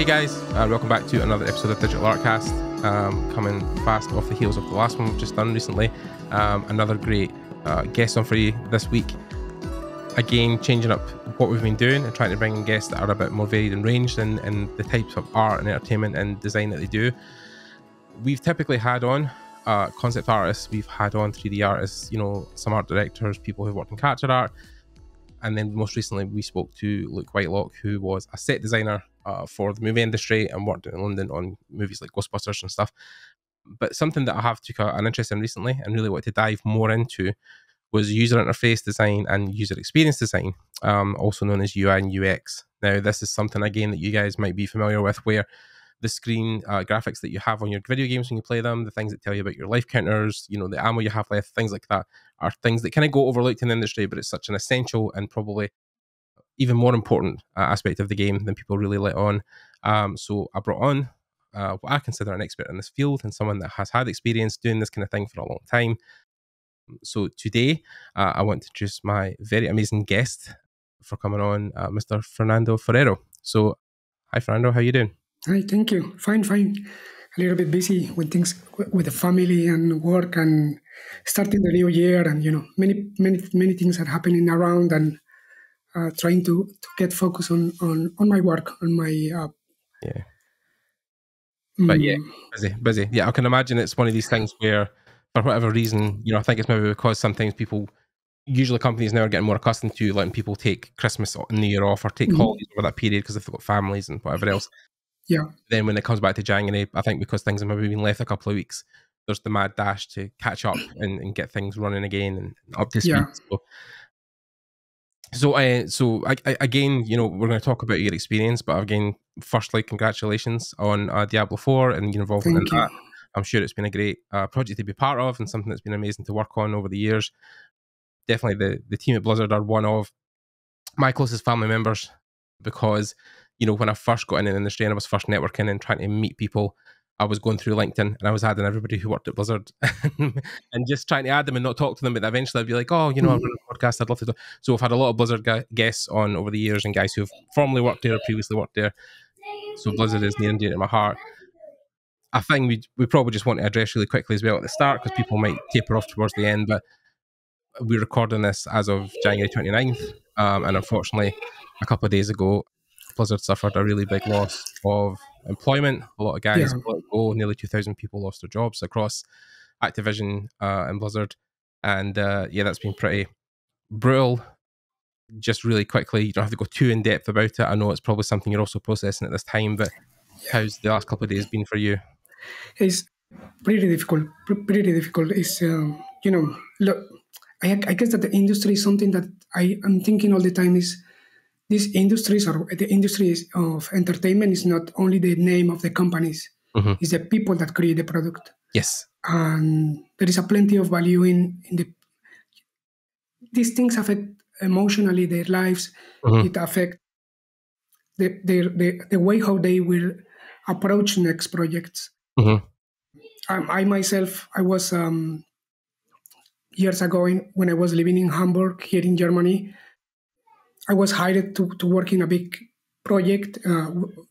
guys, and welcome back to another episode of Digital Artcast. Coming fast off the heels of the last one we've just done recently. Another great guest on for you this week. Again, changing up what we've been doing and trying to bring in guests that are a bit more varied and ranged in the types of art and entertainment and design that they do. We've typically had on concept artists, we've had on 3D artists, some art directors, people who've worked in character art. And then most recently, we spoke to Luke Whitelock, who was a set designer for the movie industry and worked in London on movies like Ghostbusters and stuff. But something that I have took an interest in recently and really wanted to dive more into was user interface design and user experience design, also known as UI and UX. Now, this is something, again, that you guys might be familiar with, where the screen graphics that you have on your video games when you play them, the things that tell you about your life counters, the ammo you have left, things like that, are things that kind of go overlooked in the industry, but it's such an essential and probably even more important aspect of the game than people really let on. So I brought on what I consider an expert in this field and someone that has had experience doing this kind of thing for a long time. So today, I want to introduce my very amazing guest for coming on, Mr. Fernando Forero. So, hi, Fernando. How are you doing? Hi, thank you. Fine. A little bit busy with things, with the family and work, and starting the new year, and many things are happening around, and trying to get focused on my work, on my yeah. But yeah, busy. Yeah, I can imagine it's one of these things where, for whatever reason, I think it's maybe because sometimes usually companies now are getting more accustomed to letting people take Christmas and New Year off or take holidays over that period because they've got families and whatever else. Yeah. Then when it comes back to January, I think because things have maybe been left a couple of weeks, there's the mad dash to catch up and get things running again and up to speed. Yeah. So again, we're going to talk about your experience, but again, firstly, congratulations on Diablo IV and your involvement in that. I'm sure it's been a great project to be part of and something that's been amazing to work on over the years. Definitely the team at Blizzard are one of my closest family members because, when I first got in the industry and I was first networking and trying to meet people, I was going through LinkedIn and I was adding everybody who worked at Blizzard and just trying to add them and not talk to them. But eventually I'd be like, I'm running a podcast, I'd love to do. So I've had a lot of Blizzard guests on over the years and guys who've formerly worked there or previously worked there. So Blizzard is near and dear to my heart. I think we probably just want to address really quickly as well at the start because people might taper off towards the end, but we're recording this as of January 29th. And unfortunately, a couple of days ago, Blizzard suffered a really big loss of employment. A lot of guys let go. Nearly 2,000 people lost their jobs across Activision and Blizzard. And that's been pretty brutal. Just really quickly, you don't have to go too in depth about it. I know it's probably something you're also processing at this time, but how's the last couple of days been for you? It's pretty difficult. It's, look, I guess that the industry is something that I'm thinking all the time is these industries or the industries of entertainment is not only the name of the companies, it's the people that create the product. Yes. And there is a plenty of value in these things affect emotionally their lives. It affects the way how they will approach next projects. I myself, I was years ago when I was living in Hamburg here in Germany, I was hired to work in a big project,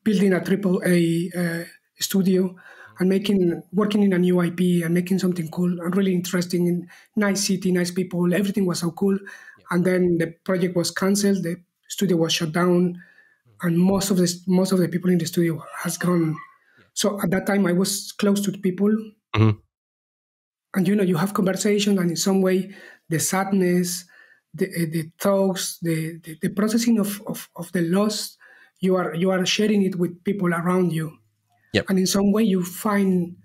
building a AAA studio and working in a new IP and making something cool and really interesting. Nice city, nice people, everything was so cool. Yeah. And then the project was canceled, the studio was shut down, and most of the people in the studio has gone. Yeah. So at that time, I was close to the people. And you have conversation, and in some way, the sadness, the thoughts, the processing of the loss, you are sharing it with people around you. Yep. And in some way, you find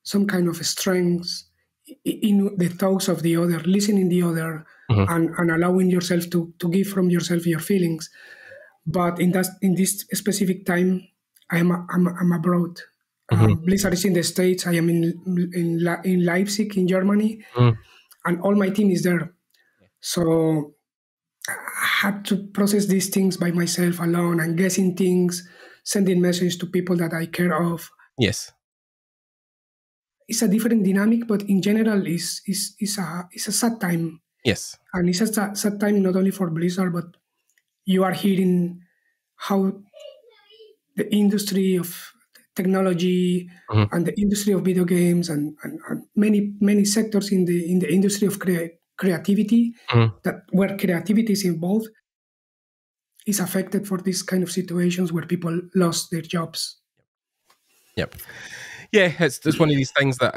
some kind of strength in the thoughts of the other, listening the other, and allowing yourself to give from yourself your feelings. But in this specific time, I'm abroad. Blizzard is in the States. I am in Leipzig, in Germany, and all my team is there. So I had to process these things by myself alone and guessing things, sending messages to people that I care of. Yes. It's a different dynamic, but in general, it's a sad time. Yes. And it's a sad time not only for Blizzard, but you are hearing how the industry of technology and the industry of video games and many sectors in the industry of creativity that where creativity is involved is affected for these kind of situations where people lost their jobs. Yep. Yeah, it's one of these things that,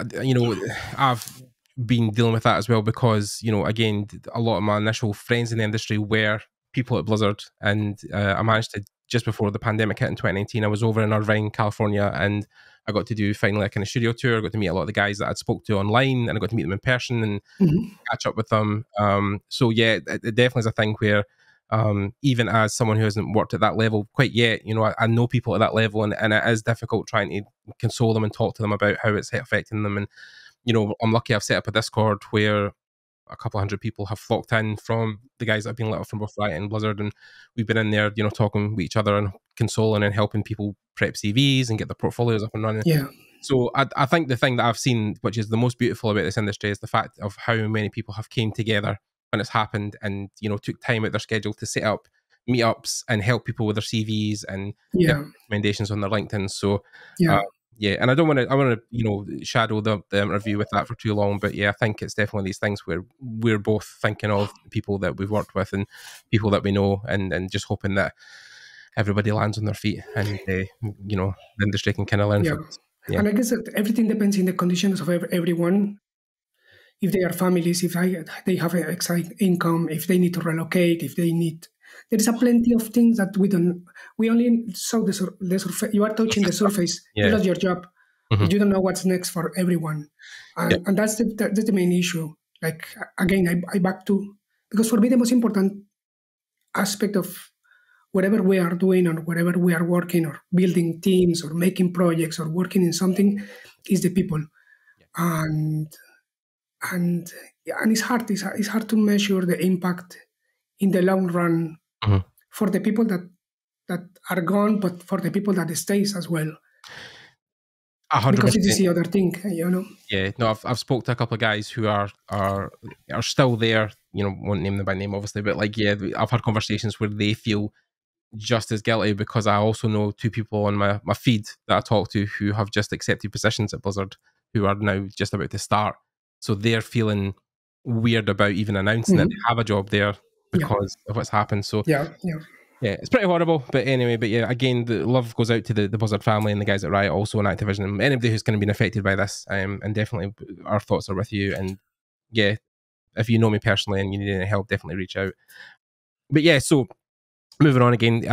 I've been dealing with that as well because, again, a lot of my initial friends in the industry were people at Blizzard, and I managed to, just before the pandemic hit in 2019, I was over in Irvine, California, and I got to do finally a kind of studio tour. I got to meet a lot of the guys that I'd spoke to online, and I got to meet them in person and catch up with them. So yeah, it definitely is a thing where even as someone who hasn't worked at that level quite yet, I know people at that level, and it is difficult trying to console them and talk to them about how it's affecting them. And I'm lucky I've set up a Discord where a couple hundred people have flocked in from the guys that have been let off from both Riot and Blizzard, and we've been in there, talking with each other and consoling and helping people prep CVs and get their portfolios up and running. Yeah. So I think the thing that I've seen, which is the most beautiful about this industry, is the fact of how many people have came together when it's happened and, took time out their schedule to set up meetups and help people with their CVs and give recommendations on their LinkedIn. So, yeah, and I want to shadow the interview with that for too long, but yeah, I think it's definitely these things where we're both thinking of people that we've worked with and people that we know, and just hoping that everybody lands on their feet and the industry can kind of learn from this. Yeah. And I guess that everything depends in the conditions of everyone. If they are families, if they have an extra income, if they need to relocate, if they need, there is a plenty of things that we only saw the surface. You are touching the surface. You lost your job, but you don't know what's next for everyone, and that's the main issue. Like again, I back to, because for me the most important aspect of whatever we are doing or whatever we are working or building teams or making projects or working in something is the people, and it's hard. It's hard to measure the impact in the long run for the people that are gone, but for the people that stays as well. 100%. Because it is the other thing, Yeah, no, I've spoke to a couple of guys who are still there. Won't name them by name, obviously, but I've had conversations where they feel just as guilty, because I also know two people on my feed that I talk to who have just accepted positions at Blizzard who are now just about to start. So they're feeling weird about even announcing that they have a job there because of what's happened. So yeah, it's pretty horrible. But anyway, again, the love goes out to the Blizzard family and the guys at Riot, also in Activision, and anybody who's kind of been affected by this. And definitely our thoughts are with you. And yeah, if you know me personally and you need any help, definitely reach out. But yeah, so moving on again,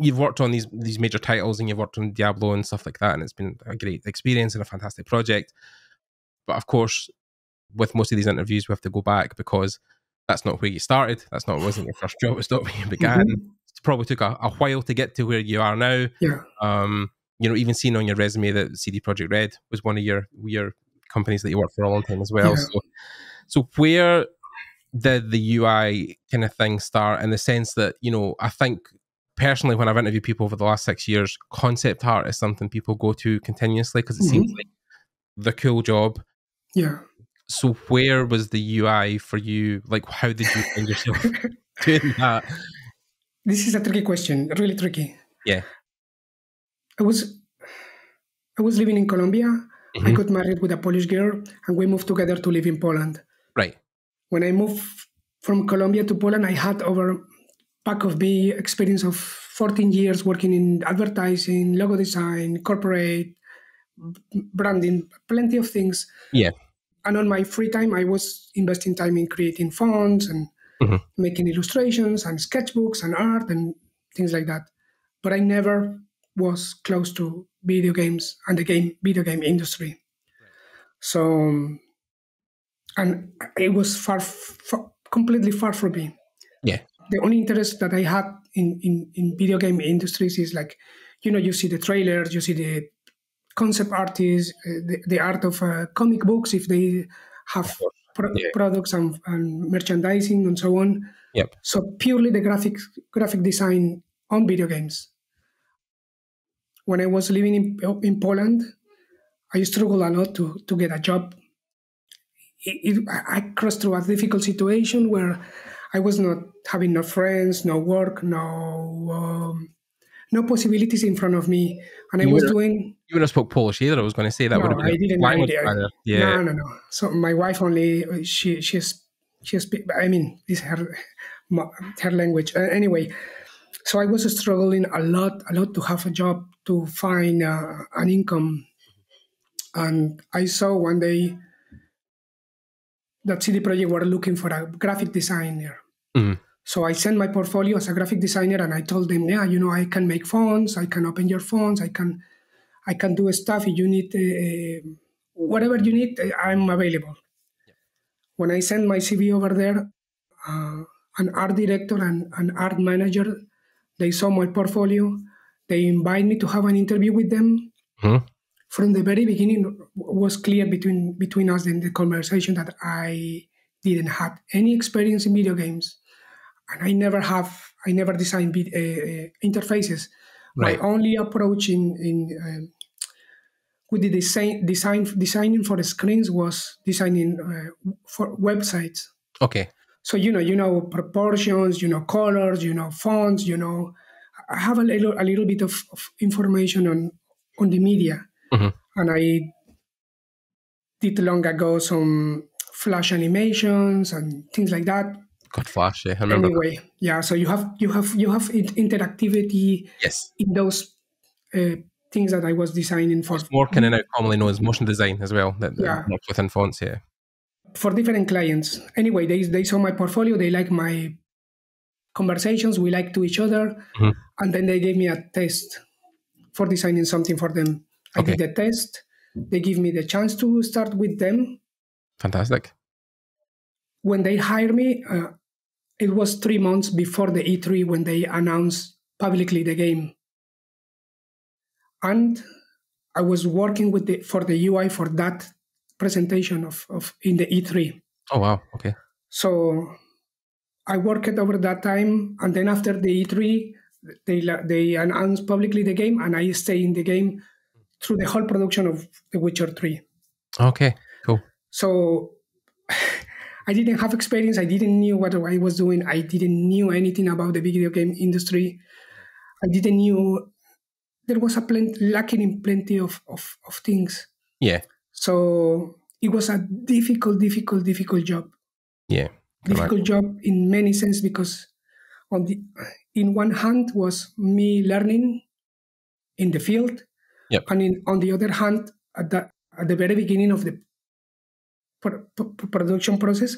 you've worked on these major titles and you've worked on Diablo and stuff like that, and it's been a great experience and a fantastic project. But of course, with most of these interviews, we have to go back because that's not where you started. Wasn't your first job. It's not where you began. It probably took a while to get to where you are now. Even seeing on your resume that CDProjkt Red was one of your companies that you worked for a long time as well. So where did the UI kind of thing start, in the sense that, I think personally when I've interviewed people over the last 6 years, concept art is something people go to continuously because it seems like the cool job. Yeah. So where was the UI for you? Like, how did you find yourself doing that? This is a tricky question, really tricky. Yeah. I was living in Colombia. I got married with a Polish girl and we moved together to live in Poland. Right. When I moved from Colombia to Poland, I had over back of me experience of 14 years working in advertising, logo design, corporate, branding, plenty of things. Yeah. And on my free time, I was investing time in creating fonts and making illustrations and sketchbooks and art and things like that. But I never was close to video games and the video game industry. Right. So, and it was completely far from me. Yeah. The only interest that I had in video game industries is like, you see the trailers, you see the concept artists, the art of comic books, if they have products and merchandising and so on. Yep. So purely the graphic design on video games. When I was living in Poland, I struggled a lot to get a job. I crossed through a difficult situation where I was not having no friends, no work, no no possibilities in front of me, and I was doing. You would have spoke Polish either. I was going to say that would have been I didn't. language barrier. Yeah. No. So my wife only she's I mean, this is her language. Anyway, so I was struggling a lot to have a job, to find an income, and I saw one day that CDProjkt were looking for a graphic designer. Mm. So I sent my portfolio as a graphic designer, and I told them, yeah, I can make fonts, I can open your fonts, I can do stuff. If you need whatever you need, I'm available. Yeah. When I sent my CV over there, an art director and an art manager, they saw my portfolio. They invited me to have an interview with them. Mm-hmm. From the very beginning, was clear between us in the conversation that I didn't have any experience in video games, and I never designed interfaces. Right. My only approach with the designing for the screens was designing for websites. Okay. So proportions, colors, fonts, I have a little bit of information on the media, mm-hmm. and I did long ago some Flash animations and things like that. God, Flash, yeah, I remember. Anyway, yeah. So you have interactivity. Yes. In those things that I was designing for. It's more kind of now commonly known as motion design as well. That works within fonts, yeah. For different clients. Anyway, they saw my portfolio. They like my conversations. We like to each other, mm-hmm. and then they gave me a test for designing something for them. I did the test. They give me the chance to start with them. Fantastic. When they hired me, it was 3 months before the E3 when they announced publicly the game. And I was working for the UI for that presentation of in the E3. Oh, wow. Okay. So I worked over that time. And then after the E3, they announced publicly the game, and I stayed in the game through the whole production of The Witcher 3. Okay, cool. So I didn't have experience. I didn't know what I was doing. I didn't know anything about the video game industry. I didn't know there was lacking in plenty of things. Yeah. So it was a difficult job. Yeah. Difficult job in many sense, because in one hand was me learning in the field. Yep. And on the other hand, at the very beginning of the production process,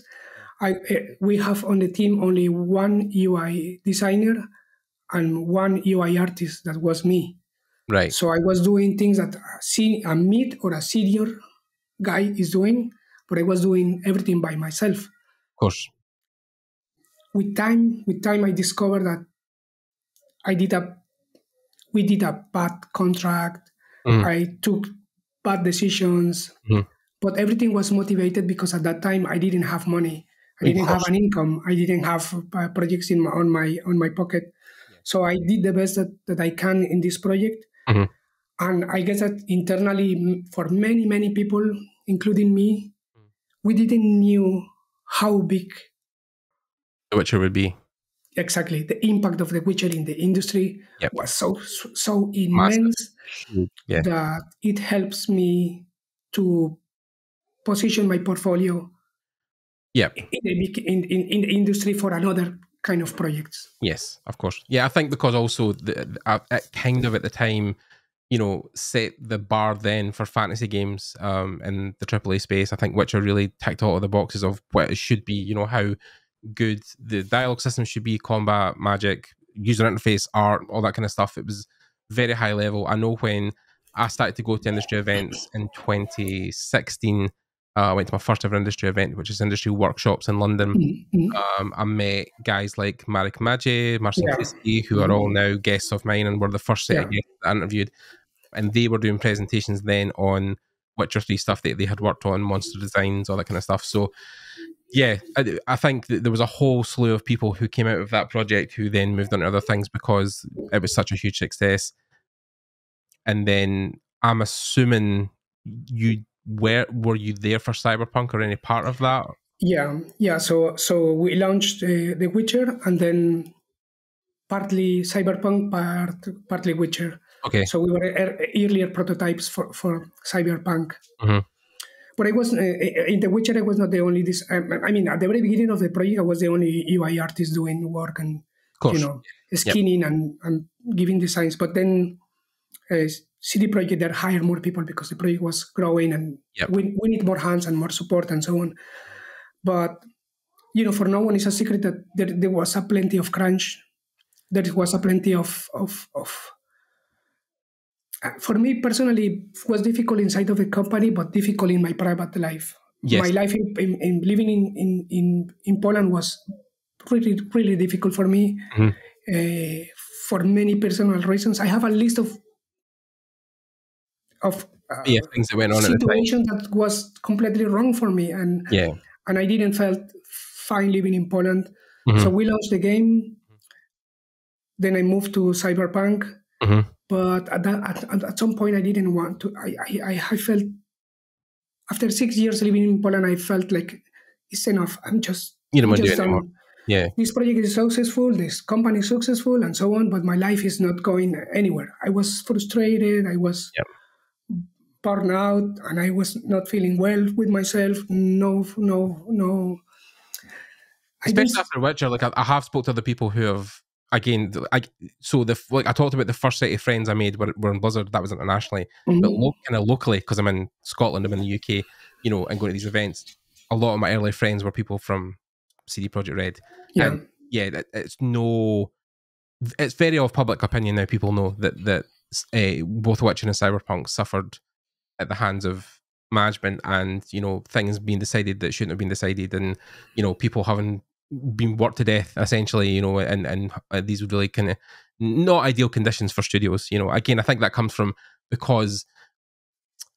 we have on the team only one UI designer and one UI artist. That was me. Right. So I was doing things that a mid or a senior guy is doing, but I was doing everything by myself. Of course. With time, I discovered that we did a bad contract. Mm-hmm. I took bad decisions, mm-hmm. but everything was motivated because at that time I didn't have money. I didn't have an income. I didn't have projects on my pocket. Yeah. So I did the best that I can in this project. Mm-hmm. And I guess that internally, for many, many people, including me, we didn't knew how big The Witcher would be. Exactly. The impact of The Witcher in the industry was so immense that it helps me to position my portfolio in the industry for another kind of projects. Yes, of course. Yeah, I think because also it kind of at the time, set the bar then for fantasy games in the AAA space. I think Witcher really ticked all of the boxes of what it should be, how good the dialogue system should be, combat, magic, user interface, art, all that kind of stuff. It was very high level. I know when I started to go to industry events in 2016, I went to my first ever industry event, which is industry workshops in London. Mm-hmm. I met guys like Marek Madje, Marcin Kriski, who are all now guests of mine and were the first set of guests I interviewed. And they were doing presentations then on Witcher 3 stuff that they had worked on, monster designs, all that kind of stuff. So yeah, I think that there was a whole slew of people who came out of that project who then moved on to other things because it was such a huge success. And then I'm assuming were you there for Cyberpunk or any part of that? Yeah. So we launched The Witcher, and then partly Cyberpunk, partly Witcher. Okay. So we were earlier prototypes for Cyberpunk. Mm-hmm. But I was in The Witcher. I was not the only this. I mean, at the very beginning of the project, I was the only UI artist doing work and Of course. skinning and giving designs. But then CDProjkt that hired more people because the project was growing and we need more hands and more support and so on. But for no one, it's a secret that there was a plenty of crunch. There was a plenty of for me personally, it was difficult inside of the company, but difficult in my private life. Yes. My life in living in Poland was really, really difficult for me for many personal reasons. I have a list of things that went on situation that was completely wrong for me, and I didn't felt fine living in Poland. So we launched the game. Then I moved to Cyberpunk. But at some point, I didn't want to. I felt after 6 years living in Poland, I felt like it's enough. I'm just done. Yeah, this project is successful. This company is successful, and so on. But my life is not going anywhere. I was frustrated. I was burned out, and I was not feeling well with myself. No. Especially after Witcher, like I have spoke to other people who have. Again, I talked about the first set of friends I made were in Blizzard. That was internationally, but kind of locally, because I'm in Scotland, I'm in the UK, and going to these events. A lot of my early friends were people from CDProjkt Red, and it's very of public opinion now. People know that both Witcher and Cyberpunk suffered at the hands of management, and things being decided that shouldn't have been decided, and people having been worked to death essentially, and these would really kind of not ideal conditions for studios. Again, I think that comes from because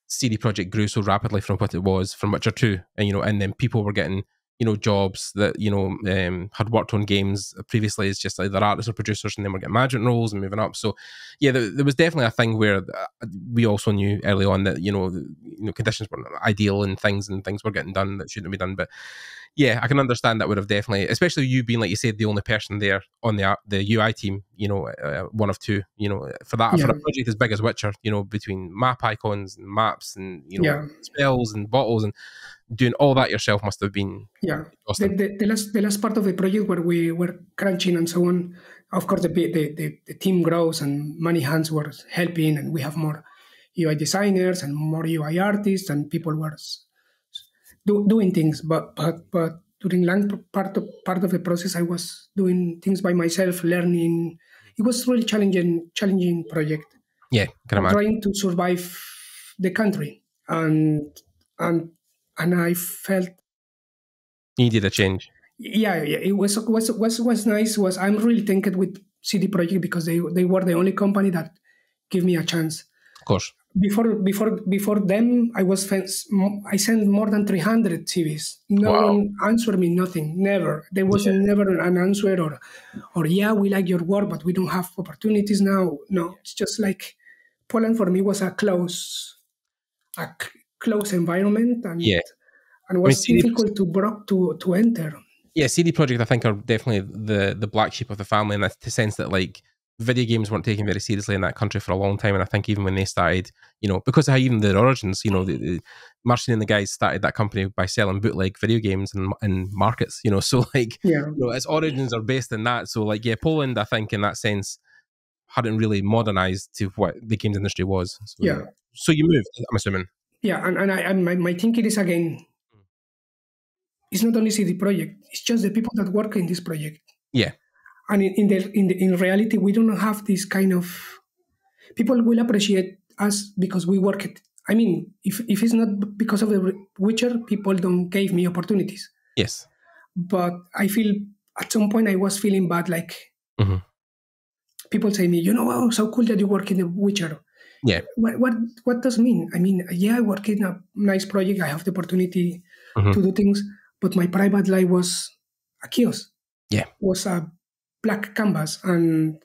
CDProjkt grew so rapidly from what it was from Witcher 2, and then people were getting jobs that had worked on games previously as just either artists or producers, and then we're getting management roles and moving up. So there was definitely a thing where we also knew early on that conditions weren't ideal and things were getting done that shouldn't be done. But I can understand that would have definitely, especially you being, like you said, the only person there on the UI team, one of two, for a project as big as Witcher, between map icons and maps and spells and bottles and doing all that yourself must have been exhausting. The last part of the project where we were crunching and so on, of course the team grows and many hands were helping, and we have more UI designers and more UI artists, and people were doing things, but during long part of the process, I was doing things by myself, learning. It was really challenging project. Yeah, trying to survive the country, and I felt needed a change. Yeah, it was nice. I'm really thankful with CDProjkt because they were the only company that gave me a chance. Of course. Before them, I sent more than 300 CVs. No one answered me, nothing, never. There was never an answer or we like your work, but we don't have opportunities now. No, it's just like Poland for me was a close environment, and it was difficult to enter. Yeah, CDProjkt I think are definitely the black sheep of the family in the sense that like video games weren't taken very seriously in that country for a long time, and I think even when they started, because of how even their origins, Marcin and the guys started that company by selling bootleg video games in markets, so like its origins are based in that. So like Poland I think in that sense hadn't really modernized to what the games industry was. So you moved, I'm assuming. And my thinking is again, it's not only CDProjkt, it's just the people that work in this project. Yeah. And in reality, we don't have this kind of people will appreciate us because we work it. I mean, if it's not because of the Witcher, people don't give me opportunities. Yes. But I feel at some point I was feeling bad, like people say me, oh, so cool that you work in the Witcher. Yeah. What does it mean? I mean, I work in a nice project. I have the opportunity to do things, but my private life was a chaos. Yeah. Was a black canvas, and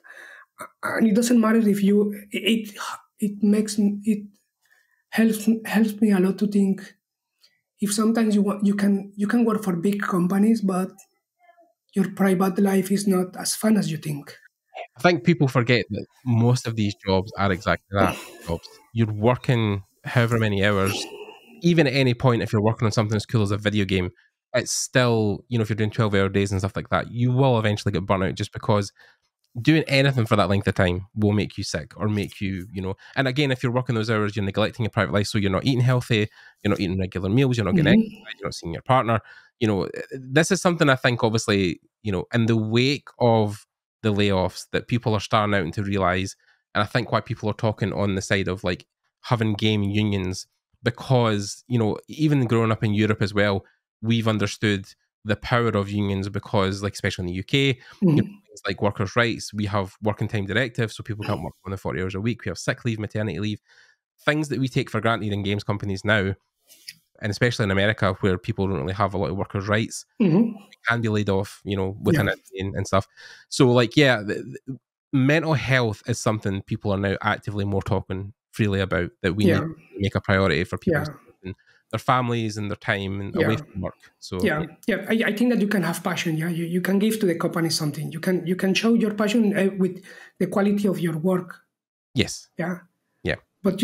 it doesn't matter if it helps me a lot to think if sometimes you can work for big companies, but your private life is not as fun as you think. I think people forget that most of these jobs are exactly that, jobs. You're working however many hours, even at any point, if you're working on something as cool as a video game, it's still, if you're doing 12-hour days and stuff like that, you will eventually get burnt out just because doing anything for that length of time will make you sick or make you, and again, if you're working those hours, you're neglecting your private life. So you're not eating healthy, you're not eating regular meals, you're not getting exercise, you're not seeing your partner. This is something I think, obviously, in the wake of the layoffs, that people are starting out to realize. And I think why people are talking on the side of like having game unions, because, even growing up in Europe as well, we've understood the power of unions because, like, especially in the UK, things like workers' rights, we have working time directives, so people can't work more than 40 hours a week. We have sick leave, maternity leave, things that we take for granted in games companies now, and especially in America where people don't really have a lot of workers' rights, can be laid off, within a day and stuff. So, like, mental health is something people are now actively more talking freely about, that we need to make a priority for people and their families and their time and away from work. So I think that you can have passion. You can give to the company something. You can show your passion with the quality of your work. Yes. Yeah. But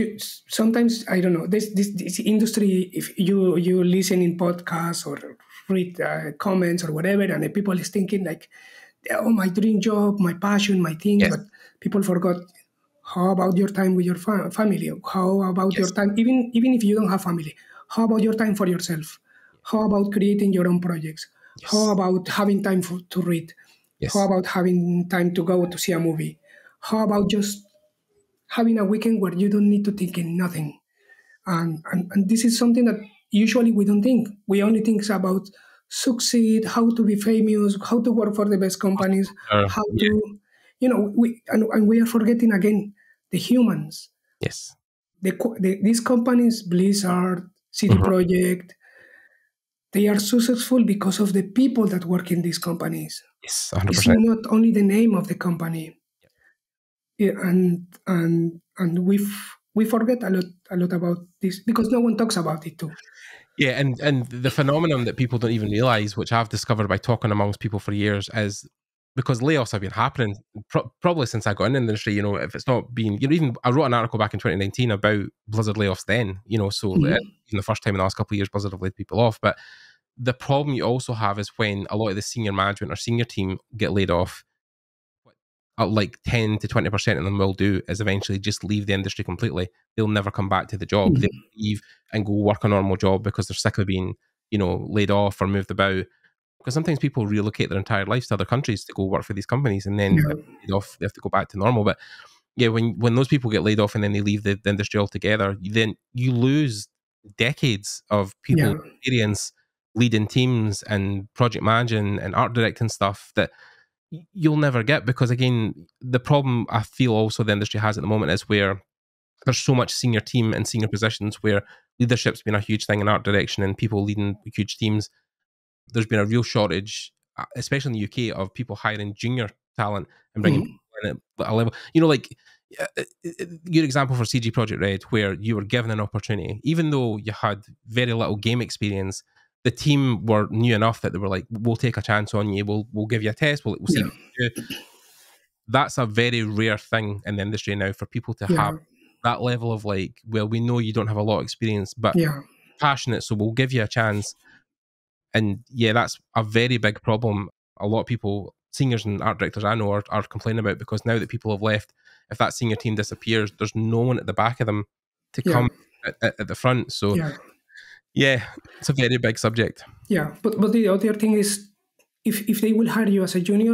sometimes, I don't know, this industry, if you listen in podcasts or read comments or whatever, and the people is thinking like, oh, my dream job, my passion, my thing, but people forgot, how about your time with your family? How about your time, even if you don't have family, how about your time for yourself? How about creating your own projects? How about having time to read? How about having time to go to see a movie? How about just having a weekend where you don't need to think in nothing? And this is something that usually we don't think. We only think about succeed, how to be famous, how to work for the best companies, how to, we are forgetting again the humans. Yes. These companies, Blizzard, CDProjkt, they are successful because of the people that work in these companies. Yes, 100%. It's not only the name of the company. And we forget a lot about this because no one talks about it too. Yeah, and the phenomenon that people don't even realize, which I've discovered by talking amongst people for years, is because layoffs have been happening probably since I got in the industry. If it's not been, even I wrote an article back in 2019 about Blizzard layoffs then. So even the first time in the last couple of years, Blizzard have laid people off. But the problem you also have is when a lot of the senior management or senior team get laid off, like 10 to 20% of them will do is eventually just leave the industry completely. They'll never come back to the job. They'll leave and go work a normal job because they're sick of being, laid off or moved about. Because sometimes people relocate their entire lives to other countries to go work for these companies, and then laid off, they have to go back to normal. But yeah, when those people get laid off and then they leave the industry altogether, then you lose decades of people experience leading teams and project managing and art directing stuff that you'll never get. Because again, the problem I feel also the industry has at the moment is where there's so much senior team and senior positions where leadership's been a huge thing in art direction and people leading huge teams. There's been a real shortage, especially in the UK, of people hiring junior talent and bringing people in at a level. Like your example for CDProjkt Red, where you were given an opportunity, even though you had very little game experience. The team were new enough that they were like, "We'll take a chance on you. We'll give you a test. We'll see." That's a very rare thing in the industry now, for people to have that level of like, well, we know you don't have a lot of experience, but passionate, so we'll give you a chance. And that's a very big problem. A lot of people, seniors and art directors I know, are complaining about, because now that people have left, if that senior team disappears, there's no one at the back of them to come at the front. So it's a very big subject. But the other thing is, if they will hire you as a junior,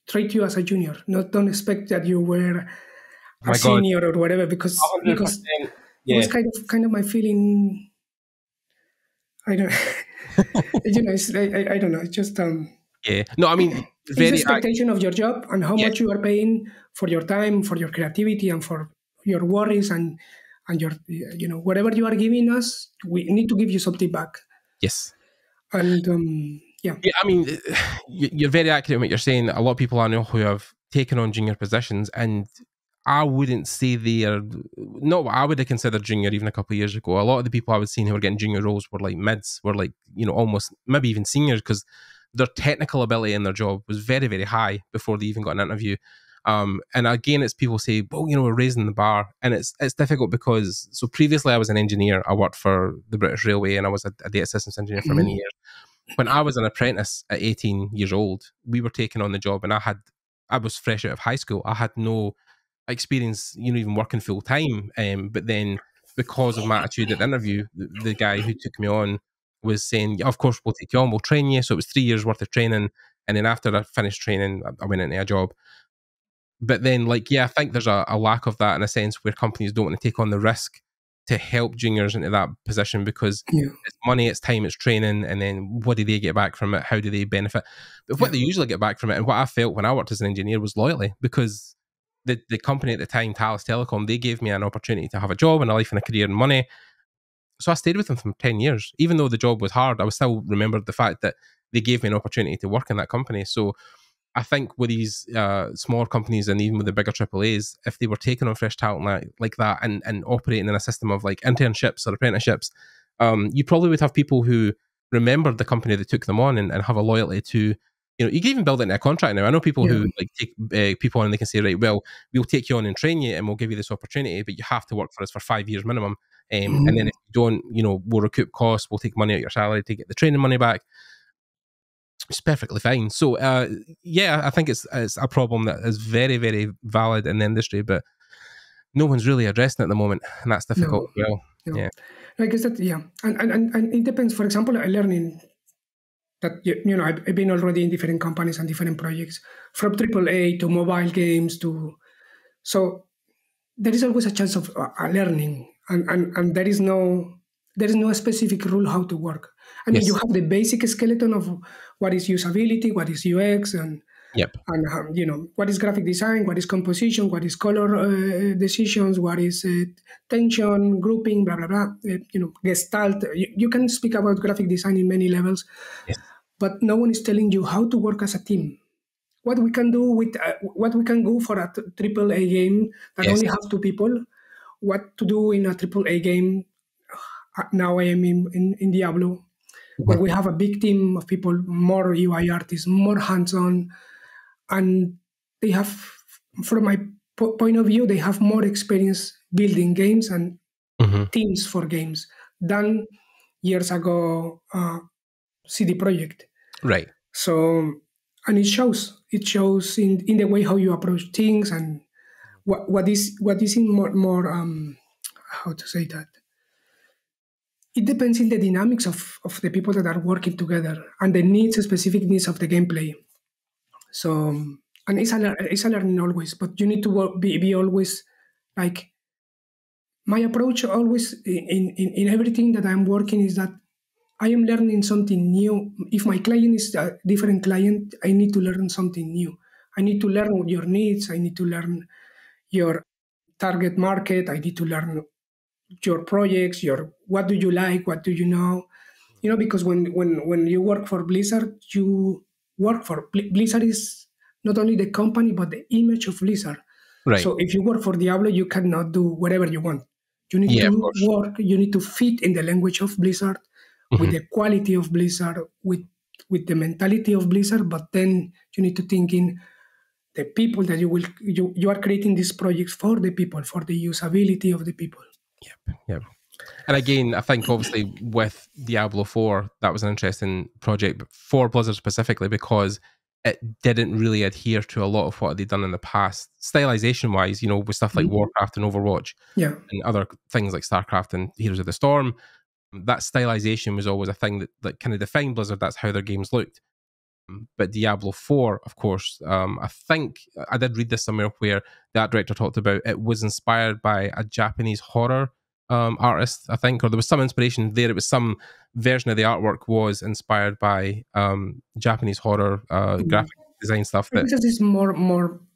treat you as a junior. Don't expect that you were a senior or whatever, because it was kind of my feeling. I don't it's, I don't know. It's just no, I mean, it's the expectation of your job and how much you are paying for your time, for your creativity, and for your worries and your whatever you are giving us, we need to give you something back. Yes. And I mean, you're very accurate in what you're saying. A lot of people I know who have taken on junior positions, and I wouldn't say they are not what I would have considered junior even a couple of years ago. A lot of the people I was seeing who were getting junior roles were like mids, were like, almost maybe even seniors, because their technical ability in their job was very, very high before they even got an interview. And again, it's people say, well, we're raising the bar, and it's difficult because, so previously I was an engineer. I worked for the British Railway, and I was a data systems engineer for many years. When I was an apprentice at 18 years old, we were taking on the job, and I was fresh out of high school. I had no experience, even working full time. But then, because of my attitude at the interview, the guy who took me on was saying, yeah, of course, we'll take you on, we'll train you. So it was 3 years worth of training. And then after I finished training, I went into a job. But then, I think there's a lack of that, in a sense, where companies don't want to take on the risk to help juniors into that position, because it's money, it's time, it's training, and then what do they get back from it? How do they benefit? But what they usually get back from it, and what I felt when I worked as an engineer, was loyalty, because the company at the time, Thales Telecom, they gave me an opportunity to have a job and a life and a career and money. So I stayed with them for 10 years. Even though the job was hard, I was still remembered the fact that they gave me an opportunity to work in that company. So I think with these smaller companies, and even with the bigger AAAs, if they were taking on fresh talent like that, and operating in a system of internships or apprenticeships, you probably would have people who remembered the company that took them on, and have a loyalty to, you can even build it into a contract now. I know people who take people on, and they can say, right, well, we'll take you on and train you, and we'll give you this opportunity, but you have to work for us for 5 years minimum. And then if you don't, we'll recoup costs, we'll take money out of your salary to get the training money back. It's perfectly fine. So, I think it's a problem that is very, very valid in the industry, but no one's really addressing it at the moment, and that's difficult. Yeah, I guess that, and it depends. For example, I learning that I've been already in different companies and different projects, from AAA to mobile games so there is always a chance of learning, and there is no specific rule how to work. I mean, you have the basic skeleton of what is usability, what is UX, and what is graphic design, what is composition, what is color decisions, what is tension, grouping, blah blah blah. Gestalt. You can speak about graphic design in many levels, but no one is telling you how to work as a team. What we can do with what we can go for a AAA game that only have 2 people. What to do in a AAA game. Now I am in Diablo, where we have a big team of people, more UI artists, more hands-on, and they have, from my point of view, they have more experience building games and teams for games than years ago CDProjkt. Right. So, and it shows in the way how you approach things, and what is in more how to say that. It depends in the dynamics of the people that are working together, and the specific needs of the gameplay. So, and it's a learning always, but you need to be always like, my approach always in everything that I'm working is that I am learning something new. If my client is a different client, I need to learn something new. I need to learn your needs. I need to learn your target market. I need to learn your projects, what do you like, what do you know, because when you work for Blizzard, you work for Blizzard is not only the company but the image of Blizzard. Right. So if you work for Diablo, you cannot do whatever you want. You need to work. You need to fit in the language of Blizzard, with the quality of Blizzard, with the mentality of Blizzard. But then you need to think in the people that you are creating these projects for the people, for the usability of the people. Yep. And again, I think obviously with Diablo 4, that was an interesting project for Blizzard specifically, because it didn't really adhere to a lot of what they'd done in the past, stylization wise, with stuff like Warcraft and Overwatch, and other things like StarCraft and Heroes of the Storm. That stylization was always a thing that kind of defined Blizzard. That's how their games looked. But Diablo 4, of course, I think I did read this somewhere where the art director talked about it was inspired by a Japanese horror artist, I think, or there was some inspiration there. It was some version of the artwork was inspired by Japanese horror graphic design stuff. Because it's more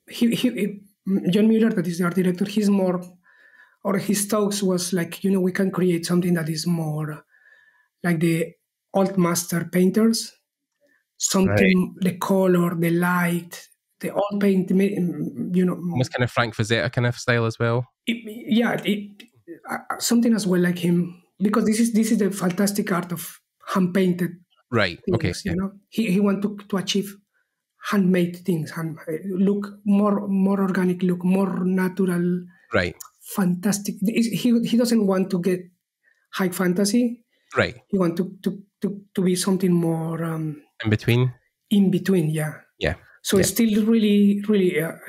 John Mueller, that is the art director, he's more, or his talks was like, we can create something that is more like the old master painters. Something, the color, the light, the old paint, almost kind of Frank Frazetta kind of style as well. Something as well like him, because this is the fantastic art of hand painted. Right. Things, okay. He want to achieve handmade things, look more organic, look more natural, Right. fantastic. He doesn't want to get high fantasy. Right. He want to be something more In between. in between. Yeah. Yeah. So it's still really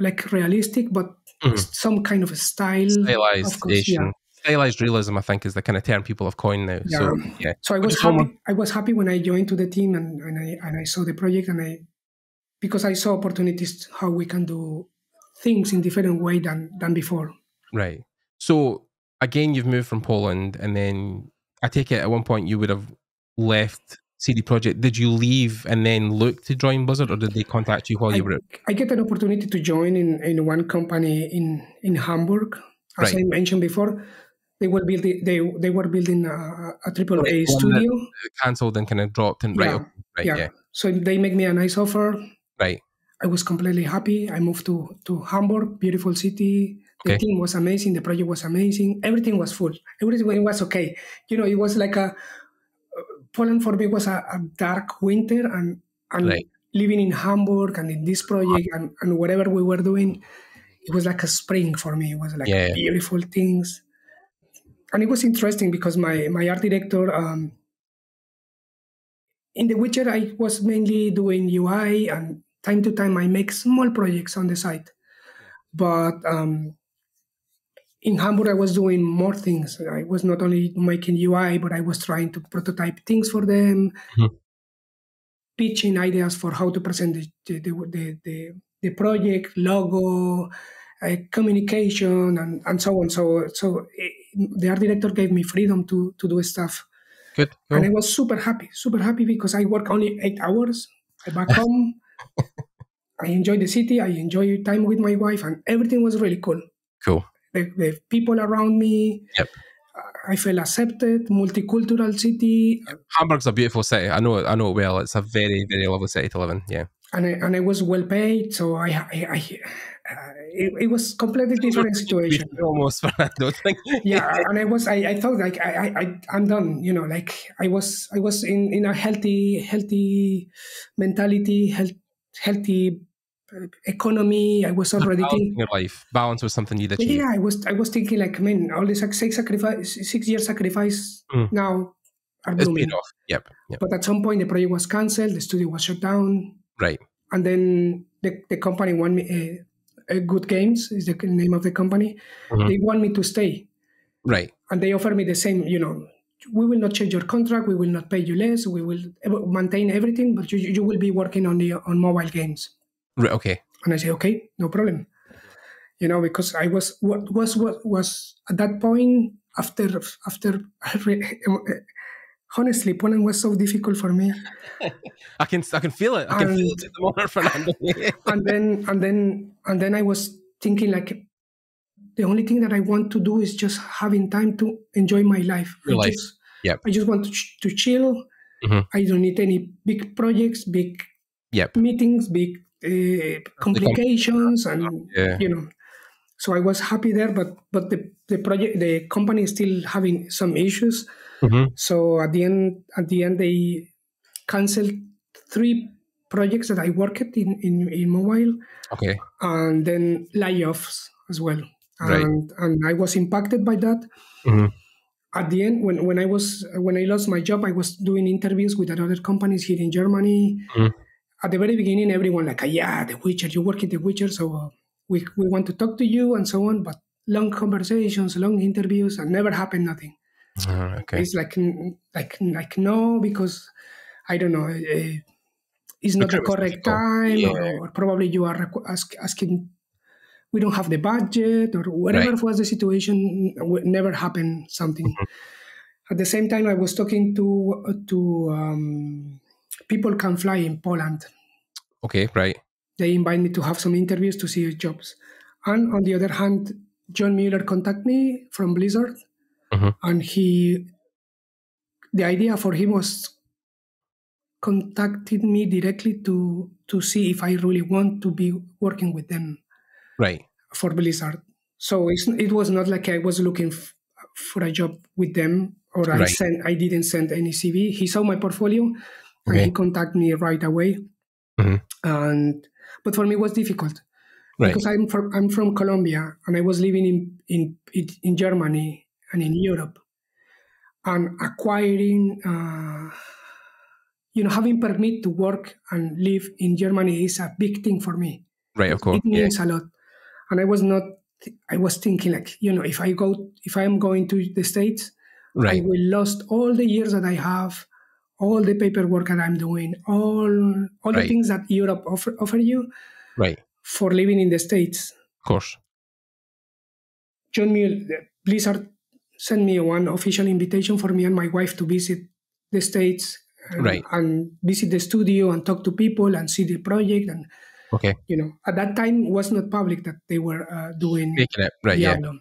like realistic, but some kind of a style. Of course, yeah. Stylized realism, I think, is the kind of term people have coined now. Yeah. So yeah. So I was happy. I was happy when I joined to the team and I saw the project because I saw opportunities how we can do things in different way than before. Right. So again, you've moved from Poland, and then I take it at one point you would have left CDProjkt. Did you leave and then look to join Blizzard, or did they contact you while you were? I get an opportunity to join in one company in Hamburg, as I mentioned before. They were building a AAA studio. Cancelled and kind of dropped and right. So they make me a nice offer. Right. I was completely happy. I moved to Hamburg, beautiful city. The team was amazing. The project was amazing. Everything was full. Everything was okay. It was like Poland for me was a dark winter, and living in Hamburg and in this project and whatever we were doing, it was like a spring for me. It was like beautiful things. And it was interesting because my art director, in The Witcher, I was mainly doing UI, and time to time I make small projects on the side. But in Hamburg, I was doing more things. I was not only making UI, but I was trying to prototype things for them, pitching ideas for how to present the project, logo, communication, and so on. So the art director gave me freedom to do stuff. Good. Cool. And I was super happy because I work only 8 hours. I back home. I enjoy the city. I enjoy time with my wife, and everything was really cool. Cool. The people around me. Yep. I felt accepted. Multicultural city. Hamburg's a beautiful city. I know it well. It's a very, very lovely city to live in. Yeah. And I was well paid, so it was completely different situation. Almost, Fernando. Yeah, and I thought like I'm done. Like I was in a healthy mentality, healthy economy. I was already thinking your life balance was something you'd achieve. Yeah, I was thinking like, man, all this 6 years sacrifice now are blooming. It's paid off. Yep. But at some point the project was cancelled, the studio was shut down. Right. And then the company won me. Good Games is the name of the company. They want me to stay. Right. And they offer me the same. We will not change your contract. We will not pay you less. We will maintain everything, but you will be working on mobile games. Right. Okay. And I say, okay, no problem. Because I was at that point after honestly, Poland was so difficult for me. I can feel it. I can feel it at the moment, Fernando. and then I was thinking like, the only thing that I want to do is just having time to enjoy my life. I just want to chill. I don't need any big projects, big meetings, big complications, and So I was happy there, but the company is still having some issues. So at the end they canceled 3 projects that I worked in mobile. Okay. And then layoffs as well. And I was impacted by that. At the end, when I lost my job, I was doing interviews with other companies here in Germany. At the very beginning, everyone like, The Witcher, you work in The Witcher, so we want to talk to you and so on. But long conversations, long interviews, and never happened nothing. Okay. It's like no, because I don't know, it's not the correct time, or probably you are asking, we don't have the budget, or whatever was the situation. Never happened something. At the same time, I was talking to people can fly in Poland. Okay, right. They invite me to have some interviews to see jobs. And on the other hand, John Mueller contacted me from Blizzard. And the idea for him was contacted me directly to see if I really want to be working with them. Right. For Blizzard. So it was not like I was looking for a job with them, or I didn't send any CV. He saw my portfolio and he contacted me right away. And But for me, it was difficult Right. because I'm from Colombia, and I was living in Germany and in Europe, and acquiring, having permit to work and live in Germany is a big thing for me. Right. Of course. It means a lot, and I was thinking, like, if I am going to the States, I Right. will lost all the years that I have, all the paperwork that I'm doing, all the Right. things that Europe offer you Right. for living in the States. Of course. John Muir, Blizzard sent me one official invitation for me and my wife to visit the States Right. and visit the studio and talk to people and see the project. And, Okay. at that time, it was not public that they were doing Making it. Right. Yeah. Diablo.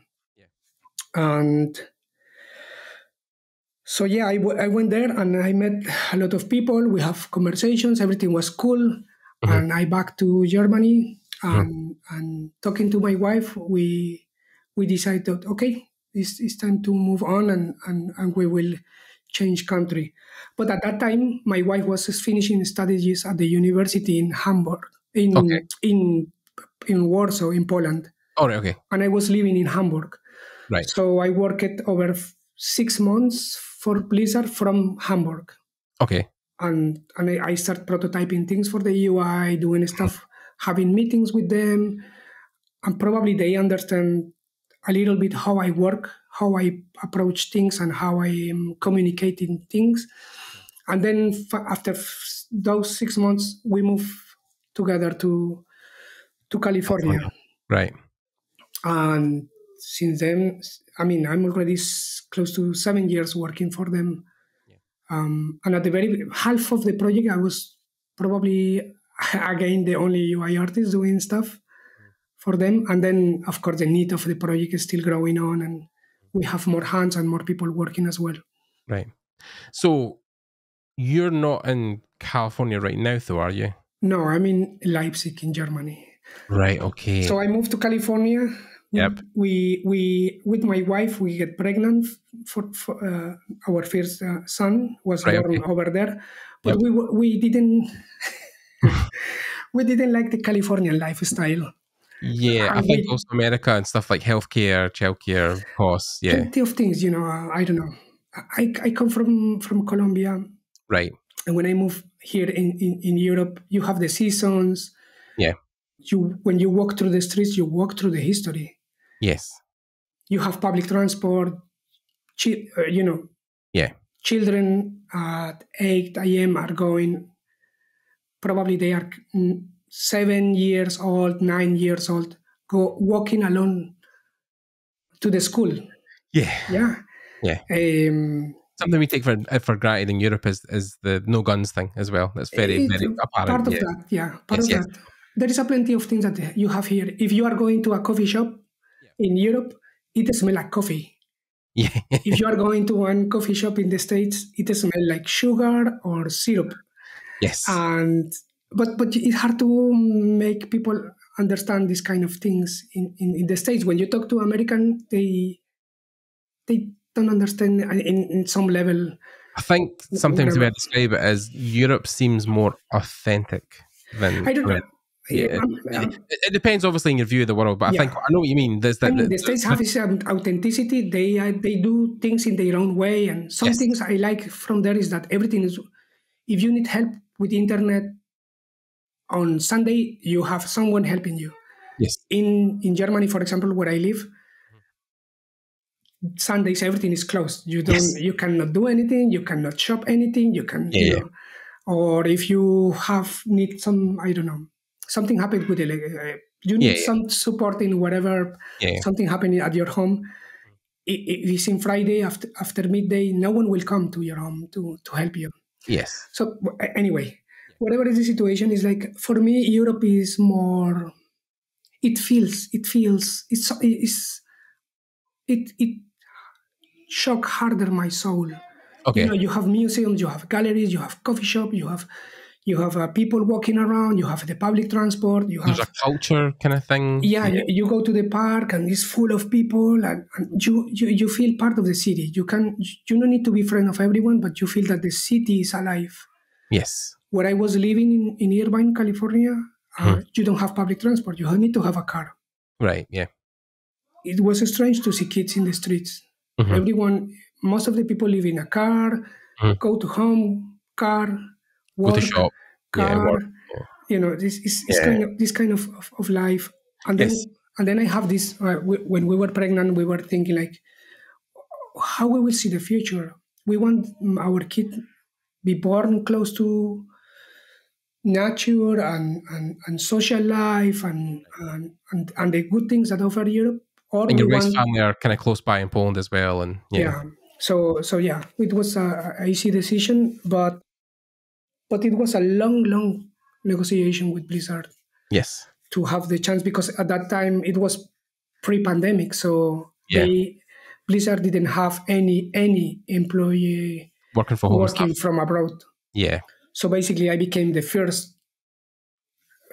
And so, yeah, I went there and I met a lot of people. We have conversations. Everything was cool. Mhm. And I back to Germany and talking to my wife, we decided, okay, it's time to move on and we will change country. But at that time, my wife was finishing studies at the university in Hamburg, Okay. in Warsaw, in Poland. All right. Okay. And I was living in Hamburg. Right. So I worked over 6 months for Blizzard from Hamburg. Okay. And I start prototyping things for the UI, doing stuff, having meetings with them. And probably they understand a little bit how I work, how I approach things, and how I am communicating things. And then after those 6 months, we moved together to California. Right. And since then, I'm already close to 7 years working for them. And at the very half of the project, I was probably, again, the only UI artist doing stuff for them. And then, of course, the need of the project is still growing on, and we have more hands and more people working as well. Right. So you're not in California right now, though, are you? No, I'm in Leipzig in Germany. Right. Okay. So I moved to California. Yep. We with my wife, we get pregnant for our first son was born over there, but we didn't we didn't like the Californian lifestyle. Yeah, I think also America and stuff like healthcare, childcare costs. Yeah, plenty of things. I don't know. I come from Colombia, right? And when I moved here in Europe, you have the seasons. Yeah. When you walk through the streets, you walk through the history. Yes. You have public transport. Yeah. Children at 8 a.m. are going. Probably they are 7 years old, 9 years old, go walking alone to the school. Yeah. Yeah. Yeah. Something we take for granted in Europe is the no guns thing as well. That's very apparent. Part of that, yeah. Part of that. There is a plenty of things that you have here. If you are going to a coffee shop in Europe, it smells like coffee. Yeah. If you are going to one coffee shop in the States, it smells like sugar or syrup. Yes. But it's hard to make people understand these kind of things in the States. When you talk to American, they don't understand in some level. I think sometimes the way I describe it is Europe seems more authentic than I don't know. Yeah, it depends obviously in your view of the world, but I know what you mean. There's that. The States have this authenticity. They do things in their own way, and some things I like from there is that everything is. If you need help with the internet on Sunday, you have someone helping you. Yes. In Germany, for example, where I live, Sundays everything is closed. You cannot do anything. You cannot shop anything. You can, or if you need some, I don't know, something happened with you need some support in whatever something happening at your home. If it's in Friday after midday, no one will come to your home to help you. Yes. So anyway, whatever is the situation, is like for me, Europe is more. It shock harder my soul. Okay. You have museums, you have galleries, you have coffee shop, you have people walking around, you have the public transport, There's a culture kind of thing. Yeah, you go to the park and it's full of people, and you feel part of the city. You don't need to be friend of everyone, but you feel that the city is alive. Yes. Where I was living in Irvine, California, You don't have public transport. You need to have a car. Right. Yeah. It was strange to see kids in the streets. Most of the people live in a car, go to home, car, Go to work, shop. Yeah. car. Work. This is kind of life. And then I have this. When we were pregnant, we were thinking like, how we will see the future. We want our kid be born close to nature and social life and the good things that offer Europe. Or And we your wife's want, family are kind of close by in Poland as well, and So it was a easy decision, but it was a long negotiation with Blizzard. Yes. To have the chance, because at that time it was pre-pandemic, so Blizzard didn't have any employee working from home, from abroad. Yeah. So basically, I became the first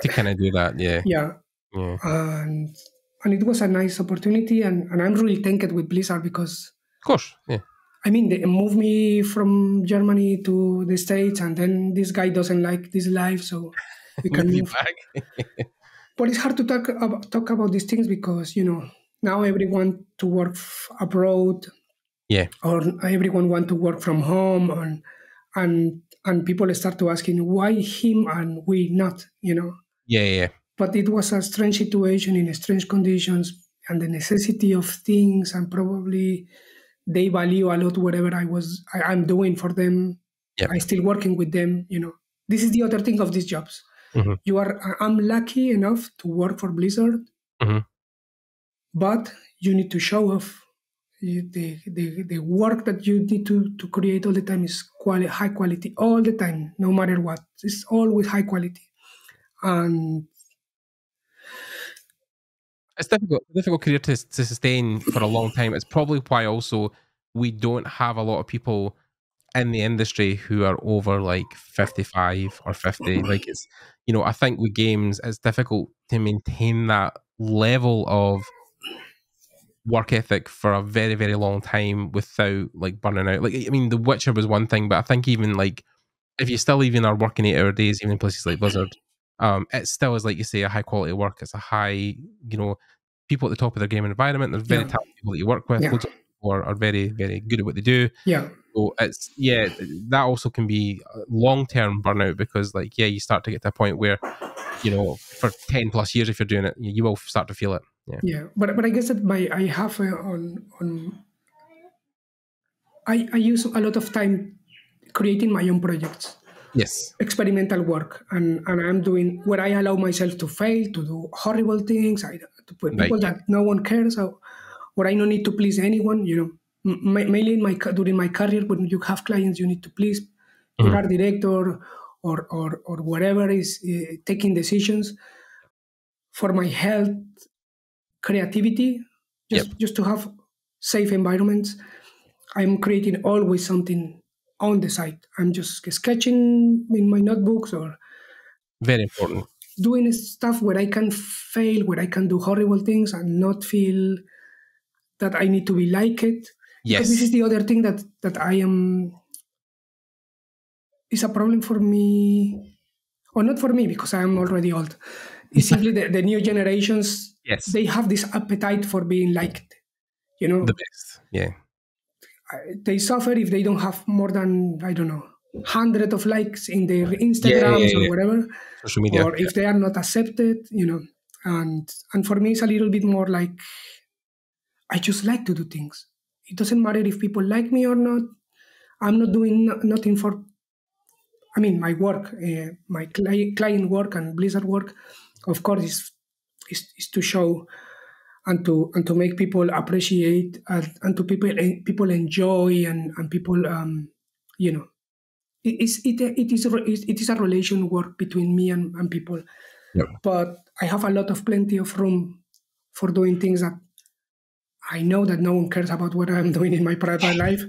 to kind of do that. Yeah. Yeah. And it was a nice opportunity, and I'm really thanked with Blizzard because, of course, I mean, they moved me from Germany to the States, and then this guy doesn't like this life, so we can move back. But it's hard to talk about these things because, now everyone to work abroad, or everyone want to work from home, and people start to asking why him and we not, Yeah. But it was a strange situation in strange conditions, and the necessity of things, and probably they value a lot whatever I'm doing for them. I'm still working with them. This is the other thing of these jobs. I'm lucky enough to work for Blizzard, but you need to show off. The work that you need to create all the time is high quality all the time, no matter what. It's always high quality, and it's difficult career to sustain for a long time. It's probably why also we don't have a lot of people in the industry who are over like 55 or 50. Like it's, I think with games, it's difficult to maintain that level of work ethic for a very, very long time without like burning out. Like, I mean, The Witcher was one thing, but I think even like if you still even are working 8-hour days, even in places like Blizzard, it still is, like you say, a high quality work. It's a high, people at the top of their game environment. There's very talented people that you work with. Loads of people are very, very good at what they do. Yeah. So it's that also can be long-term burnout because you start to get to a point where, for 10 plus years, if you're doing it, you will start to feel it. Yeah. But I guess that I have I use a lot of time creating my own projects. Yes. Experimental work, and I'm doing where I allow myself to fail, to do horrible things, to put people that no one cares, where I don't need to please anyone. Mainly during my career, when you have clients, you need to please your art director or whatever is taking decisions. For my health, creativity, just to have safe environments, I'm creating always something on the side. I'm just sketching in my notebooks or very important doing stuff where I can fail, where I can do horrible things and not feel that I need to be liked. Yes. Because this is the other thing that I am is a problem for me, or not for me because I am already old. It's simply the new generations. Yes. They have this appetite for being liked. The best. Yeah. They suffer if they don't have more than, I don't know, 100 of likes in their Instagrams or whatever, social media, or if they are not accepted, and for me it's a little bit more like I just like to do things. It doesn't matter if people like me or not. I'm not doing nothing for, my work, my client work and Blizzard work, of course, is to show and to make people appreciate and to people enjoy and people it is a relation work between me and people. But I have a lot of plenty of room for doing things that I know that no one cares about what I'm doing in my private life,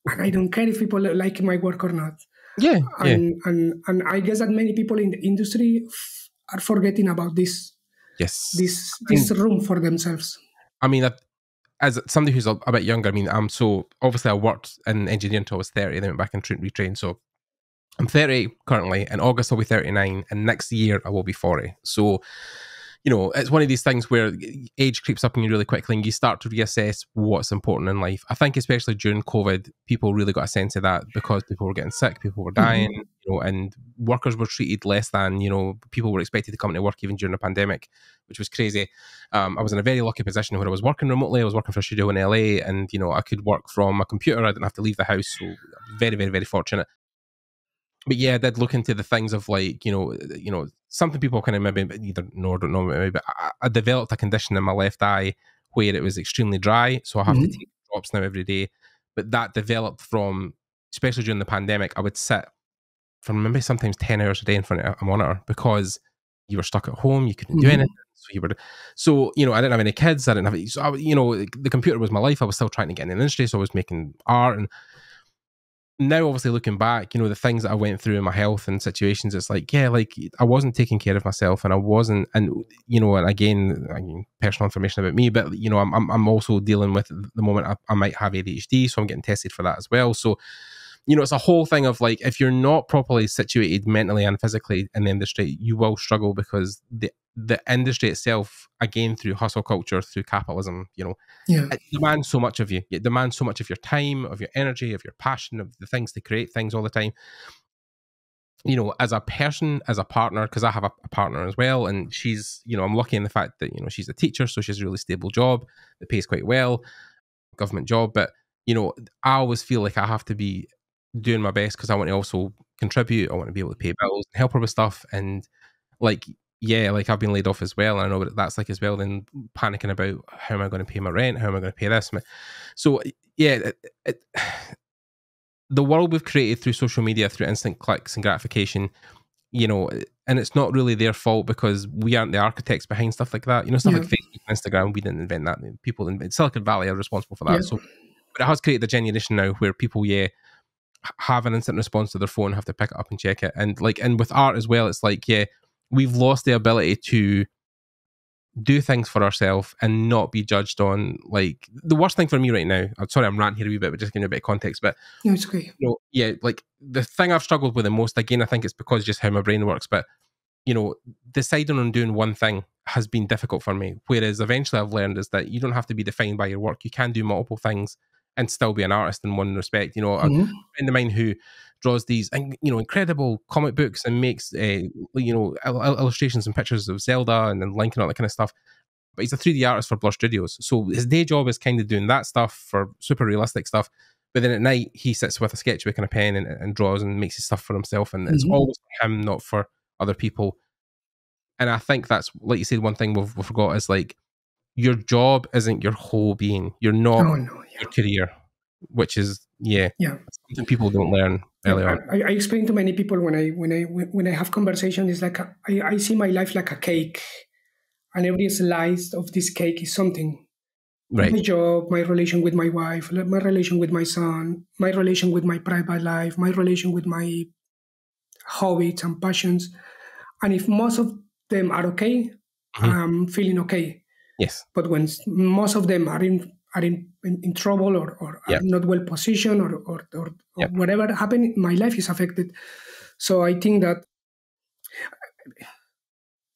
and I don't care if people like my work or not. And I guess that many people in the industry are forgetting about this. Yes. This room for themselves. I mean, as somebody who's a bit younger, obviously I worked in engineering until I was 30, then went back and retrained. So I'm 30 currently. In August, I'll be 39. And next year, I will be 40. So, you know, it's one of these things where age creeps up on you really quickly and you start to reassess what's important in life. I think especially during COVID, people really got a sense of that because people were getting sick, people were dying, you know, and workers were treated less than, you know, people were expected to come to work even during the pandemic, which was crazy. I was in a very lucky position where I was working remotely. I was working for a studio in LA and, you know, I could work from a computer. I didn't have to leave the house. So very, very, very fortunate. But yeah, I did look into the things of like, you know, something people kind of maybe either know or don't know, maybe, but I developed a condition in my left eye where it was extremely dry. So I have to take drops now every day. But that developed from, especially during the pandemic, I would sit for maybe sometimes 10 hours a day in front of a monitor because you were stuck at home, you couldn't do anything. So, you know, I didn't have any kids, I didn't have, so you know, the computer was my life. I was still trying to get in the industry. So I was making art and, now obviously looking back, you know, the things that I went through in my health and situations, it's like, yeah, like I wasn't taking care of myself and I wasn't, and you know, and again, I mean, personal information about me, but you know, I'm also dealing with the moment I might have ADHD, so I'm getting tested for that as well. So, you know, it's a whole thing of like, if you're not properly situated mentally and physically in the industry, you will struggle because the industry itself, again, through hustle culture, through capitalism, you know, it demands so much of you. It demands so much of your time, of your energy, of your passion, of the things to create things all the time. You know, as a person, as a partner, because I have a partner as well, and she's, you know, I'm lucky in the fact that, you know, she's a teacher, so she has a really stable job that pays quite well, government job. But, you know, I always feel like I have to be doing my best because I want to also contribute. I want to be able to pay bills and help her with stuff. And like, yeah, like I've been laid off as well. And I know what that's like as well. Then panicking about how am I going to pay my rent? How am I going to pay this? So yeah, the world we've created through social media, through instant clicks and gratification, you know, and it's not really their fault because we aren't the architects behind stuff like that. You know, stuff like Facebook and Instagram, we didn't invent that. People in Silicon Valley are responsible for that. So, but it has created a generation now where people, have an instant response to their phone, have to pick it up and check it. And like, and with art as well, it's like, we've lost the ability to do things for ourselves and not be judged on, like, the worst thing for me right now, I'm sorry I'm ranting here a wee bit, but just giving you a bit of context, but it's okay. you know, like the thing I've struggled with the most, again, I think it's because just how my brain works, but you know, deciding on doing one thing has been difficult for me. Whereas eventually I've learned is that you don't have to be defined by your work. You can do multiple things and still be an artist in one respect. You know, a friend of mine who draws these, you know, incredible comic books and makes, you know, illustrations and pictures of Zelda and then Link and all that kind of stuff. But he's a 3D artist for Blur Studios. So his day job is kind of doing that stuff for super realistic stuff. But then at night, he sits with a sketchbook and a pen and draws and makes his stuff for himself. And it's always for him, not for other people. And I think that's, like you said, one thing we've forgot is like, your job isn't your whole being. You're not your career, which is, something people don't learn early on. I explain to many people when I have conversation, it's like, I see my life like a cake. And every slice of this cake is something. Right. My job, my relation with my wife, my relation with my son, my relation with my private life, my relation with my hobbies and passions. And if most of them are okay, I'm feeling okay. Yes. But when most of them are in trouble or are not well positioned or whatever happened, my life is affected. So I think that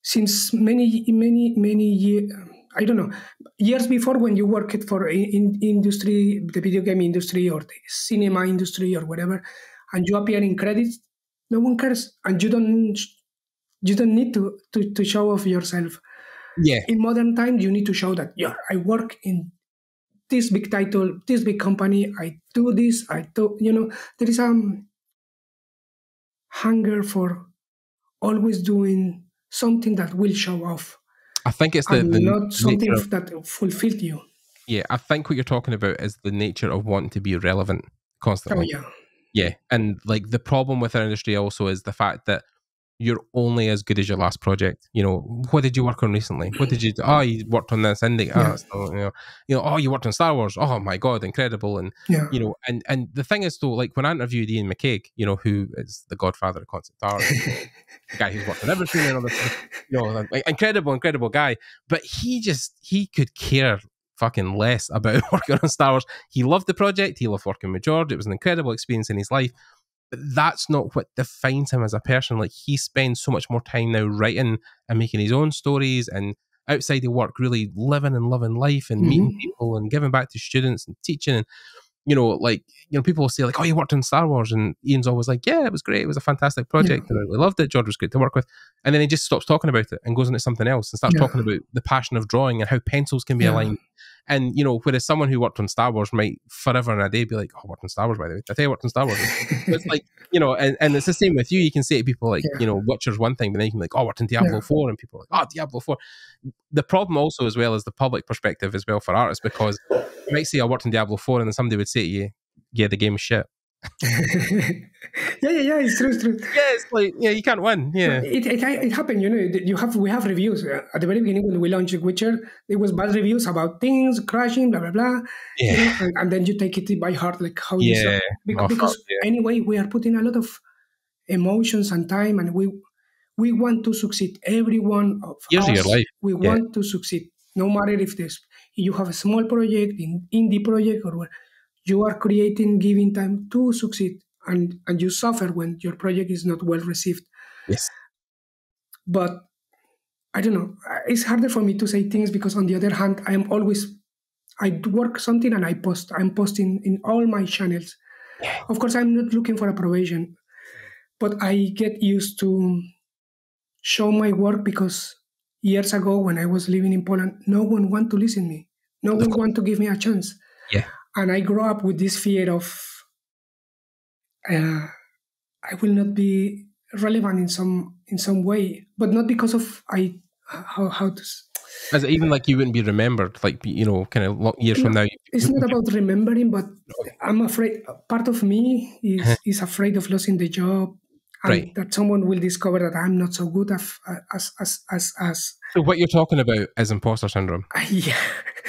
since many years, I don't know, years before, when you worked for in industry, the video game industry or the cinema industry or whatever, and you appear in credits, no one cares, and you don't need to show off yourself. Yeah. In modern times, you need to show that I work in this big title, this big company. I do this. You know, there is hunger for always doing something that will show off. I think it's the not something that fulfilled you. Yeah, I think what you're talking about is the nature of wanting to be relevant constantly. Oh, yeah. Yeah, and like the problem with our industry also is the fact that you're only as good as your last project. You know, what did you work on recently? What did you do? Oh, you worked on this indie. So, oh, you worked on Star Wars. Oh my God, incredible. And, you know, and the thing is though, like when I interviewed Ian McCaig, you know, who is the godfather of concept art, the guy who's worked on everything and all this, you know, like, incredible guy. But he could care fucking less about working on Star Wars. He loved the project. He loved working with George. It was an incredible experience in his life. But that's not what defines him as a person. Like, he spends so much more time now writing and making his own stories, and outside of work, really living and loving life and meeting people and giving back to students and teaching. And, people will say, like, oh, you worked on Star Wars. And Ian's always like, yeah, it was great. It was a fantastic project. And I really loved it. George was great to work with. And then he just stops talking about it and goes into something else and starts talking about the passion of drawing and how pencils can be aligned. And, whereas someone who worked on Star Wars might forever and a day be like, oh, I worked on Star Wars, by the way. Did I tell you I worked on Star Wars? It's like, and it's the same with you. You can say to people like, Witcher's one thing, but then you can be like, oh, I worked on Diablo 4. And people are like, oh, Diablo 4. The problem also, as well as the public perspective as well for artists, because you might say I worked on Diablo 4 and then somebody would say to you, yeah, the game is shit. It's true. Yeah, it's like, you can't win. Yeah, it happened. We have reviews at the very beginning when we launched Witcher. There was bad reviews about things crashing, blah blah blah. Yeah, and then you take it by heart, like how you because anyway, we are putting a lot of emotions and time, and we want to succeed. Every one of years us, of your life. We want to succeed, no matter if you have a small project, indie project, or you are creating, giving time to succeed, and you suffer when your project is not well received. Yes. But I don't know. It's harder for me to say things because, on the other hand, I work something and I post. I'm posting in all my channels. Of course, I'm not looking for approbation, but I get used to show my work because years ago, when I was living in Poland, no one wanted to listen to me. No one wanted to give me a chance. Yeah. And I grew up with this fear of I will not be relevant in some way, but not because of how to. Is it even like you wouldn't be remembered, like, kind of years from now? It's not about remembering, but I'm afraid. Part of me is afraid of losing the job, and that someone will discover that I'm not so good as. So what you're talking about is imposter syndrome. Yeah.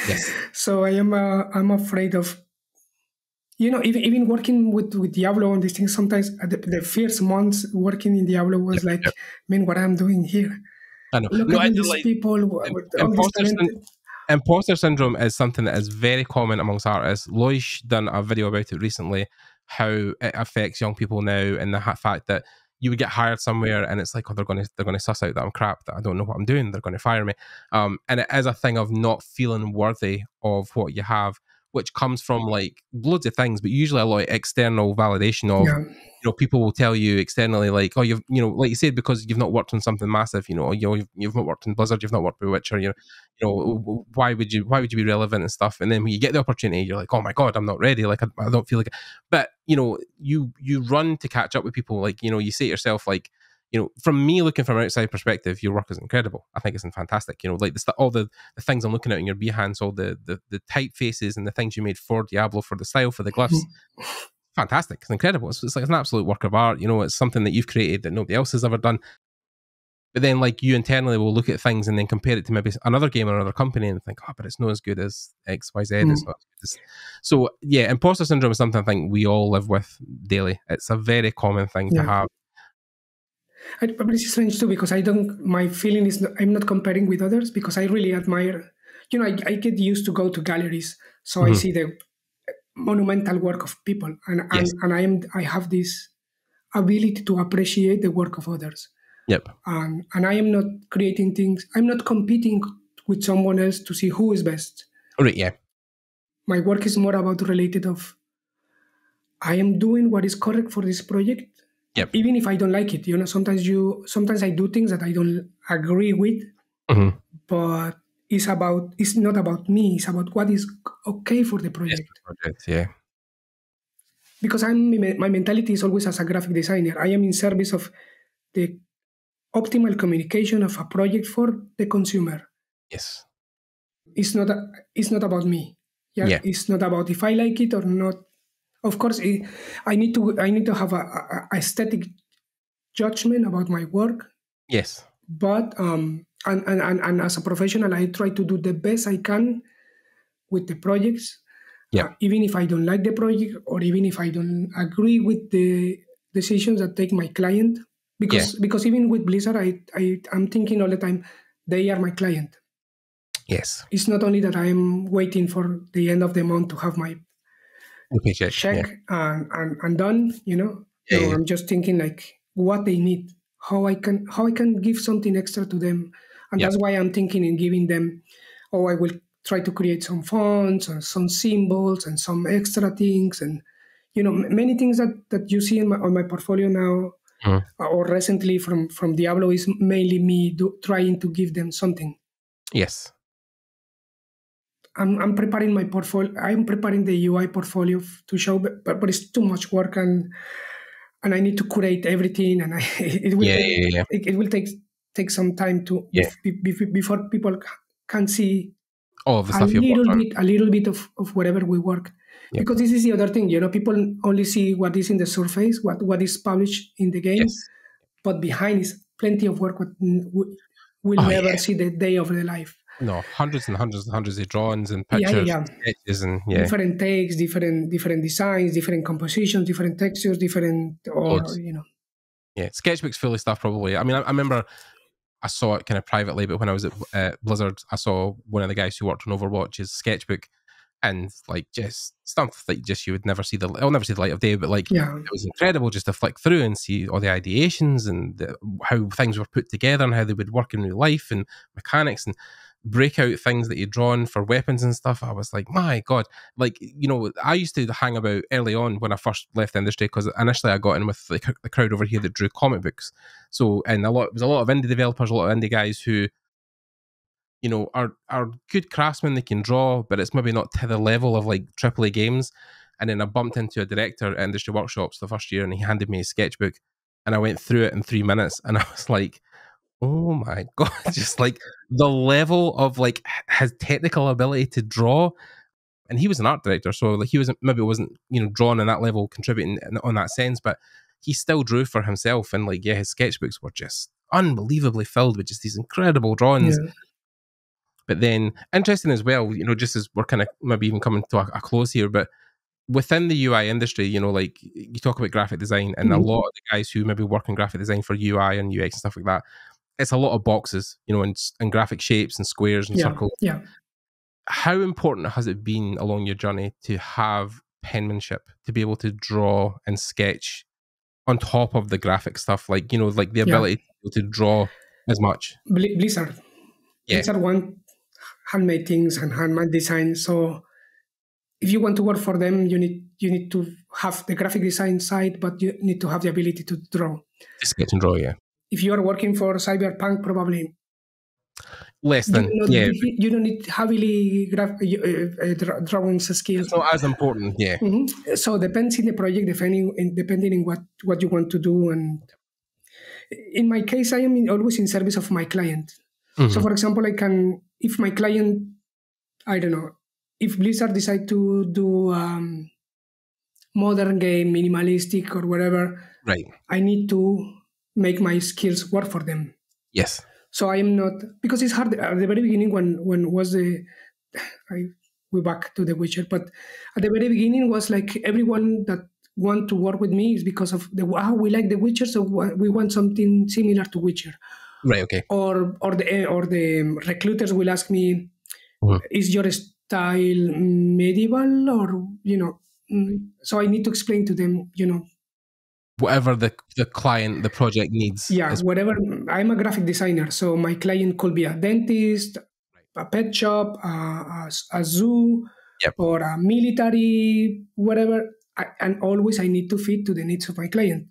Yes. So I'm afraid of, even working with Diablo and these things. Sometimes the first months working in Diablo was man, what I'm doing here. I know. Look at these people. Imposter syndrome is something that is very common amongst artists. Loish done a video about it recently, how it affects young people now, and the fact that you would get hired somewhere and it's like, oh, they're going to suss out that I'm crap, that I don't know what I'm doing, they're going to fire me. And it is a thing of not feeling worthy of what you have, which comes from like loads of things, but usually a lot of external validation of, people will tell you externally, like, oh, you've, like you said, because you've not worked on something massive, you've not worked in Blizzard, you've not worked with Witcher, why would you be relevant and stuff? And then when you get the opportunity, you're like, oh my God, I'm not ready. Like, I don't feel like it. But, you run to catch up with people. Like, you say to yourself, like, from me looking from an outside perspective, your work is incredible. I think it's fantastic. Like all the things I'm looking at in your Behance, all the typefaces and the things you made for Diablo, for the style, for the glyphs. Fantastic. It's incredible. It's like an absolute work of art. It's something that you've created that nobody else has ever done. But then, like, you internally will look at things and then compare it to maybe another game or another company and think, oh, but it's not as good as X, Y, Z. It's not as good as... So, yeah, imposter syndrome is something I think we all live with daily. It's a very common thing to have. But it's strange too, because my feeling is I'm not comparing with others, because I really admire, I get used to go to galleries. So I see the monumental work of people, and I have this ability to appreciate the work of others. Yep. And I am not creating things. I'm not competing with someone else to see who is best. Right. Yeah. My work is more about related of I am doing what is correct for this project. Yep. Even if I don't like it, sometimes I do things that I don't agree with, but it's not about me. It's about what is okay for the project. Yeah. Because my mentality is always as a graphic designer. I am in service of the optimal communication of a project for the consumer. Yes. It's not about me. Yeah. It's not about if I like it or not. Of course, I need to have a aesthetic judgment about my work. Yes. But and as a professional, I try to do the best I can with the projects. Yeah. Even if I don't like the project, or even if I don't agree with the decisions that take my client, because even with Blizzard, I'm thinking all the time, they are my client. Yes. It's not only that I am waiting for the end of the month to have my check and done, No, Yeah. I'm just thinking like what they need, how I can give something extra to them, and Yep. that's why I'm thinking in giving them. Oh, I will try to create some fonts and some symbols and some extra things, and many things that you see on my portfolio now Mhm. or recently from Diablo is mainly me trying to give them something. Yes. I'm preparing my portfolio. I'm preparing the UI portfolio to show, but it's too much work, and I need to curate everything, and it will Yeah. take Yeah. Yeah. it will take some time to Yeah. before people can see All of the stuff you've worked on. a little bit of whatever we work. Yep. Because this is the other thing, people only see what is in the surface, what is published in the game, Yes. but behind is plenty of work what will Oh never yeah. see the day of the life. No, hundreds and hundreds and hundreds of drawings and Yeah, yeah, pictures yeah. and sketches and yeah, Different takes, different designs, different compositions, different textures, different or loads. Yeah, sketchbook's full of stuff probably. I mean, I remember I saw it kind of privately, but when I was at Blizzard, I saw one of the guys who worked on Overwatch's sketchbook, and like just stuff that just you would never see I'll never see the light of day, but like yeah, it was incredible just to flick through and see all the ideations and how things were put together and how they would work in real life and mechanics and break out things that you'd drawn for weapons and stuff. I was like, my God, like, I used to hang about early on when I first left the industry because initially I got in with the crowd over here that drew comic books. So, and it was a lot of indie developers, a lot of indie guys who are good craftsmen. They can draw, but it's maybe not to the level of like AAA games. And then I bumped into a director at Industry Workshops the first year, and he handed me a sketchbook, and I went through it in 3 minutes, and I was like, "Oh my God!" Just like the level of like his technical ability to draw. And he was an art director, so like he wasn't drawn in that level, contributing on that sense, but he still drew for himself, and like his sketchbooks were just unbelievably filled with just these incredible drawings. yeah, But then, interesting as well, just as we're kind of maybe even coming to a close here, but within the UI industry, like you talk about graphic design, and a mhm, lot of the guys who maybe work in graphic design for UI and UX and stuff like that, it's a lot of boxes, and graphic shapes and squares and yeah, circles. yeah. How important has it been along your journey to have penmanship, to be able to draw and sketch on top of the graphic stuff, like like the Yeah. ability to draw as much? Blizzard. Yeah, Blizzard want handmade things and handmade design. So if you want to work for them, you need to have the graphic design side, but you need to have the ability to draw. to sketch and draw. Yeah, If you are working for Cyberpunk, probably less than yeah. you don't need heavily drawing skills. It's not as important. Yeah. So depends in the project, depending in what you want to do. And in my case, I am always in service of my client. So, for example, if my client, I don't know, if Blizzard decide to do modern game, minimalistic or whatever, Right. I need to make my skills work for them. Yes. So I am not, because it's hard at the very beginning when was we back to The Witcher, but at the very beginning was like everyone that want to work with me is because of we like The Witcher, so we want something similar to Witcher. Right. Okay. Or the recruiters will ask me, Mhm. is your style medieval or so I need to explain to them, Whatever the client, the project needs. yeah, whatever. I'm a graphic designer, so my client could be a dentist, a pet shop, a zoo, Yep. or a military, whatever. And always I need to fit to the needs of my client.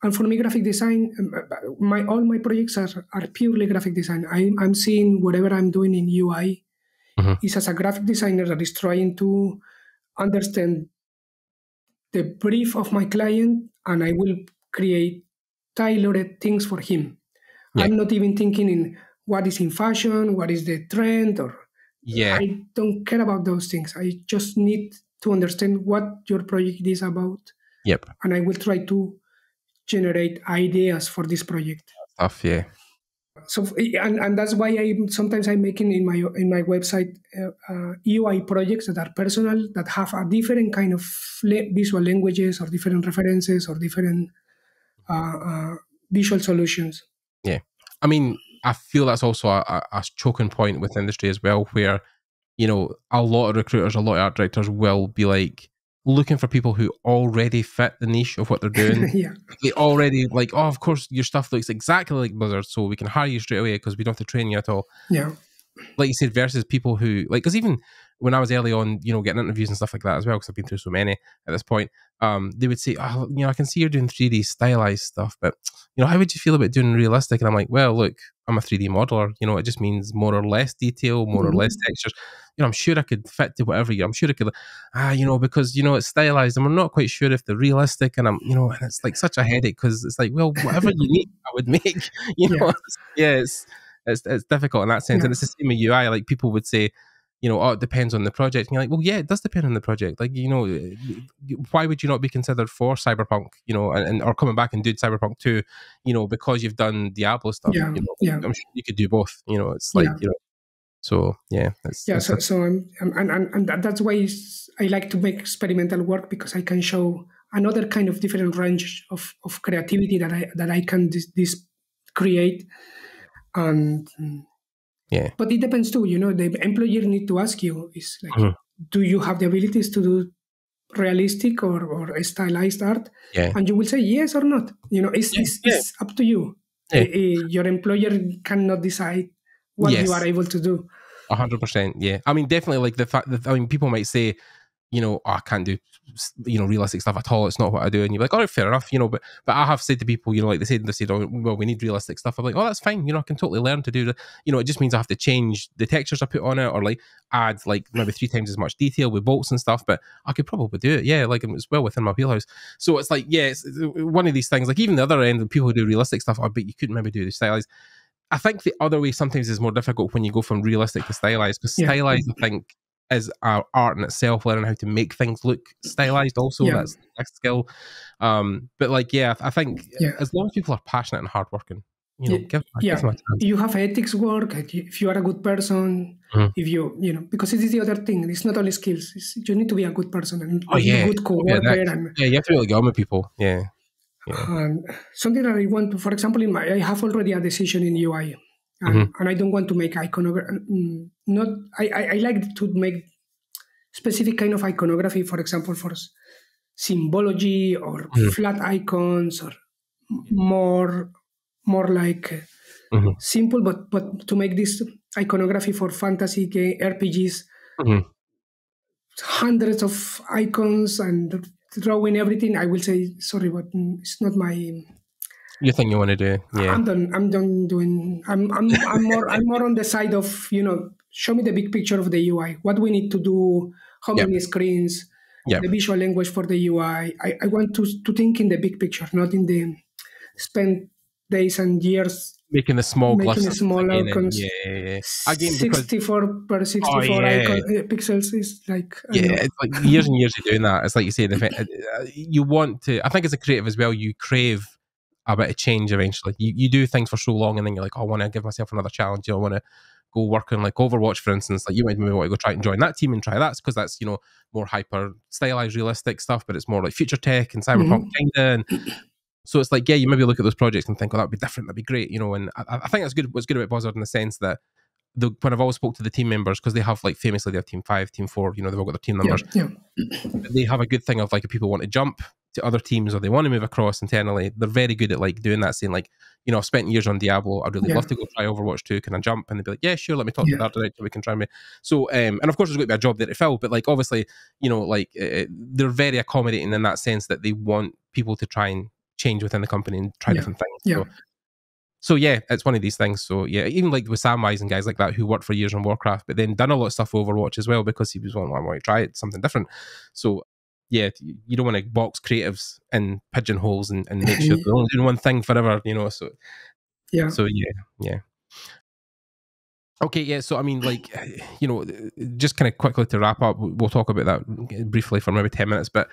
And for me, graphic design, all my projects are purely graphic design. I'm seeing whatever I'm doing in UI is as a graphic designer that is trying to understand the brief of my client, and I will create tailored things for him. Yeah. I'm not even thinking in what is in fashion, what is the trend, or Yeah. I don't care about those things. I just need to understand what your project is about, Yep. and I will try to generate ideas for this project. Stuff. Yeah. So and that's why I'm making in my website UI projects that are personal, that have a different kind of visual languages or different references or different visual solutions. Yeah. I mean, I feel that's also a choking point with industry as well, where a lot of recruiters, a lot of art directors will be like, looking for people who already fit the niche of what they're doing. Yeah. They already like, oh, of course, your stuff looks exactly like Blizzard, so we can hire you straight away because we don't have to train you at all. Yeah. Like you said, versus people who like, because even when I was early on, getting interviews and stuff like that as well, because I've been through so many at this point, they would say, oh, I can see you're doing 3D stylized stuff, but how would you feel about doing realistic? And I'm like, well, look, I'm a 3D modeler. It just means more or less detail, more or less textures. I'm sure I could fit to whatever I'm sure I could, because it's stylized, and we're not quite sure if they're realistic, and and it's like such a headache because it's like, well, whatever you need, I would make. Yeah, it's difficult in that sense, and it's the same with UI. Like people would say, oh, it depends on the project. And you're like, well, yeah, it does depend on the project. Like, why would you not be considered for Cyberpunk, and or coming back and do Cyberpunk 2, because you've done Diablo stuff. Yeah. I'm sure you could do both. It's like, so yeah. So and that's why I like to make experimental work, because I can show another kind of different range of creativity that I can create. And yeah, but it depends too. The employer need to ask you is like, do you have the abilities to do realistic or stylized art? Yeah, and you will say yes or not. It's up to you. Yeah. Your employer cannot decide what you are able to do. 100%. Yeah, I mean, definitely. Like the fact that people might say, oh, I can't do realistic stuff at all. It's not what I do. And you're like, all right, fair enough. But I have said to people, like they said, oh, well, we need realistic stuff. I'm like, oh, that's fine. I can totally learn to do that. It just means I have to change the textures I put on it, or like add like maybe 3 times as much detail with bolts and stuff. But I could probably do it. Yeah, like it's well within my wheelhouse. So it's like, yeah, it's one of these things. Like even the other end, people who do realistic stuff, I bet you couldn't maybe do the stylized. I think the other way sometimes is more difficult when you go from realistic to stylized, because stylized, I think, is our art in itself, learning how to make things look stylized also. That's a skill. But like, I think as long as people are passionate and hardworking, give them a chance. You have ethics work. If you are a good person, if because it is the other thing. It's not only skills. You need to be a good person and a good co-worker. You have to really get on with people. Yeah. And something that I want to, for example, I have already a decision in UI. And I don't want to make iconography. I like to make specific kind of iconography, for example, for symbology or flat icons, or more like simple, but to make this iconography for fantasy RPGs, hundreds of icons and drawing everything. I will say sorry, but it's not my. You think you want to do? Yeah, I'm done doing. I'm more on the side of show me the big picture of the UI. What we need to do. How many screens. The visual language for the UI. I want to think in the big picture, not in the spend days and years making the small icons. Again, 64 per 64 pixels is like it's like years and years of doing that. It's like you say, you want to. I think as a creative as well, you crave a bit of change eventually. You do things for so long, and then you're like, oh, I want to give myself another challenge. I want to go work on like Overwatch, for instance. Like you might maybe want to go try and join that team and try that, because that's more hyper stylized, realistic stuff, but it's more like future tech and cyberpunk kind of. And so it's like, you maybe look at those projects and think, oh, that'd be different, that'd be great, And I think that's good. What's good about Buzzard in the sense that when I've always spoke to the team members, because they have like famously they have team 5, team 4, they've all got their team numbers. They have a good thing of like if people want to jump to other teams or they want to move across internally, they're very good at like doing that, saying like, I've spent years on Diablo, I'd really love to go try Overwatch 2, can I jump? And they'd be like, yeah, sure, let me talk to that director, we can try me. So and of course there's going to be a job there to fill, but like obviously they're very accommodating in that sense that they want people to try and change within the company and try different things. So it's one of these things. So even like with Samwise and guys like that who worked for years on Warcraft, but then done a lot of stuff for Overwatch as well, because he was one, I want to try it, something different. So you don't want to box creatives in pigeonholes and make sure they're only doing one thing forever, So Okay, so I mean, like, just kind of quickly to wrap up, we'll talk about that briefly for maybe 10 minutes, but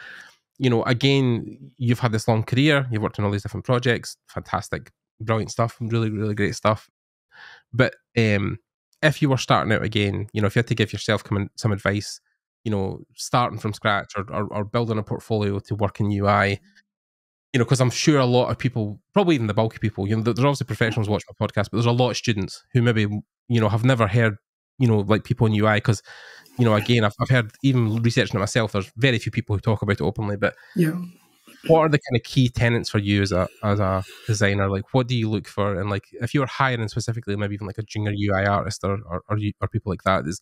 again, you've had this long career, you've worked on all these different projects, fantastic, brilliant stuff, really, really great stuff. But if you were starting out again, if you had to give yourself some advice, starting from scratch or building a portfolio to work in UI, because I'm sure a lot of people, probably even the bulk of people, there's obviously professionals watching my podcast, but there's a lot of students who maybe, have never heard like people in UI? Because again, I've heard, even researching it myself, there's very few people who talk about it openly. But what are the kind of key tenets for you as a designer? Like, what do you look for? And like, if you were hiring specifically, maybe even like a junior UI artist or people like that, is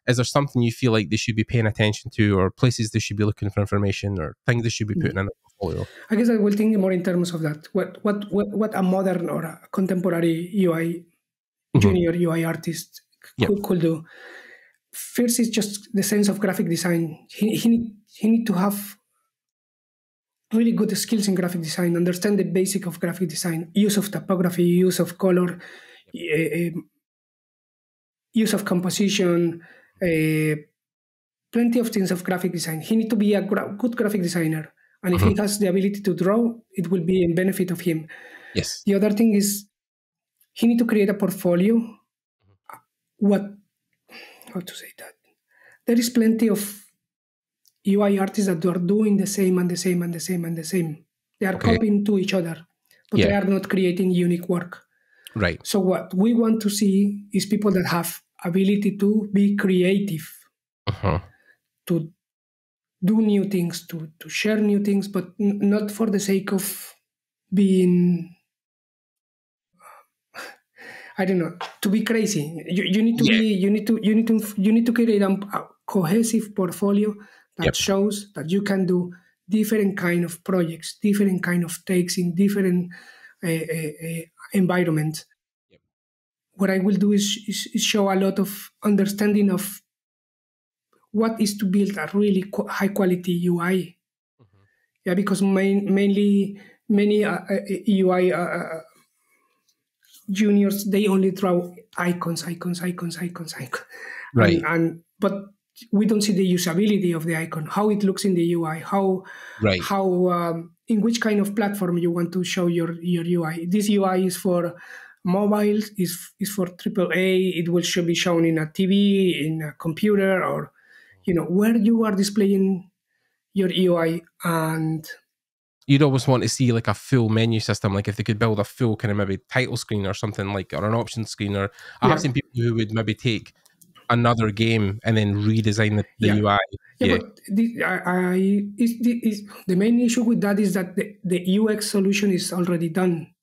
there something you feel like they should be paying attention to, or places they should be looking for information, or things they should be putting in a portfolio? I guess I will think more in terms of that. What a modern or a contemporary UI junior UI artist could do. First is just the sense of graphic design. He need to have really good skills in graphic design, understand the basic of graphic design, use of typography, use of color, use of composition, plenty of things of graphic design. He need to be a good graphic designer. And if he has the ability to draw, it will be in benefit of him. Yes. The other thing is he need to create a portfolio. How to say that? There is plenty of UI artists that are doing the same and the same and the same and the same. They are copying to each other, but they are not creating unique work. Right. So what we want to see is people that have ability to be creative, to do new things, to share new things, but not for the sake of being, I don't know, to be crazy. You need to be. You need to create a cohesive portfolio that shows that you can do different kind of projects, different kind of takes in different environments. What I will do is show a lot of understanding of what is to build a really high quality UI. Because mainly many UI juniors, they only draw icons. Right. But we don't see the usability of the icon, how it looks in the UI, how in which kind of platform you want to show your UI. This UI is for mobile, is for AAA. It should be shown in a TV, in a computer, or where you are displaying your UI. And you'd always want to see like a full menu system, like if they could build a full kind of maybe title screen or something, like, or an option screen. Or I have seen people who would maybe take another game and then redesign the UI. But the main issue with that is that the UX solution is already done.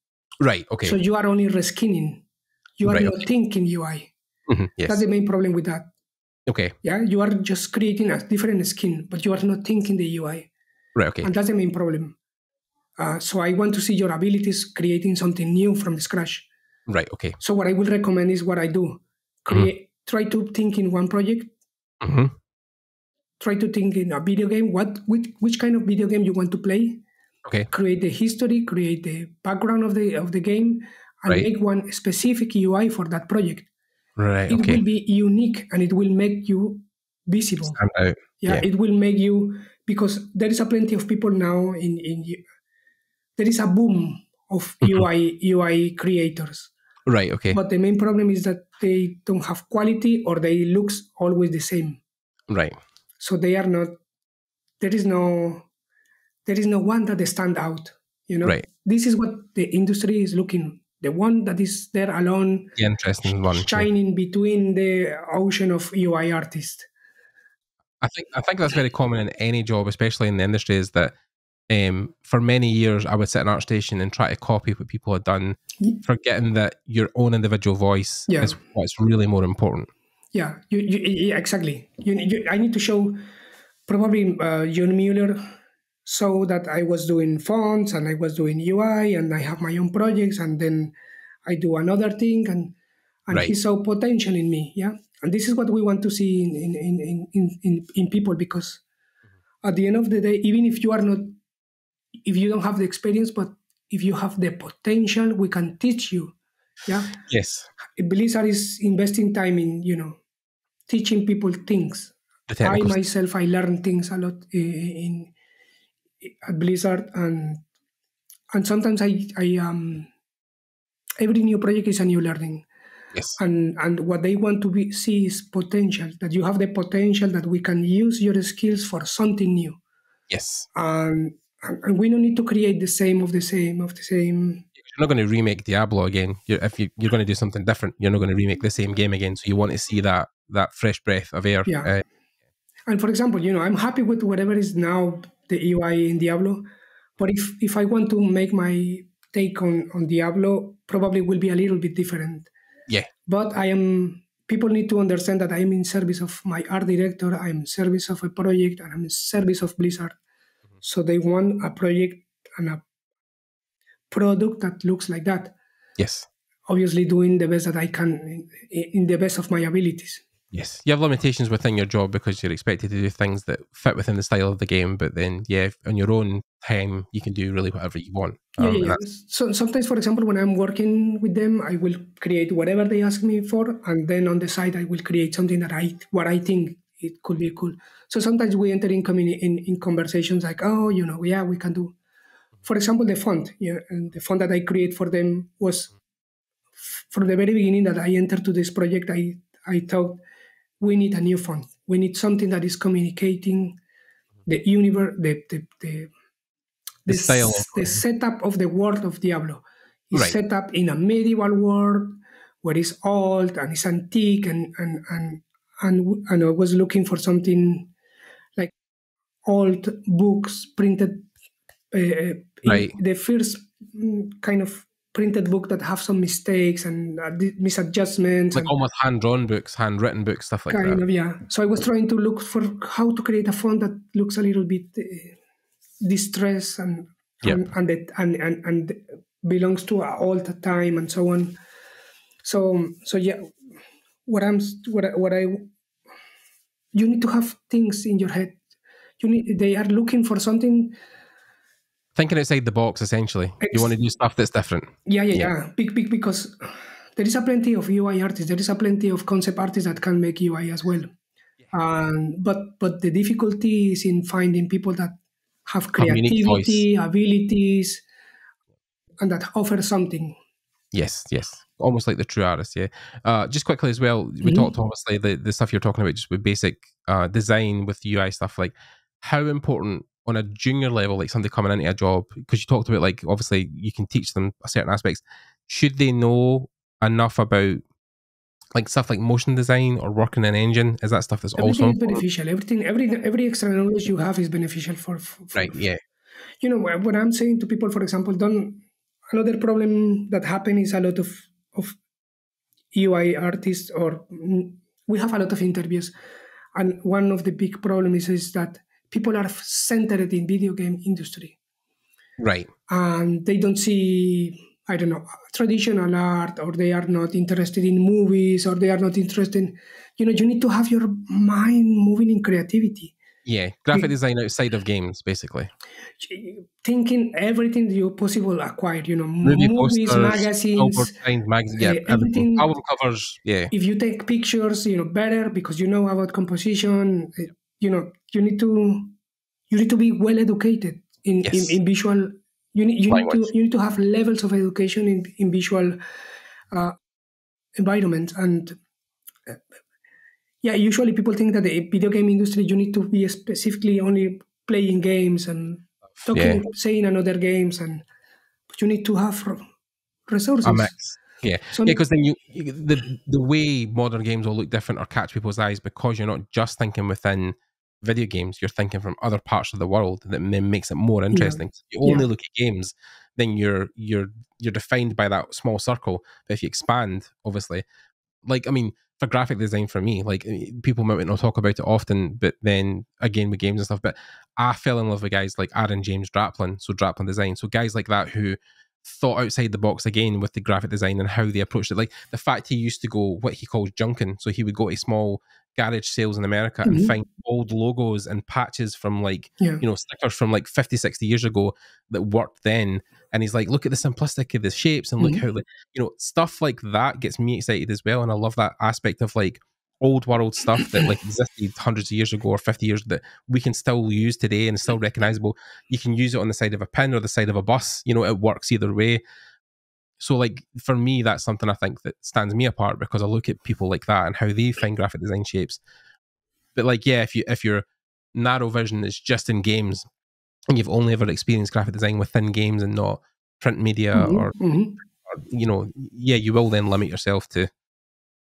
Right. Okay. So you are only reskinning. You are not thinking UI. Yes. That's the main problem with that. Okay. Yeah, you are just creating a different skin, but you are not thinking the UI. Right. Okay. And that's the main problem. So I want to see your abilities creating something new from scratch. Right. Okay. So what I will recommend is what I do. Try to think in one project. Try to think in a video game. Which kind of video game you want to play? Okay. Create the history, create the background of the game, and make one specific UI for that project. Right. It will be unique and it will make you visible. Stand out. It will make you, because there is a plenty of people now there is a boom of UI creators. Right. Okay. But the main problem is that they don't have quality, or they looks always the same. Right. So they are not. There is no one that they stand out. Right. This is what the industry is looking. The one that is there alone, the interesting one, shining between the ocean of UI artists. I think that's very common in any job, especially in the industry. Is that for many years I would sit in ArtStation and try to copy what people had done, forgetting that your own individual voice is what's really more important. Yeah, exactly. I need to show probably John Mueller, so that I was doing fonts and I was doing UI and I have my own projects, and then I do another thing, and he saw potential in me. Yeah, and this is what we want to see in people, because at the end of the day, even if you don't have the experience, but if you have the potential, we can teach you. Yeah. Yes. Blizzard is investing time in teaching people things. I myself, I learned things a lot at Blizzard, and sometimes I every new project is a new learning. Yes. And what they want to see is potential, that you have the potential, that we can use your skills for something new. Yes. And we don't need to create the same. You're not going to remake Diablo again. If you're going to do something different, you're not going to remake the same game again. So you want to see that that fresh breath of air. Yeah. And for example, I'm happy with whatever is now the UI in Diablo. But if I want to make my take on Diablo, probably will be a little bit different. Yeah. But people need to understand that I am in service of my art director, I'm in service of a project, and I'm in service of Blizzard. So they want a project and a product that looks like that. Yes. Obviously doing the best that I can in the best of my abilities. Yes, you have limitations within your job because you're expected to do things that fit within the style of the game, but then, on your own time, you can do really whatever you want. Yeah. So sometimes, for example, when I'm working with them, I will create whatever they ask me for, and then on the side, I will create something that I think it could be cool. So sometimes we enter in conversations like, we can do. For example, the font. And the font that I create for them was from the very beginning that I entered to this project. I thought we need a new font. We need something that is communicating the universe, the style, the setup of the world of Diablo. It's right. set up in a medieval world where it's old and it's antique, and I was looking for something like old books printed in the first kind of printed book that have some mistakes and misadjustments, like almost hand-drawn books, handwritten books, stuff like that. Kind of, yeah. So I was trying to look for how to create a font that looks a little bit distressed and belongs to an old time and so on. So yeah, you need to have things in your head. They are looking for something. Thinking outside the box, essentially. You want to do stuff that's different. Yeah. Because there is a plenty of UI artists. There is a plenty of concept artists that can make UI as well. But the difficulty is in finding people that have creativity, abilities, and that offer something. Yes. Almost like the true artist, yeah. Just quickly as well, we talked obviously the stuff you're talking about just with basic design with UI stuff. Like, how important on a junior level, like somebody coming into a job, because you talked about, like, obviously you can teach them certain aspects. Should they know enough about like stuff like motion design or working in an engine? Is that stuff that's everything also is beneficial? Every extra knowledge you have is beneficial for right? Yeah. What I'm saying to people, for example, another problem that happens is a lot of UI artists, or we have a lot of interviews, and one of the big problems is that people are centered in video game industry, right? And they don't see, I don't know, traditional art, or they are not interested in movies, or they are not interested in, you need to have your mind moving in creativity. Yeah, graphic design outside of games, basically. Thinking everything you possible acquire, movie movies, posters, magazines, everything. Album covers, yeah. If you take pictures, better because you know about composition. You need to be well educated in visual. You need to have levels of education in visual environments. And usually people think that the video game industry, you need to be specifically only playing games and saying another games, but you need to have resources. A mix. Yeah, because then the way modern games will look different or catch people's eyes, because you're not just thinking within video games, you're thinking from other parts of the world, that makes it more interesting. If you only look at games, then you're defined by that small circle. But if you expand, obviously, like, I mean, for graphic design, for me, like, people might not talk about it often, but then again with games and stuff, but I fell in love with guys like Aaron James Draplin, so Draplin Design, so guys like that who thought outside the box again with the graphic design and how they approached it. Like the fact he used to go what he calls junking, so he would go to small garage sales in America and find old logos and patches from like stickers from like 50, 60 years ago that worked then, and he's like, look at the simplicity of the shapes and look how, stuff like that gets me excited as well. And I love that aspect of like old world stuff that like existed hundreds of years ago or 50 years that we can still use today and still recognizable. You can use it on the side of a pin or the side of a bus, it works either way. So like for me, that's something I think that stands me apart, because I look at people like that and how they find graphic design shapes. But like, if your narrow vision is just in games and you've only ever experienced graphic design within games and not print media or you will then limit yourself to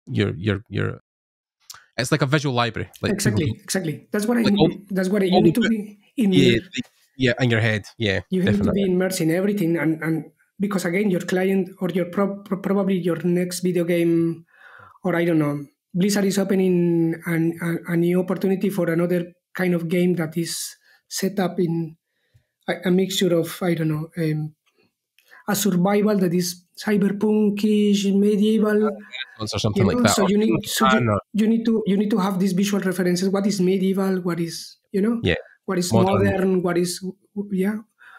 your It's like a visual library. Like exactly. That's what I like mean. That's what you need to be in. Yeah, in your head. Yeah, you definitely. need to be immersed in everything, and because again, your client or your probably your next video game, or I don't know, Blizzard is opening a new opportunity for another kind of game that is set up in a mixture of I don't know. A survival that is cyberpunkish, medieval, Or something like that. So Or you need to have these visual references. What is medieval? What is what is modern? What is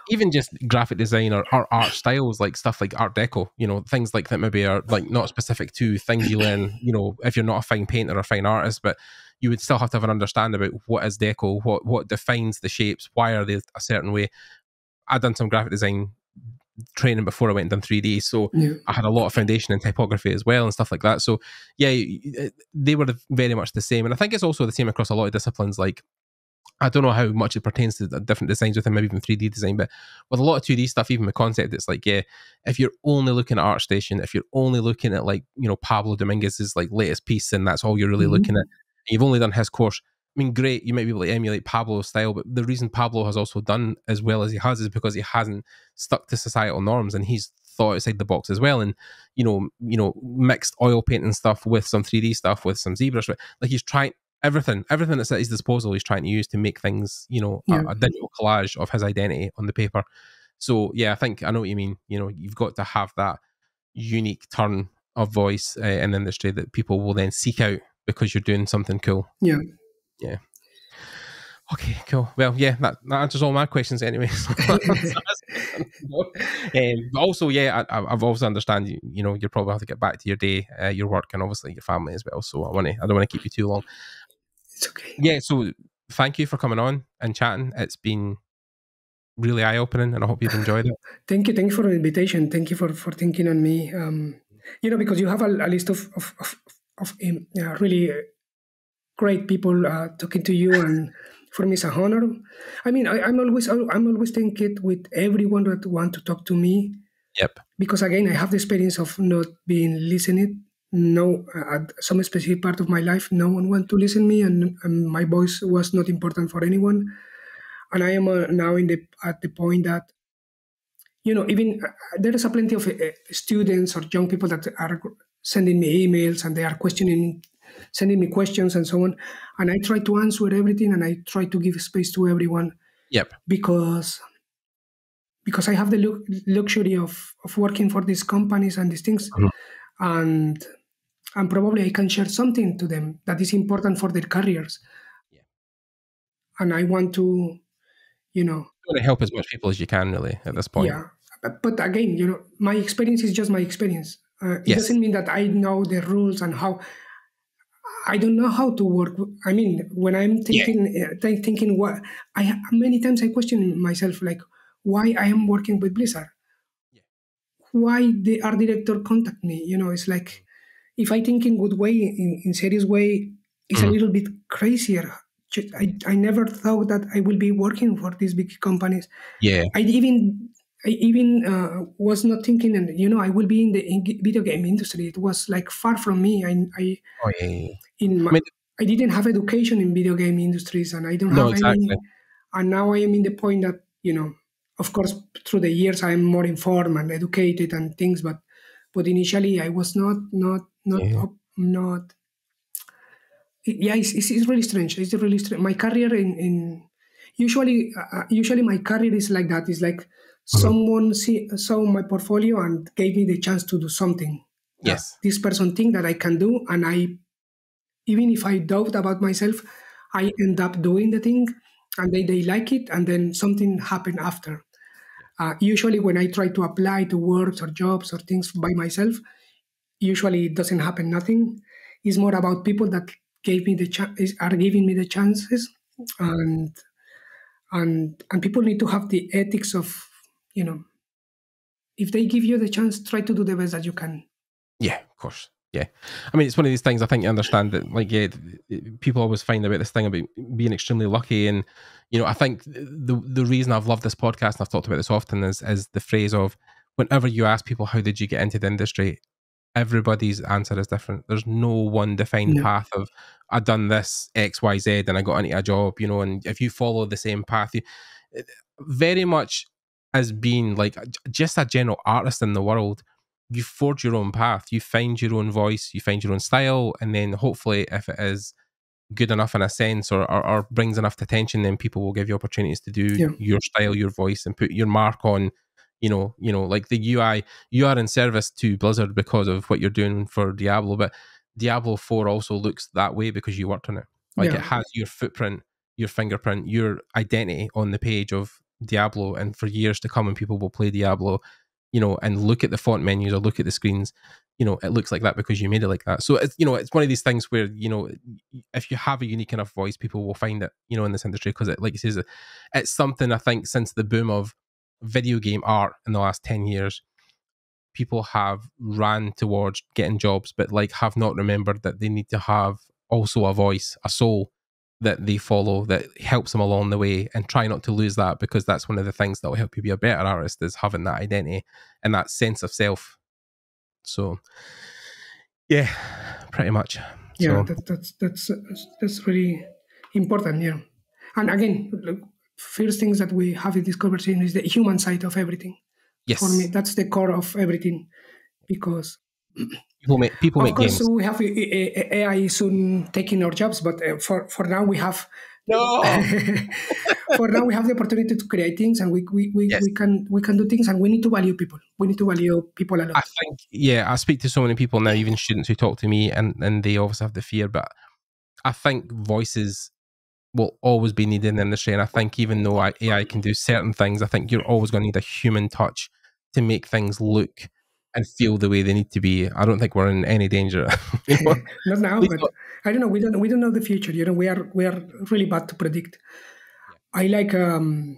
even just graphic design or art styles, like stuff like Art Deco, things like that maybe are like not specific to things you learn, if you're not a fine painter or fine artist, but you would still have to have an understanding about what is deco, what defines the shapes, why are they a certain way. I'd done some graphic design training before I went and done 3D, so I had a lot of foundation in typography as well and stuff like that. So yeah, they were very much the same, and I think it's also the same across a lot of disciplines. Like, I don't know how much it pertains to the different designs within maybe even 3D design, but with a lot of 2D stuff, even with concept, it's like, yeah, if you're only looking at ArtStation, if you're only looking at like, Pablo Dominguez's like latest piece, and that's all you're really looking at, and you've only done his course, I mean, great, you might be able to emulate Pablo's style, but the reason Pablo has also done as well as he has is because he hasn't stuck to societal norms, and he's thought outside the box as well, and mixed oil painting stuff with some 3D stuff with some ZBrush. Like, he's trying everything that's at his disposal, he's trying to use to make things, a digital collage of his identity on the paper. So yeah, I think I know what you mean. You've got to have that unique turn of voice in the industry that people will then seek out because you're doing something cool. Yeah. Okay, cool. Well, yeah, that answers all my questions anyway. But also, yeah, I've also understand you probably have to get back to your day, your work, and obviously your family as well. So I don't want to keep you too long. It's okay. Yeah, so thank you for coming on and chatting. It's been really eye-opening, and I hope you've enjoyed it. Thank you for the invitation. Thank you for thinking on me. Because you have a list of really great people talking to you, and for me it's a honor. I mean, I'm always thinking with everyone that want to talk to me. Yep. Because again, I have the experience of not being listened. No, at some specific part of my life, no one wanted to listen to me, and my voice was not important for anyone. And I am now at the point that, even there is a plenty of students or young people that are sending me emails, and they are sending me questions and so on. And I try to answer everything, and I try to give space to everyone. Yep. Because I have the luxury of working for these companies and these things. And probably I can share something to them that is important for their careers. Yeah. And I want to, You want to help as much people as you can, really, at this point. Yeah. But again, my experience is just my experience. It doesn't mean that I know the rules and how. I don't know how to work. I mean, when I'm thinking what many times I question myself, like, why I am working with Blizzard? Yeah. Why the art director contact me? It's like, if I think in good way, in serious way, it's a little bit crazier. I never thought that I will be working for these big companies. Yeah. I even was not thinking, and I will be in the video game industry. It was like far from me. I didn't have education in video game industries, and I don't have any. And now I am in the point that of course, through the years I am more informed and educated and things, but initially I was not. Yeah, it's really strange. It's really strange. My career usually my career is like that. It's like someone saw my portfolio and gave me the chance to do something. Yes. This person think that I can do, and even if I doubt about myself, I end up doing the thing, and they like it, and then something happened after. Usually when I try to apply to works or jobs or things by myself, usually it doesn't happen, nothing. It's more about people that are giving me the chances, and people need to have the ethics of, if they give you the chance, try to do the best that you can. Yeah, of course. Yeah. I mean, it's one of these things, I think you understand that, like, people always find about this thing about being extremely lucky. And, I think the reason I've loved this podcast, and I've talked about this often, is the phrase of, whenever you ask people, how did you get into the industry? everybody's answer is different. There's no one defined path of I done this X, Y, Z, and I got into a job, you know. And if you follow the same path, you, very much as being like just a general artist in the world, you forge your own path. You find your own voice, you find your own style, and then hopefully, if it is good enough in a sense or brings enough attention, then people will give you opportunities to do your style, your voice, and put your mark on. You know, like the UI, you are in service to Blizzard because of what you're doing for Diablo, but Diablo 4 also looks that way because you worked on it. Like it has your footprint, your fingerprint, your identity on the page of Diablo, and for years to come, and people will play Diablo, you know, and look at the font menus or look at the screens, you know, it looks like that because you made it like that. So it's, you know, it's one of these things where, you know, if you have a unique enough voice, people will find it, you know, in this industry, because it, like you says, it's something I think since the boom of video game art in the last 10 years, people have ran towards getting jobs, but like have not remembered that they need to have also a voice, a soul that they follow that helps them along the way, and try not to lose that, because that's one of the things that will help you be a better artist, is having that identity and that sense of self. So yeah, pretty much. Yeah, so, that's really important. Yeah, and again, look, first things that we have in this conversation is the human side of everything. yes, for me, that's the core of everything, because people of make course games. we have AI soon taking our jobs, but for now we have for now we have the opportunity to create things, and we can do things, and we need to value people. We need to value people a lot. I think, I speak to so many people now, even students who talk to me, and they obviously have the fear, but I think voices will always be needed in the industry. And I think even though AI can do certain things, I think you're always going to need a human touch to make things look and feel the way they need to be. I don't think we're in any danger. You know? Not now, but I don't know. We don't know the future. You know, we are really bad to predict. Yeah. I like Noah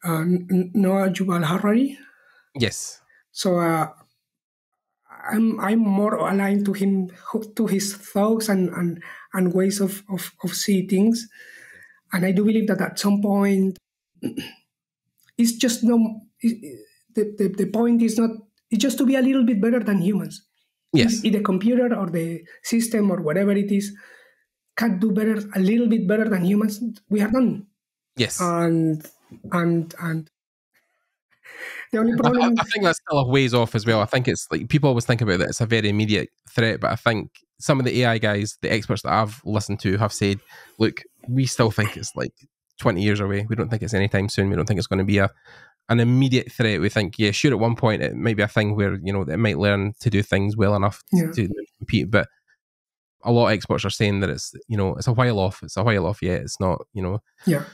Yuval Harari. Yes. So I'm more aligned to him, to his thoughts and ways of seeing things, and I do believe that at some point it's just no. The point is not. It's just to be a little bit better than humans. Yes. If the computer or the system or whatever it is can do better, a little bit better than humans, we are done. Yes. And the only problem, I think that's still a ways off as well. I think it's like people always think about that it's a very immediate threat, but I think some of the AI guys, the experts that I've listened to, have said, look, we still think it's like 20 years away. We don't think it's anytime soon. We don't think it's going to be an immediate threat. We think, yeah, sure, at one point it might be a thing where, you know, it might learn to do things well enough to compete, but a lot of experts are saying that it's, you know, it's a while off. It's a while off yet. It's not, you know. Yeah.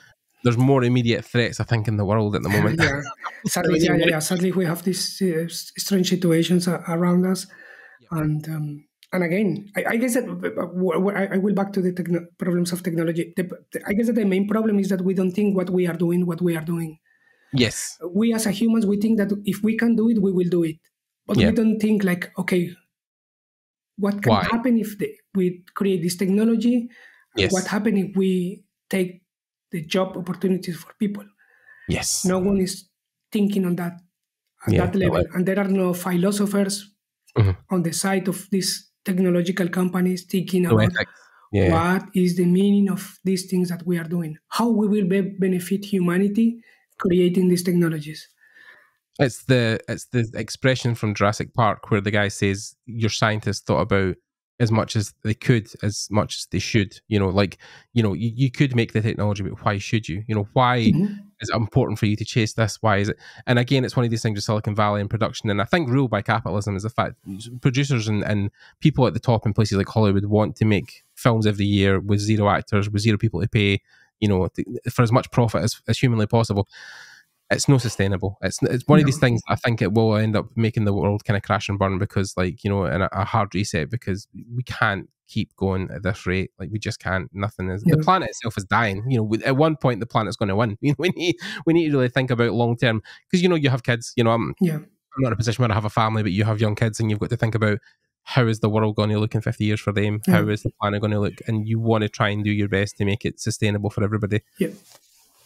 There's more immediate threats, I think, in the world at the moment. Sadly, sadly, we have these strange situations around us, and again, I guess that I will back to the problems of technology. I guess that the main problem is that we don't think what we are doing. Yes. We as a humans, we think that if we can do it, we will do it, but we don't think like, okay, what can happen if we create this technology? Yes. What happens if we take the job opportunities for people? Yes. No one is thinking on that level, and there are no philosophers on the side of these technological companies thinking about what is the meaning of these things that we are doing, how we will benefit humanity creating these technologies. It's the expression from Jurassic Park where the guy says your scientists thought about as much as they could, as much as they should. You know, like, you know, you could make the technology, but why should you? You know, why is it important for you to chase this? Why is it? And again, it's one of these things with Silicon Valley and production. And I think ruled by capitalism is the fact producers and people at the top in places like Hollywood want to make films every year with zero actors, with zero people to pay, you know, for as much profit as humanly possible. It's not sustainable. It's one of these things. I think it will end up making the world kind of crash and burn, because, like, you know, in a hard reset, because we can't keep going at this rate. Like, we just can't. Nothing is. The planet itself is dying. You know, at one point the planet's going to win. You know, we need to really think about long term, because, you know, you have kids. You know, I'm not in a position where I have a family, but you have young kids, and you've got to think about how is the world going to look in 50 years for them? How is the planet going to look? And you want to try and do your best to make it sustainable for everybody. Yeah.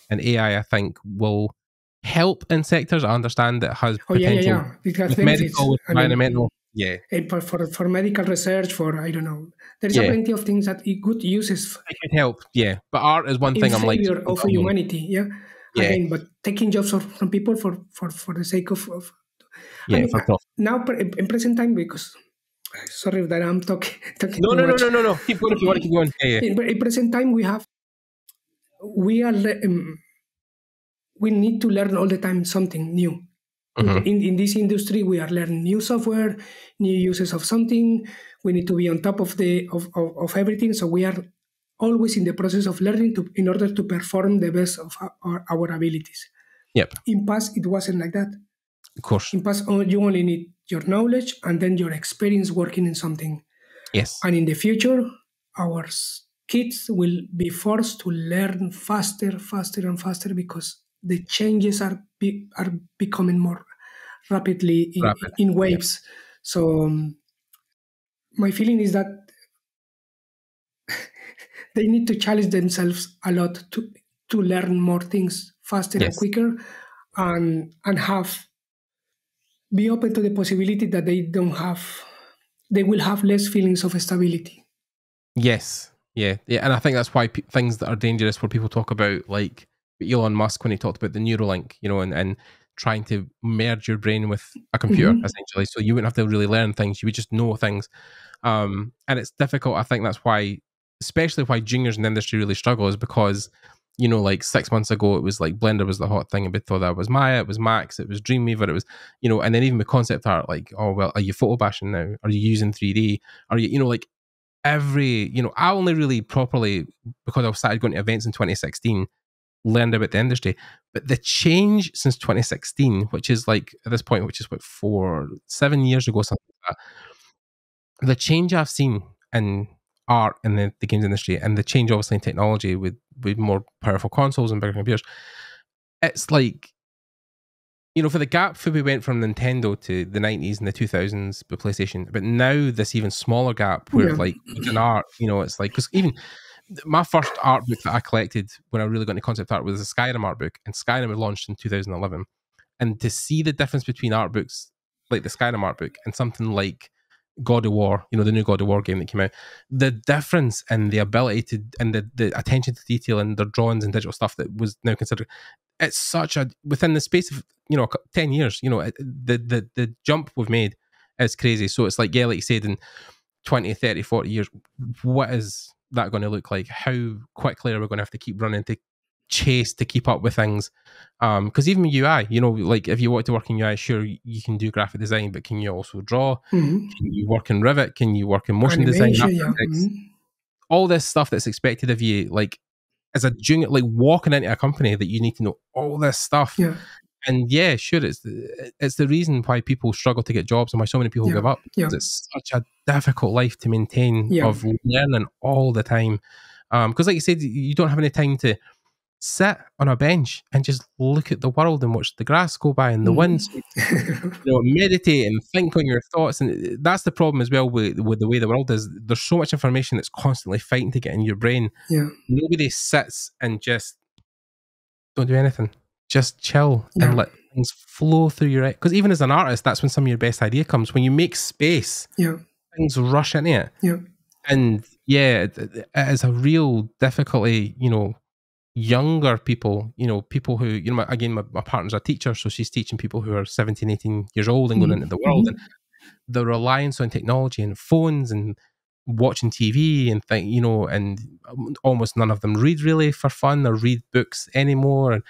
And AI, I think, will help in sectors. I understand that has potential. Yeah. It has with benefits. medical, with I mean, environmental. Yeah. For medical research, for I don't know, there is a plenty of things that it good uses It could help. Yeah, but art is one in thing I'm like. favor of humanity. Yeah. Yeah. Again, but taking jobs from people for the sake of yeah, I mean, for profit. now in present time, because sorry that I'm talking No, too no, no, much. no, no, no. Keep going if you want to keep going. Yeah, yeah. In present time, we are we need to learn all the time something new. Mhm. In this industry, we are learning new software, new uses of something. We need to be on top of of everything. So we are always in the process of learning in order to perform the best of our abilities. Yep, In past, it wasn't like that. of course. In past, you only need your knowledge and then your experience working in something. Yes. And in the future, our kids will be forced to learn faster and faster because the changes are becoming more rapidly Rapid. in Yep. waves. So my feeling is that they need to challenge themselves a lot to learn more things faster and Yes. quicker, and be open to the possibility that they will have less feelings of stability. Yes. Yeah. Yeah. And I think that's why things that are dangerous, where people talk about, like Elon Musk when he talked about the Neuralink, and trying to merge your brain with a computer, Mhm. essentially, so you wouldn't have to really learn things; you would just know things. And it's difficult. I think that's why, especially why juniors in the industry really struggle, is because, like 6 months ago, it was like Blender was the hot thing, and we thought that was Maya, it was Max, it was Dreamweaver, it was, and then even with concept art, like, oh well, are you photo bashing now? Are you using 3D? Are you, like I only really properly, because I started going to events in 2016, learned about the industry. But the change since 2016, which is like at this point, which is what, 7 years ago, something like that, the change I've seen in art in the games industry, and the change obviously in technology with more powerful consoles and bigger computers, it's like, for the gap where we went from Nintendo to the 90s and the 2000s with PlayStation, but now this even smaller gap where, Yeah. like, within art, it's like, because even my first art book that I collected when I really got into concept art was a Skyrim art book, and Skyrim was launched in 2011. And to see the difference between art books like the Skyrim art book and something like God of War, the new God of War game that came out, the difference in the ability to, and the attention to detail and their drawings and digital stuff that was now considered, it's such a, within the space of 10 years, the jump we've made is crazy. So it's like, yeah, like you said, in 20, 30, 40 years, what is that going to look like? How quickly are we going to have to keep running to chase to keep up with things? Because even with UI, like if you want to work in UI, sure, you can do graphic design, but can you also draw? Mhm. Can you work in Revit? Can you work in motion design? Animation, After yeah. Effects? All this stuff that's expected of you, like as a junior, like walking into a company that you need to know all this stuff. Yeah. And yeah, sure, it's the reason why people struggle to get jobs and why so many people give up. Yeah. Because it's such a difficult life to maintain, Yeah. of learning all the time. Because like you said, you don't have any time to sit on a bench and just look at the world and watch the grass go by and the wind sweep, meditate and think on your thoughts. And that's the problem as well with the way the world is. There's so much information that's constantly fighting to get in your brain. Yeah. Nobody sits and just don't do anything. Just chill Yeah. and let things flow through your head. Because even as an artist, that's when some of your best idea comes. When you make space, Yeah. things rush into it. Yeah. And yeah, it is a real difficulty, younger people, people who, again, my partner's a teacher, so she's teaching people who are 17, 18 years old and going into the world. And the reliance on technology and phones and watching TV and and almost none of them read really for fun or read books anymore. And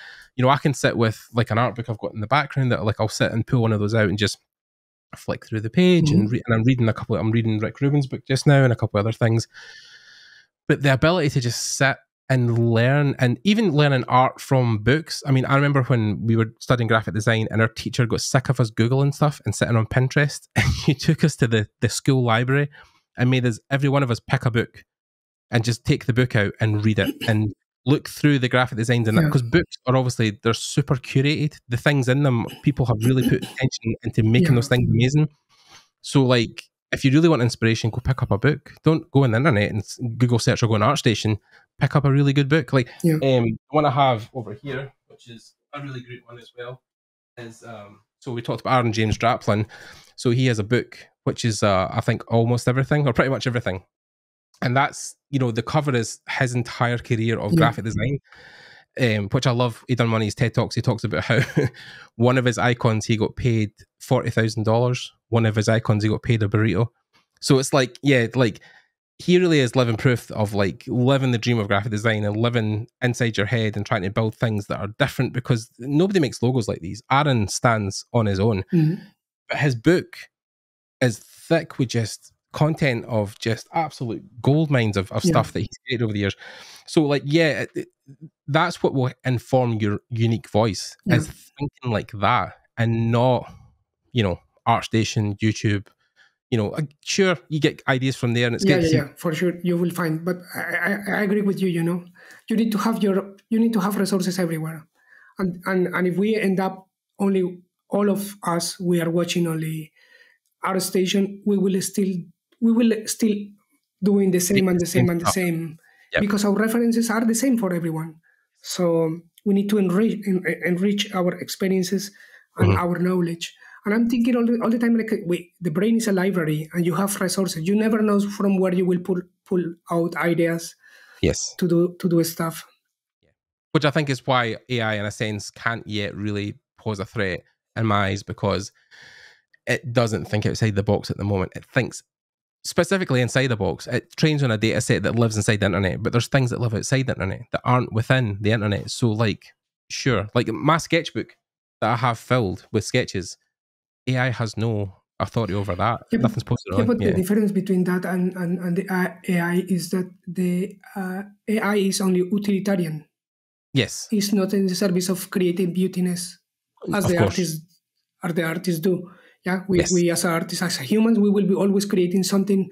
I can sit with like an art book I've got in the background that, like, I'll sit and pull one of those out and just flick through the page and I'm reading I'm reading Rick Rubin's book just now and a couple of other things. But the ability to just sit and learn, and even learning art from books. I mean, I remember when we were studying graphic design and our teacher got sick of us Googling stuff and sitting on Pinterest, and he took us to the school library and made us, every one of us, pick a book and just take the book out and read it and look through the graphic designs in that. Because books are obviously, they're super curated. The things in them, people have really put attention into making those things amazing. So, like, if you really want inspiration, go pick up a book. Don't go on the internet and Google search or go on ArtStation. Pick up a really good book. Like the one I have over here, which is a really great one as well is so we talked about Aaron James Draplin. So he has a book which is I think almost everything or pretty much everything, and that's, you know, the cover is his entire career of graphic design, which I love. He done one of his TED Talks. He talks about how one of his icons he got paid $40,000. One of his icons he got paid a burrito. So it's like, yeah, like he really is living proof of like living the dream of graphic design and living inside your head and trying to build things that are different, because nobody makes logos like these. Aaron stands on his own, but his book is thick with just content of just absolute gold mines of stuff that he's created over the years. So like, yeah, that's what will inform your unique voice, is thinking like that and not, you know, ArtStation, YouTube. You know, sure, you get ideas from there, and it's great. Yeah, for sure you will find. But I agree with you. You know, you need to have resources everywhere, and if we end up only all of us we are watching only ArtStation, we will still doing the same and the same and the same, because our references are the same for everyone. So we need to enrich our experiences and our knowledge. And I'm thinking all the time, like, wait, the brain is a library, and you have resources. You never know from where you will pull out ideas. To do stuff. Which I think is why AI, in a sense, can't yet really pose a threat in my eyes, because it doesn't think outside the box at the moment. It thinks specifically inside the box. It trains on a data set that lives inside the internet, but there's things that live outside the internet that aren't within the internet. So, like, sure, like my sketchbook that I have filled with sketches, AI has no authority over that. Nothing's posted on. But the difference between that and the AI is that the AI is only utilitarian. Yes. It's not in the service of creating beautiness, as the artists do. Yeah, we as artists, as humans, we will be always creating something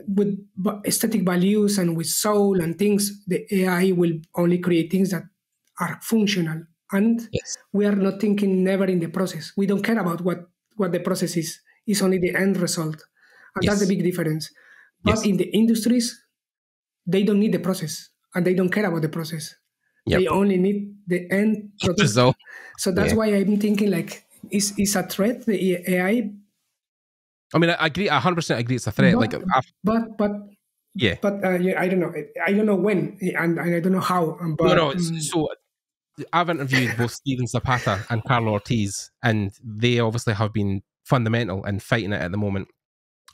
with aesthetic values and with soul and things. The AI will only create things that are functional. And we are not thinking never in the process. We don't care about what the process is. It's only the end result. And that's the big difference. But in the industries, they don't need the process, and they don't care about the process. They only need the end product. So that's why I'm thinking, like, is a threat, the AI? I mean, I agree. I 100% agree it's a threat. But I don't know. I don't know when, and I don't know how. But, so I've interviewed both Steven Zapata and Carlo Ortiz, and they obviously have been fundamental in fighting it at the moment.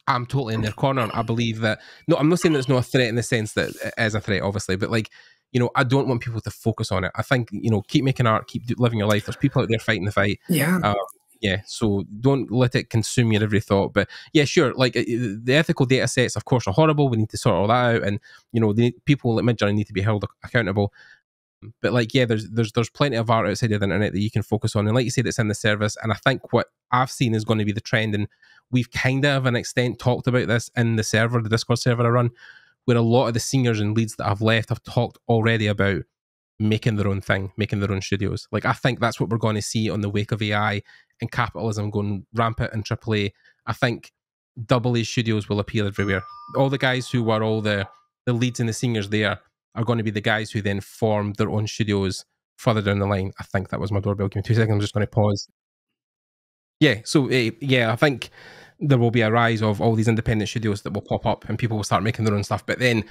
I'm totally in their corner. I believe that, no, I'm not saying there's no threat in the sense that it is a threat, obviously, but like, you know, I don't want people to focus on it. I think, you know, keep making art, keep living your life. There's people out there fighting the fight. So don't let it consume your every thought. But yeah, sure, like the ethical data sets, of course, are horrible. We need to sort all that out, and you know, people like Midjourney need to be held accountable. But like, yeah, there's plenty of art outside of the internet that you can focus on, and like you said, it's in the service. And I think what I've seen is going to be the trend, and we've kind of an extent talked about this in the server, the Discord server I run, where a lot of the seniors and leads that have left have talked already about making their own thing, making their own studios. Like, I think that's what we're going to see on the wake of AI and capitalism going rampant in AAA. I think AA studios will appear everywhere. All the guys who were all the leads and the seniors there are going to be the guys who then form their own studios further down the line. I think that was my doorbell. Give me 2 seconds. I'm just going to pause. Yeah, so I think there will be a rise of all these independent studios that will pop up, and people will start making their own stuff. But then,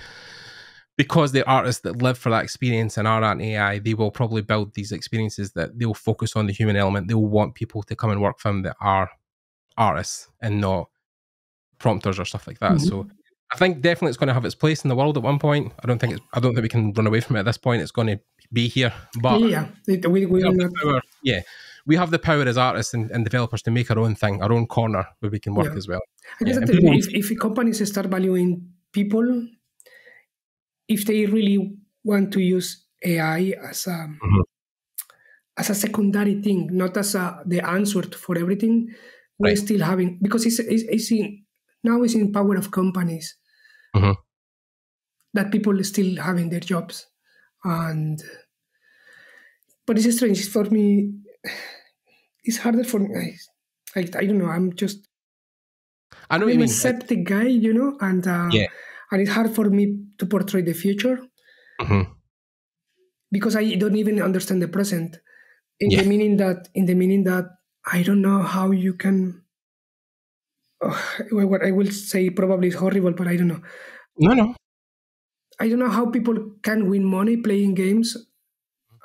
because they're artists that live for that experience and are at AI, they will probably build these experiences that they'll focus on the human element. They'll want people to come and work for them that are artists and not prompters or stuff like that. So I think definitely it's going to have its place in the world at one point. I don't think we can run away from it at this point. It's going to be here. But we have the power. Yeah, we have the power as artists and developers to make our own thing, our own corner where we can work as well. I guess that if companies start valuing people, if they really want to use AI as a secondary thing, not as the answer for everything, we're still having, because it's in power of companies that people are still having their jobs. But it's strange for me. It's harder for me. I don't know. I'm a septic guy, you know, and it's hard for me to portray the future because I don't even understand the present. In Yeah. the meaning that I don't know how you can. What I will say probably is horrible, but I don't know. No. I don't know how people can win money playing games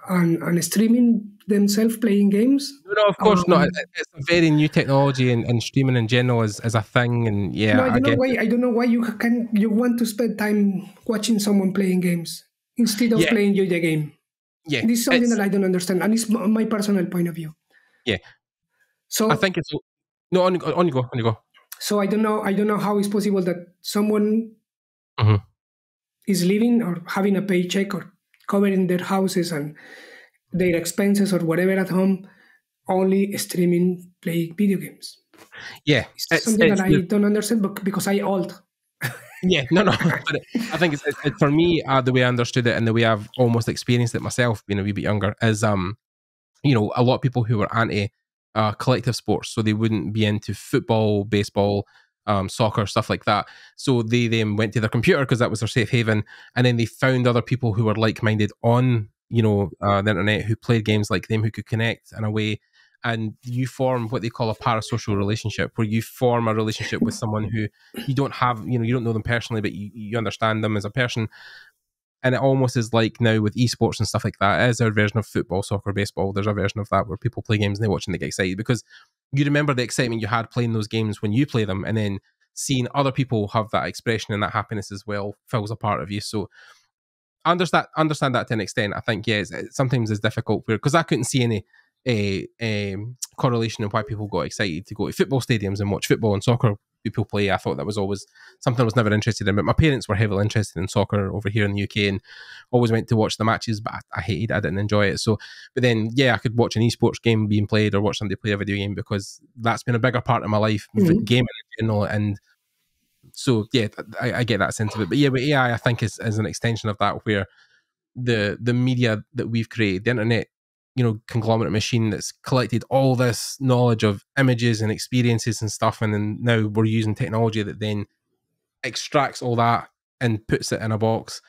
and streaming themselves playing games. No, of course not. It's a very new technology, and streaming in general is a thing. And No, yeah, I I don't know get why. it. I don't know why you want to spend time watching someone playing games instead of Yeah, playing you the game. yeah. This is something that It's I don't understand, and it's my personal point of view. yeah. I So, think it's no. On you go. On you go. so I don't know. I don't know how it's possible that someone Hmm. is living or having a paycheck or covering their houses and their expenses or whatever at home, only streaming play video games. Yeah, It's something that it's I don't understand, but because I old. yeah. No. But I think it's for me, the way I understood it and the way I've almost experienced it myself, being a wee bit younger, is a lot of people who were anti collective sports, so they wouldn't be into football, baseball, soccer, stuff like that. So they then went to their computer because that was their safe haven, and then they found other people who were like minded on the internet who played games like them, who could connect in a way. And you form what they call a parasocial relationship, where you form a relationship with someone who you don't have, you don't know them personally, but you understand them as a person. And it almost is like now with esports and stuff like that. It is our version of football, soccer, baseball. There's a version of that where people play games and they watch and they get excited because you remember the excitement you had playing those games when you play them, and then seeing other people have that expression and that happiness as well fills a part of you. So understand that to an extent. I think sometimes it's difficult because I couldn't see any a correlation in why people got excited to go to football stadiums and watch football and soccer people play. I thought that was always something I was never interested in. But my parents were heavily interested in soccer over here in the UK and always went to watch the matches. But I hated it. I didn't enjoy it. So, but then I could watch an esports game being played or watch somebody play a video game because that's been a bigger part of my life, gaming in general. And so I get that sense of it. But with AI, I think is an extension of that, where the media that we've created, the internet, conglomerate machine that's collected all this knowledge of images and experiences and stuff, and then now we're using technology that then extracts all that and puts it in a box.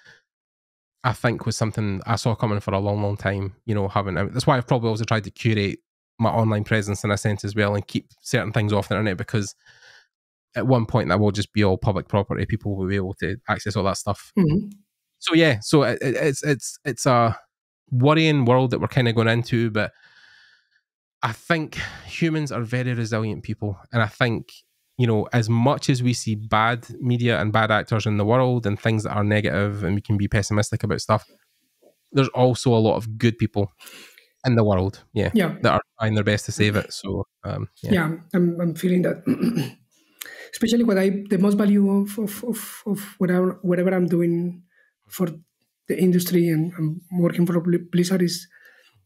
I think was something I saw coming for a long, long time. That's why I've probably also tried to curate my online presence in a sense as well, and keep certain things off the internet, because at one point that will just be all public property. People will be able to access all that stuff. So it's a worrying world that we're kind of going into, but I think humans are very resilient people, and I think as much as we see bad media and bad actors in the world and things that are negative, and we can be pessimistic about stuff, there's also a lot of good people in the world, that are trying their best to save it. So I'm feeling that. Especially the most value of whatever I'm doing for the industry and I'm working for Blizzard is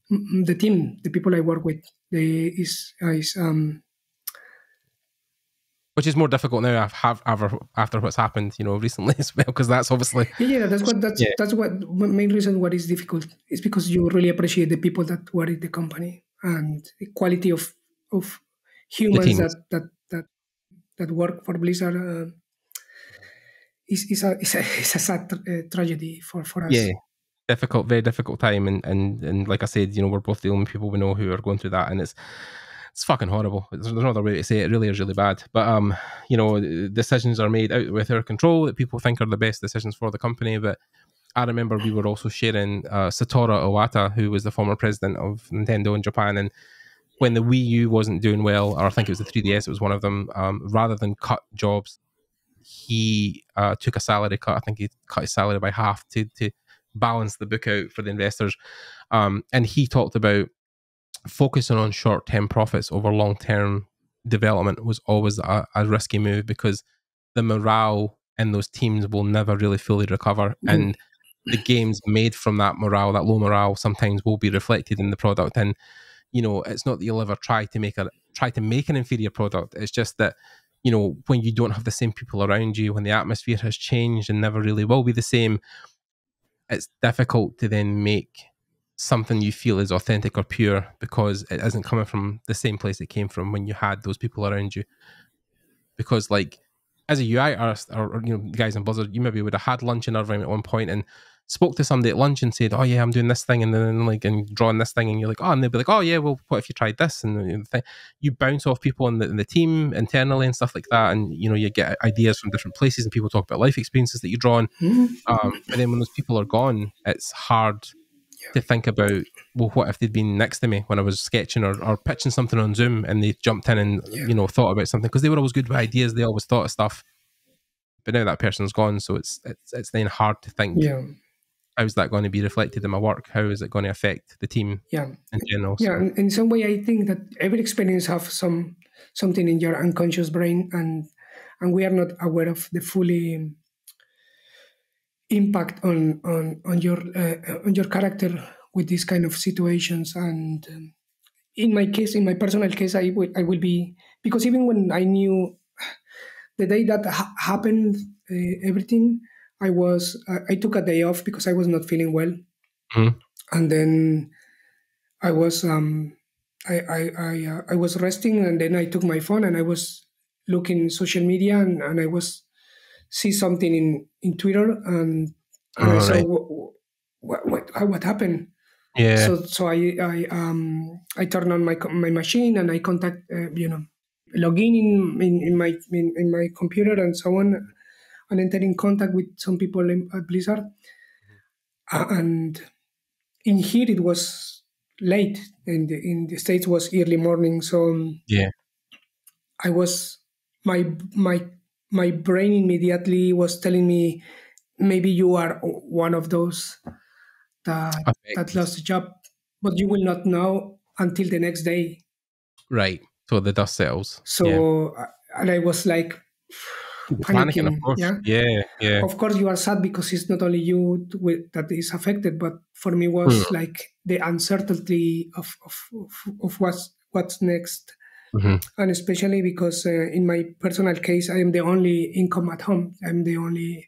the team, the people I work with. Which is more difficult now after what's happened, recently as well, because that's obviously that's what main reason what is difficult is because you really appreciate the people that work in the company and the quality of humans that work for Blizzard is a sad tragedy for us. Yeah, very difficult time, and like I said, we're both the only people we know who are going through that, and it's fucking horrible. There's no other way to say it. It really is really bad. But decisions are made out with our control that people think are the best decisions for the company. But I remember we were also sharing Satoru Iwata, who was the former president of Nintendo in Japan, and when the Wii U wasn't doing well, or I think it was the 3DS, it was one of them, rather than cut jobs, he took a salary cut. I think he cut his salary by half to balance the book out for the investors. And he talked about focusing on short-term profits over long-term development was always a risky move, because the morale in those teams will never really fully recover. And the games made from that morale, that low morale, sometimes will be reflected in the product. And it's not that you'll ever try to make an inferior product. It's just that when you don't have the same people around you, when the atmosphere has changed and never really will be the same, it's difficult to then make something you feel is authentic or pure, because it isn't coming from the same place it came from when you had those people around you. Because as a UI artist, or you know, guys in Blizzard, you maybe would have had lunch in Irvine at one point and spoke to somebody at lunch and said, "Oh yeah, I'm doing this thing," and then like and drawing this thing, and you're like, "Oh," and they'd be like, "Oh yeah, well, what if you tried this?" And you bounce off people in the team internally and stuff like that, and you know, you get ideas from different places, and people talk about life experiences that you draw on. But then when those people are gone, it's hard to think about, well, what if they'd been next to me when I was sketching or pitching something on Zoom, and they jumped in and you know, thought about something, because they were always good with ideas, they always thought of stuff, but now that person's gone, so it's then hard to think, how's that going to be reflected in my work, how is it going to affect the team in general. So. In some way I think that every experience have something in your unconscious brain, and we are not aware of the fully impact on your character with these kind of situations. And in my case, in my personal case, I will be, because even when I knew the day that happened, everything, I took a day off because I was not feeling well, and then I was I was resting, and then I took my phone and I was looking social media, and I was see something in Twitter, and I saw what happened. So I turned on my machine, and I contact log in my computer and so on, and enter in contact with some people at Blizzard. And in here it was late, in the States was early morning. So I was my brain immediately was telling me, maybe you are one of those that lost a job, but you will not know until the next day. Right. So the dust settles. So and I was like panicking. Of course. Yeah. Of course, you are sad because it's not only you that is affected, but for me was like the uncertainty of what's next. And especially because in my personal case, I am the only income at home. I'm the only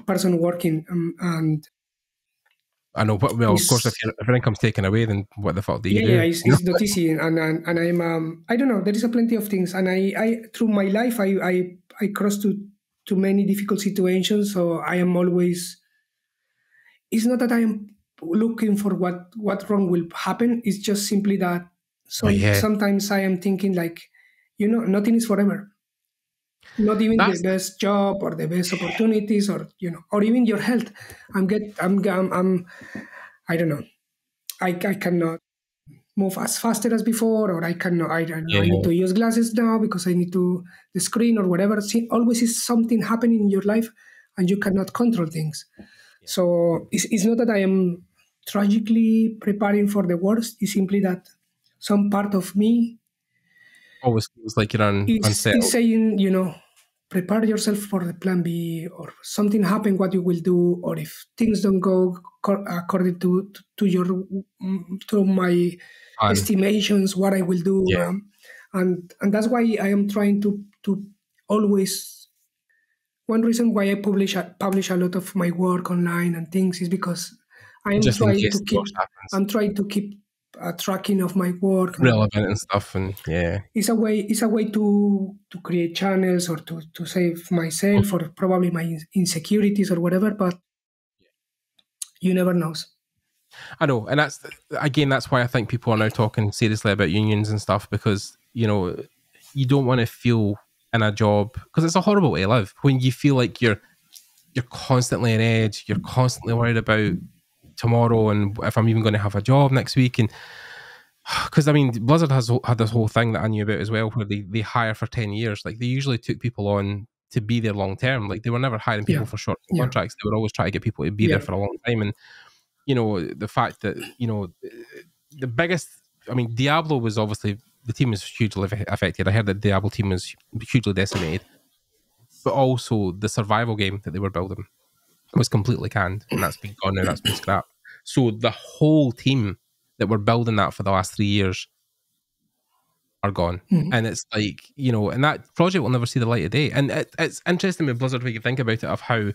person working, and I know. But well, of course, if your income's taken away, then what the fuck do you do? Yeah, it's not easy, and I'm I don't know. There is a plenty of things, and I through my life I crossed to many difficult situations. So I am always. It's not that I am looking for what wrong will happen. It's just simply that. So sometimes I am thinking like, nothing is forever. Not even the best job or the best opportunities, or or even your health. I don't know. I cannot move as faster as before, or I cannot. I need to use glasses now because I need the screen or whatever. See, always is something happening in your life, and you cannot control things. So it's not that I am tragically preparing for the worst. It's simply that some part of me always feels like you're unsettled. Is saying, prepare yourself for the plan B, or something happen, what you will do, or if things don't go according to my estimations, what I will do. And that's why I am trying to always. One reason why I publish a lot of my work online and things is because I'm trying to keep tracking of my work, relevant and stuff, and it's a way to create channels, or to save myself, or probably my insecurities or whatever, but you never know. I know, and that's why I think people are now talking seriously about unions and stuff, because you don't want to feel in a job, because it's a horrible way to live when you feel like you're constantly on edge, you're constantly worried about tomorrow and if I'm even going to have a job next week. And because I mean, Blizzard has had this whole thing that I knew about as well, where they hire for 10 years. Like, they usually took people on to be there long term. Like, they were never hiring people for short contracts. They would always try to get people to be there for a long time. And the fact that the biggest, I mean, Diablo was obviously, the team was hugely affected. I heard that the Diablo team was hugely decimated, but also the survival game that they were building was completely canned, and that's been gone now. That's been scrapped. So the whole team that were building that for the last 3 years are gone. And it's like, and that project will never see the light of day. And it's interesting with Blizzard when you think about it, of how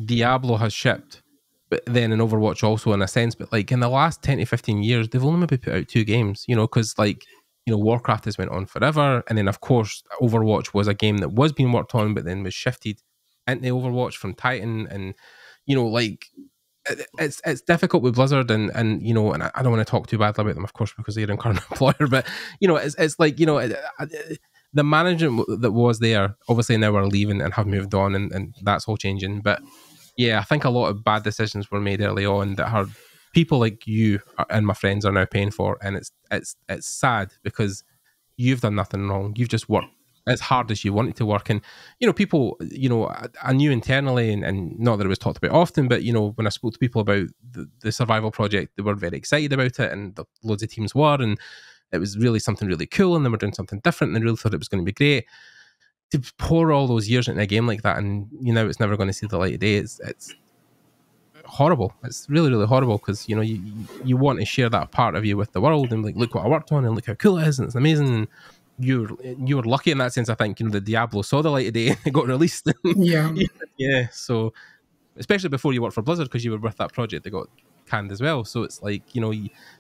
Diablo has shipped, but then in Overwatch also, in a sense, but like in the last 10 to 15 years, they've only maybe put out 2 games, because like Warcraft has went on forever, and then of course Overwatch was a game that was being worked on, but then was shifted into Overwatch from Titan, and like it's difficult with Blizzard, and and I don't want to talk too badly about them, of course, because they're a current employer, but it's like the management that was there obviously now are leaving and have moved on, and that's all changing. But yeah, I think a lot of bad decisions were made early on that are people like you and my friends are now paying for, and it's sad because you've done nothing wrong. You've just worked as hard as you wanted to work, and people, I knew internally, and not that it was talked about often, but when I spoke to people about the survival project, they were very excited about it, and loads of teams were, and it was really something really cool, and they were doing something different, and they really thought it was going to be great. To pour all those years into a game like that, and it's never going to see the light of day. It's horrible. It's really, really horrible, because you want to share that part of you with the world, and like, look what I worked on, and look how cool it is, and it's amazing. And you were lucky in that sense. I think the Diablo saw the light of day and it got released. Yeah. So especially before you worked for Blizzard, because you were with that project that got canned as well. So it's like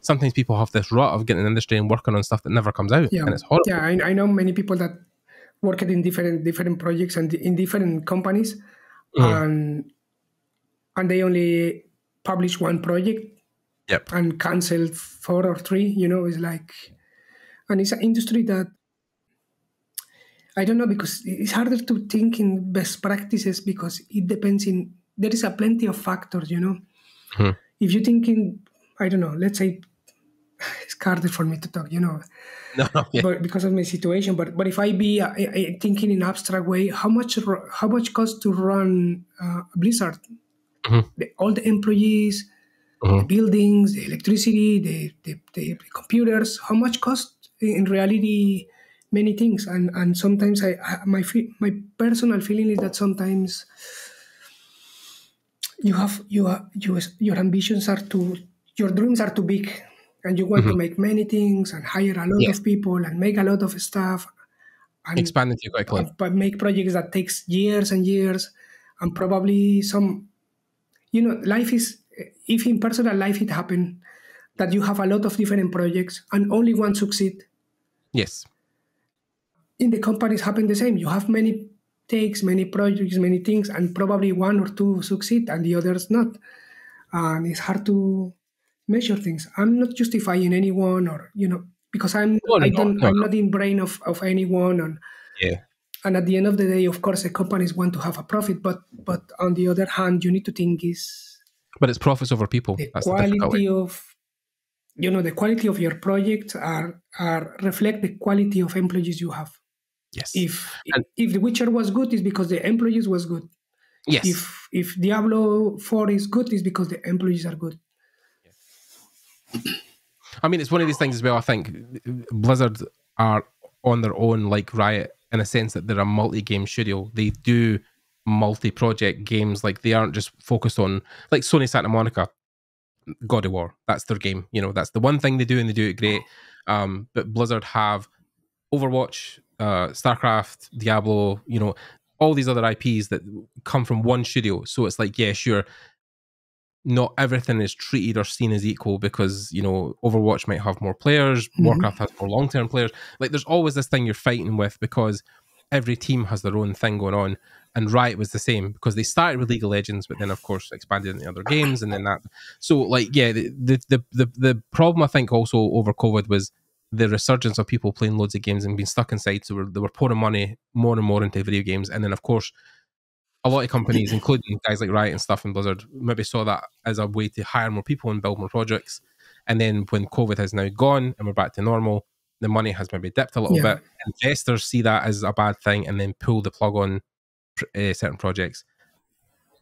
sometimes people have this rut of getting in the industry and working on stuff that never comes out, and it's horrible. Yeah, I know many people that worked in different projects and in different companies, and they only publish one project, and cancel 4 or 3. It's like, and it's an industry that I don't know, because it's harder to think in best practices, because it depends there is a plenty of factors. If you think in, I don't know, let's say, it's harder for me to talk, No, but because of my situation. But if I be thinking in abstract way, how much costs to run Blizzard? All the employees, the buildings, the electricity, the computers. How much cost in reality? Many things, and sometimes my personal feeling is that sometimes your ambitions are your dreams are too big, and you want to make many things and hire a lot of people and make a lot of stuff and expand it too quickly, but make projects that takes years and years, and probably some life is, if in personal life it happened that you have a lot of different projects and only one succeed. Yes. In the companies happen the same. You have many takes, many projects, many things, and probably 1 or 2 succeed and the others not. And it's hard to measure things. I'm not justifying anyone, or because I'm not in brain of anyone. And at the end of the day, of course, the companies want to have a profit, but on the other hand, you need to think but it's profits over people. The That's quality of the quality of your projects are reflect the quality of employees you have. Yes. If The Witcher was good, it's because the employees was good. Yes. If Diablo 4 is good, it's because the employees are good. I mean, it's one of these things as well. I think Blizzard are on their own, like Riot, in a sense that they're a multi-game studio. They do multi-project games. Like, they aren't just focused on, like Sony Santa Monica, God of War. That's their game. That's the one thing they do, and they do it great. But Blizzard have Overwatch, StarCraft, Diablo, all these other IPs that come from one studio. So it's like, yeah, sure, not everything is treated or seen as equal, because Overwatch might have more players, Warcraft has more long-term players. Like, there's always this thing you're fighting with, because every team has their own thing going on. And Riot was the same, because they started with League of Legends, but then of course expanded into other games, and then that. So like, yeah, the problem I think also over COVID was the resurgence of people playing loads of games and being stuck inside. So they were pouring money more and more into video games, and then of course a lot of companies, including guys like Riot and stuff and Blizzard, maybe saw that as a way to hire more people and build more projects. And then when COVID has now gone and we're back to normal, the money has maybe dipped a little bit. Investors see that as a bad thing and then pull the plug on certain projects.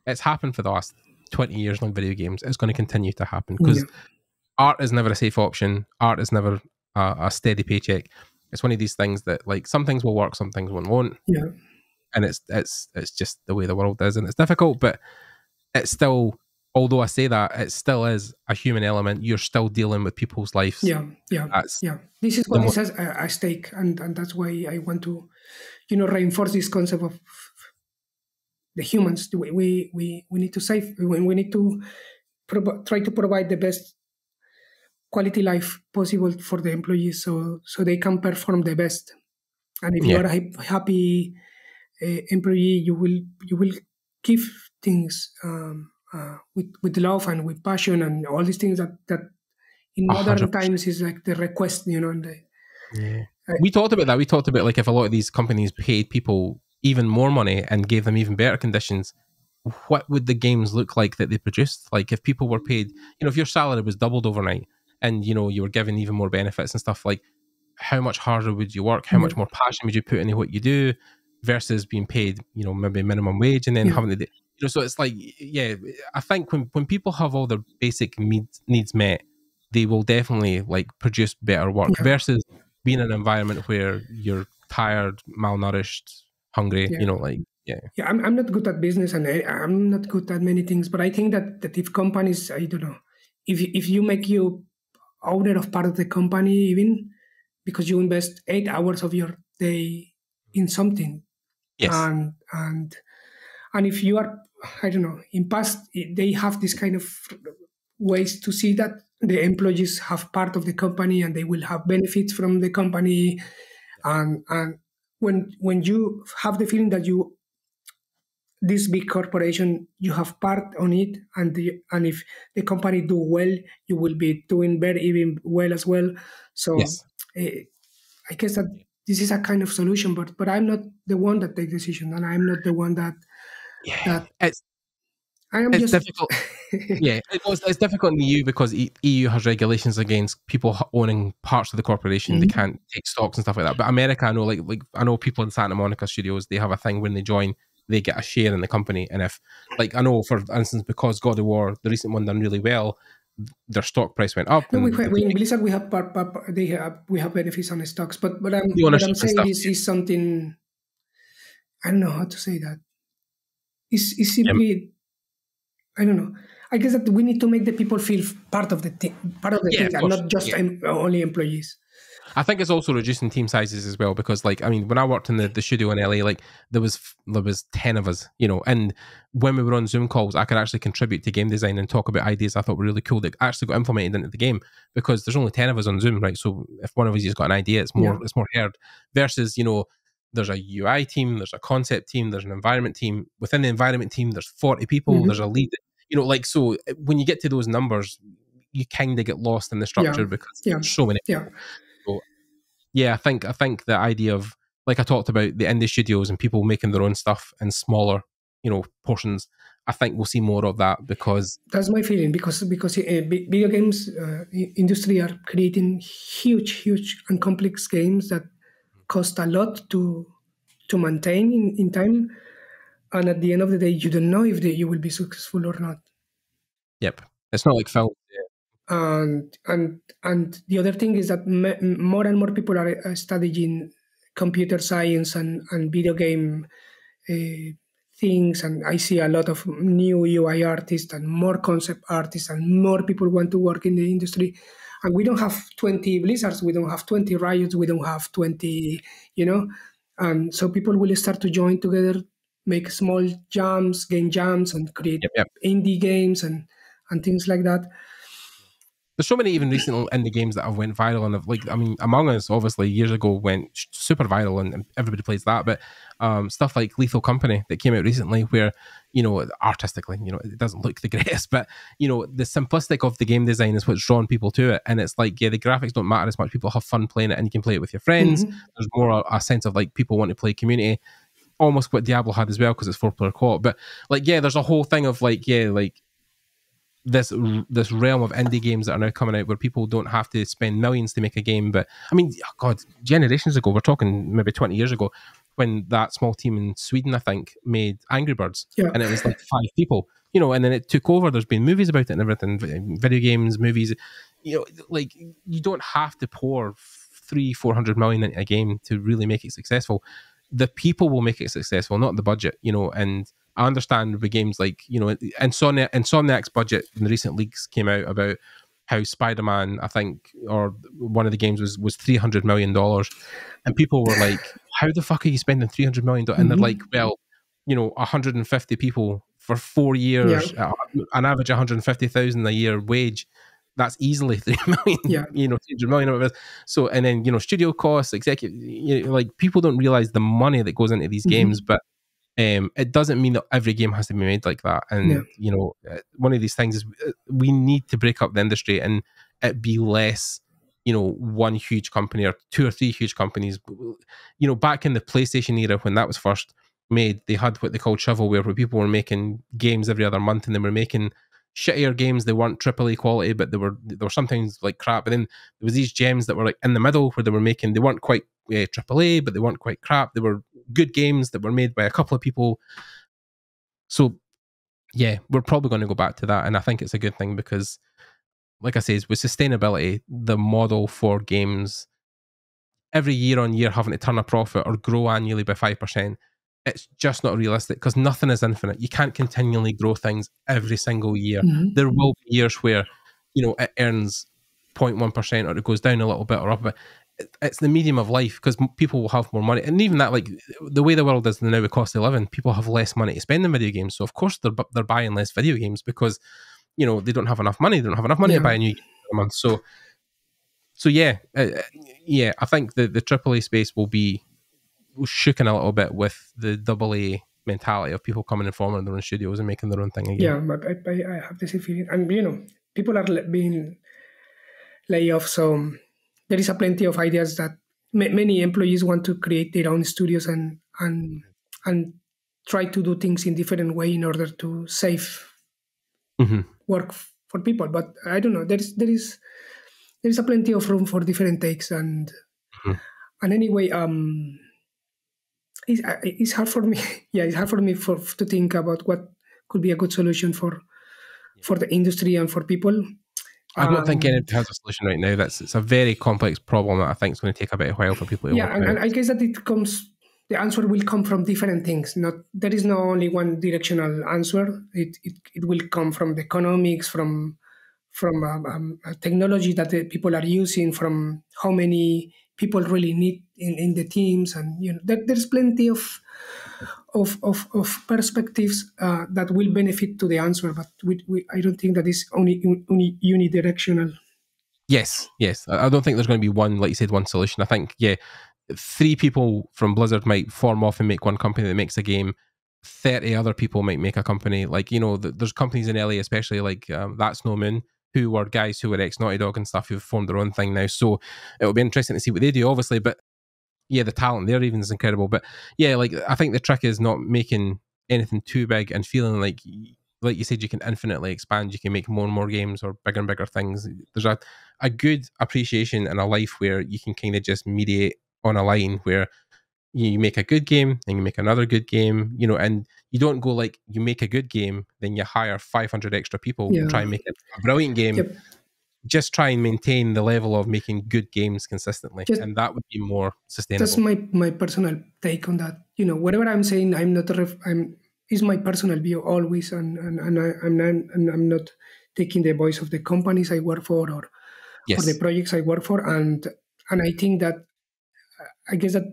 It's happened for the last 20 years on video games. It's going to continue to happen, because art is never a safe option. Art is never a steady paycheck. It's one of these things that, like, some things will work, some things won't. And it's just the way the world is, and it's difficult, but it's still, although I say that, it still is a human element. You're still dealing with people's lives. This is what is at stake, and that's why I want to reinforce this concept of the humans. We need to save, we need to try to provide the best quality life possible for the employees, so they can perform the best. And if you Yeah, are a happy employee, you will give things with love and with passion and all these things that in modern 100%. times is like the request, and Yeah. uh, We talked about that. We talked about like if a lot of these companies paid people even more money and gave them even better conditions, what would the games look like that they produced? Like if people were paid, if your salary was doubled overnight and you were given even more benefits and stuff, like how much harder would you work? How yeah, much more passion would you put into what you do versus being paid, maybe minimum wage and then yeah, having to do, so it's like, yeah, I think when people have all their basic needs met, they will definitely like produce better work yeah, versus being in an environment where you're tired, malnourished, hungry, yeah. like, yeah. Yeah, I'm not good at business, and I'm not good at many things. But I think that if companies, I don't know, if you make you owner of part of the company, even because you invest 8 hours of your day in something, Yes. and if you are, I don't know, in past they have this kind of ways to see that the employees have part of the company and they will have benefits from the company, and when you have the feeling that you this big corporation you have part on it, and if the company do well, you will be doing very even well as well. So Yes. eh, I guess that this is a kind of solution, but I'm not the one that takes decision, and I'm not the one Yeah. that It's I am it's just difficult. Yeah, it's difficult in the EU because EU has regulations against people owning parts of the corporation. They Mhm. can't take stocks and stuff like that. But America, I know, like I know people in Santa Monica studios, they have a thing when they join, they get a share in the company. And if, like, I know, for instance, because God of War, the recent one, done really well, their stock price went up, No, and we in Blizzard we have they have we have benefits on the stocks, but I'm the what I'm ownership and saying stuff. is something I don't know how to say that. It's Yeah, simply I don't know. I guess that we need to make the people feel part of the yeah, thing, of and course. not just Yeah. only employees. I think it's also reducing team sizes as well because, like, I mean, when I worked in the studio in LA, like there was 10 of us, and when we were on Zoom calls, I could actually contribute to game design and talk about ideas I thought were really cool that actually got implemented into the game because there's only 10 of us on Zoom, right? So if one of us has got an idea, Yeah. it's more heard versus, there's a UI team, there's a concept team, there's an environment team. Within the environment team, there's 40 people, there's a Hmm. lead, like, so when you get to those numbers, you kind of get lost in the Yeah. structure because Yeah. there's so many Yeah. people. So yeah, I think the idea of, like I talked about, the indie studios and people making their own stuff in smaller, portions. I think we'll see more of that because That's my feeling because video games industry are creating huge and complex games that cost a lot to maintain in time, and at the end of the day, you don't know if you will be successful or not. yep, it's not like film. And the other thing is that more and more people are studying computer science and video game uh, things, and I see a lot of new UI artists and more concept artists and more people want to work in the industry. And we don't have 20 Blizzards, we don't have 20 Riots, we don't have 20, you know. And so people will start to join together, make small game jams, and create Yep, yep. indie games and things like that. There's so many even recent indie games that have went viral and have, like, I mean, Among Us obviously years ago went super viral and everybody plays that, but stuff like Lethal Company that came out recently where, artistically, it doesn't look the greatest, but, the simplistic of the game design is what's drawn people to it. And it's like, yeah, the graphics don't matter as much. People have fun playing it and you can play it with your friends. Hmm. There's more a sense of like people want to play community, almost what Diablo had as well because it's 4-player co-op. But like, yeah, there's a whole thing of like, yeah, like, this realm of indie games that are now coming out where people don't have to spend millions to make a game. But I mean, oh God, generations ago, we're talking maybe 20 years ago, when that small team in Sweden, I think, made Angry Birds, Yeah. and it was like 5 people, and then it took over. There's been movies about it and everything, video games, movies, like, you don't have to pour 300-400 million into a game to really make it successful. The people will make it successful, not the budget, and I understand with games like, Insomniac's budget in the recent leaks came out about how Spider-Man, I think, or one of the games was $300 million, and people were like, "How the fuck are you spending $300 million?" And they're like, Hmm. "Well, 150 people for 4 Yeah. years, an average 150,000 a year wage. that's easily 3 million, Yeah. 300 million, or whatever it is. So, and then, studio costs, executive, like, people don't realize the money that goes into these games, but it doesn't mean that every game has to be made like that. And, one of these things is we need to break up the industry and it be less, one huge company or two or three huge companies. Back in the PlayStation era, when that was first made, they had what they called shovelware, where people were making games every other month, and they were making shittier games. They weren't AAA quality, but they were sometimes like crap. And then there was these gems that were like in the middle, where they weren't quite AAA, but they weren't quite crap. They were good games that were made by a couple of people. So yeah, we're probably going to go back to that, and I think it's a good thing, because like I say, with sustainability, the model for games every year on year having to turn a profit or grow annually by 5%, it's just not realistic, because nothing is infinite. You can't continually grow things every single year. There will be years where, it earns 0.1% or it goes down a little bit or up a bit. It's the medium of life, because people will have more money. And even that, like, the way the world is now with cost of living, people have less money to spend on video games. So of course they're buying less video games, because, they don't have enough money. They don't have enough money to buy a new game a month. So yeah, I think the AAA space will be shooken a little bit with the AA mentality of people coming and forming their own studios and making their own thing again. Yeah, but I have the same feeling. And, people are being laid off, so there is a plenty of ideas that many employees want to create their own studios and try to do things in different way in order to save work for people. But I don't know. There is a plenty of room for different takes, and anyway, it's hard for me. Yeah, it's hard for me to think about what could be a good solution for the industry and for people. I don't think anybody has a solution right now. It's a very complex problem that I think is going to take a bit of while for people to work out. And I guess that the answer will come from different things. There is no only one directional answer. It will come from the economics, from technology that the people are using, from how many people really need in the teams, and there's plenty of perspectives that will benefit to the answer, but I don't think that is only unidirectional. Yes. I don't think there's going to be one, like you said, one solution. I think, 3 people from Blizzard might form off and make one company that makes a game. 30 other people might make a company. Like, there's companies in LA, especially like That's No Moon, who were guys who were ex-Naughty Dog and stuff, who've formed their own thing now. So it'll be interesting to see what they do, obviously. But yeah, the talent there even is incredible. But yeah, like, I think the trick is not making anything too big and feeling like you said, you can infinitely expand. You can make more and more games or bigger and bigger things. There's a good appreciation in a life where you can kind of just mediate on a line where you make a good game and you make another good game, and you don't go like, you make a good game, then you hire 500 extra people and try and make a brilliant game. Yep. Just try and maintain the level of making good games consistently, and that would be more sustainable. That's my personal take on that. Whatever I'm saying, is my personal view always, and I'm not taking the voice of the companies I work for or the projects I work for, and I think that I guess that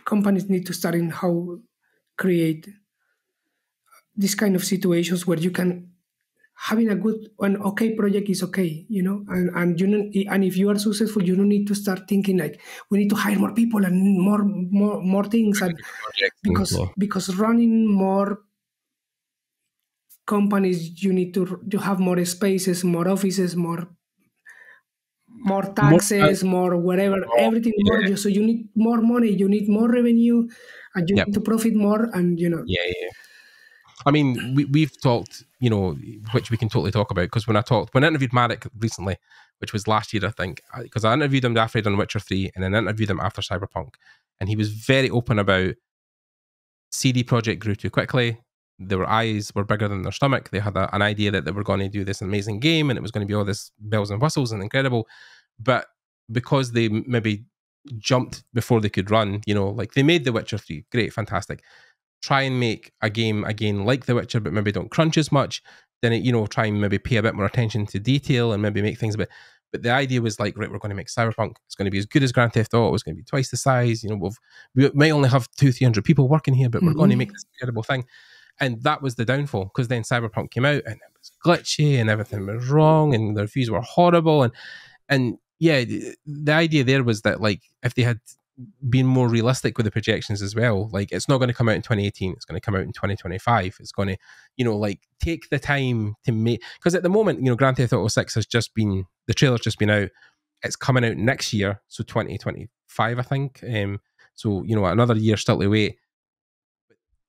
companies need to start in how create this kind of situations where you can having a good and okay project is okay, and if you are successful, you don't need to start thinking like we need to hire more people and more things, and because running more companies, you need to have more spaces, more offices, more taxes, more whatever, everything more. So you need more money, you need more revenue, and you need to profit more, and I mean, we've talked, which we can totally talk about, because when I interviewed Marek recently, which was last year, I think, because I interviewed him after he'd done Witcher 3, and then I interviewed him after Cyberpunk, and he was very open about CDProjkt grew too quickly. Their eyes were bigger than their stomach. They had an idea that they were going to do this amazing game, and it was going to be all this bells and whistles and incredible. But because they maybe jumped before they could run, like they made The Witcher 3, great, fantastic. Try and make a game again like The Witcher, but maybe don't crunch as much. Then try and maybe pay a bit more attention to detail and maybe make things a bit. But the idea was like, right, we're going to make Cyberpunk. It's going to be as good as Grand Theft Auto. It's going to be twice the size. We may only have 200-300 people working here, but we're going to make this incredible thing. And that was the downfall, because then Cyberpunk came out and it was glitchy and everything was wrong and the reviews were horrible. And yeah, the idea there was that like if they had been more realistic with the projections as well, like it's not going to come out in 2018, it's going to come out in 2025. It's going to, you know, like take the time to make, because at the moment, you know, Grand Theft Auto 6 has just been, the trailer's just been out. It's coming out next year, so 2025, I think. So, you know, another year still to wait.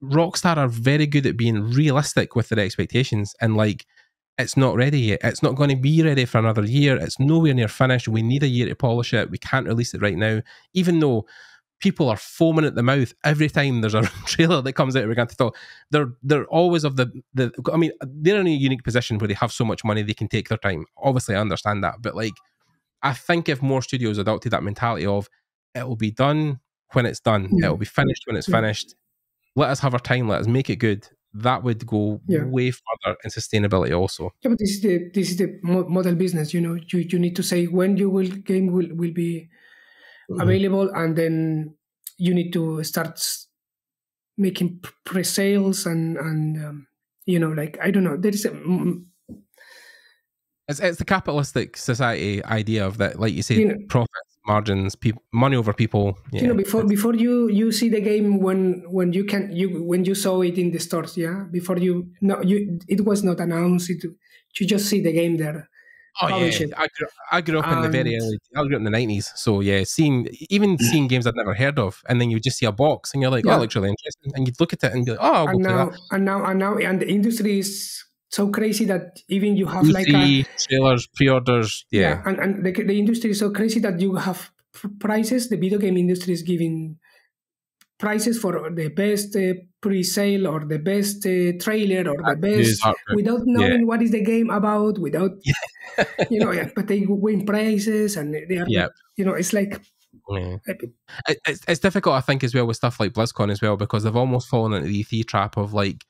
Rockstar are very good at being realistic with their expectations, and like it's not ready yet. It's not going to be ready for another year. It's nowhere near finished. We need a year to polish it. We can't release it right now, even though people are foaming at the mouth every time there's a trailer that comes out of Grand Theft Auto. They're always of the. I mean, they're in a unique position where they have so much money they can take their time. Obviously, I understand that, but like, I think if more studios adopted that mentality of it will be done when it's done, it will be finished when it's finished. Let us have our time. Let us make it good. That would go way further in sustainability also. Yeah, but this is the model business. You know, you need to say when game will be available, and then you need to start making pre-sales and you know, like, I don't know. There is it's the capitalistic society idea of that, like you say, profits, margins, money over people. Yeah. You know, before you see the game when you saw it in the stores, it was not announced. You just see the game there. Oh yeah, I grew up in the very early. I grew up in the 90s, so yeah, seeing games I'd never heard of, and then you just see a box, and you're like, oh, it looks really interesting, and you'd look at it and be like, oh, I'll go play that. And the industry is so crazy that even you have trailers, pre-orders, and the industry is so crazy that you have prices. The video game industry is giving prices for the best pre-sale or the best trailer or the best without knowing what is the game about, without you know, but they win prizes and they are you know, it's like it's difficult, I think, as well with stuff like BlizzCon as well, because they've almost fallen into the E3 trap of like,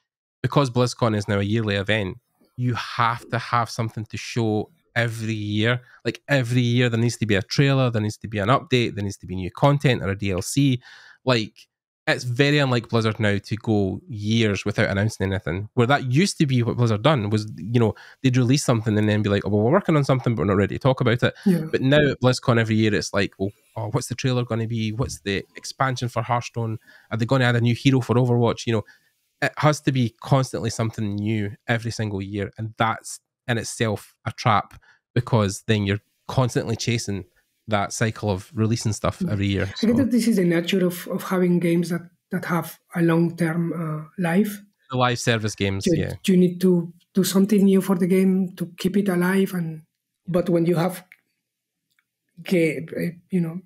because BlizzCon is now a yearly event, you have to have something to show every year. Like every year there needs to be a trailer, there needs to be an update, there needs to be new content or a DLC. Like, it's very unlike Blizzard now to go years without announcing anything, where that used to be what Blizzard done was, you know, they'd release something and then be like, oh, well, we're working on something, but we're not ready to talk about it. But now at BlizzCon every year, it's like, oh, what's the trailer going to be? What's the expansion for Hearthstone? Are they going to add a new hero for Overwatch? You know, it has to be constantly something new every single year. And that's in itself a trap, because then you're constantly chasing that cycle of releasing stuff every year. I think that this is the nature of having games that have a long-term life. The live service games, You need to do something new for the game to keep it alive. But when you have, you know,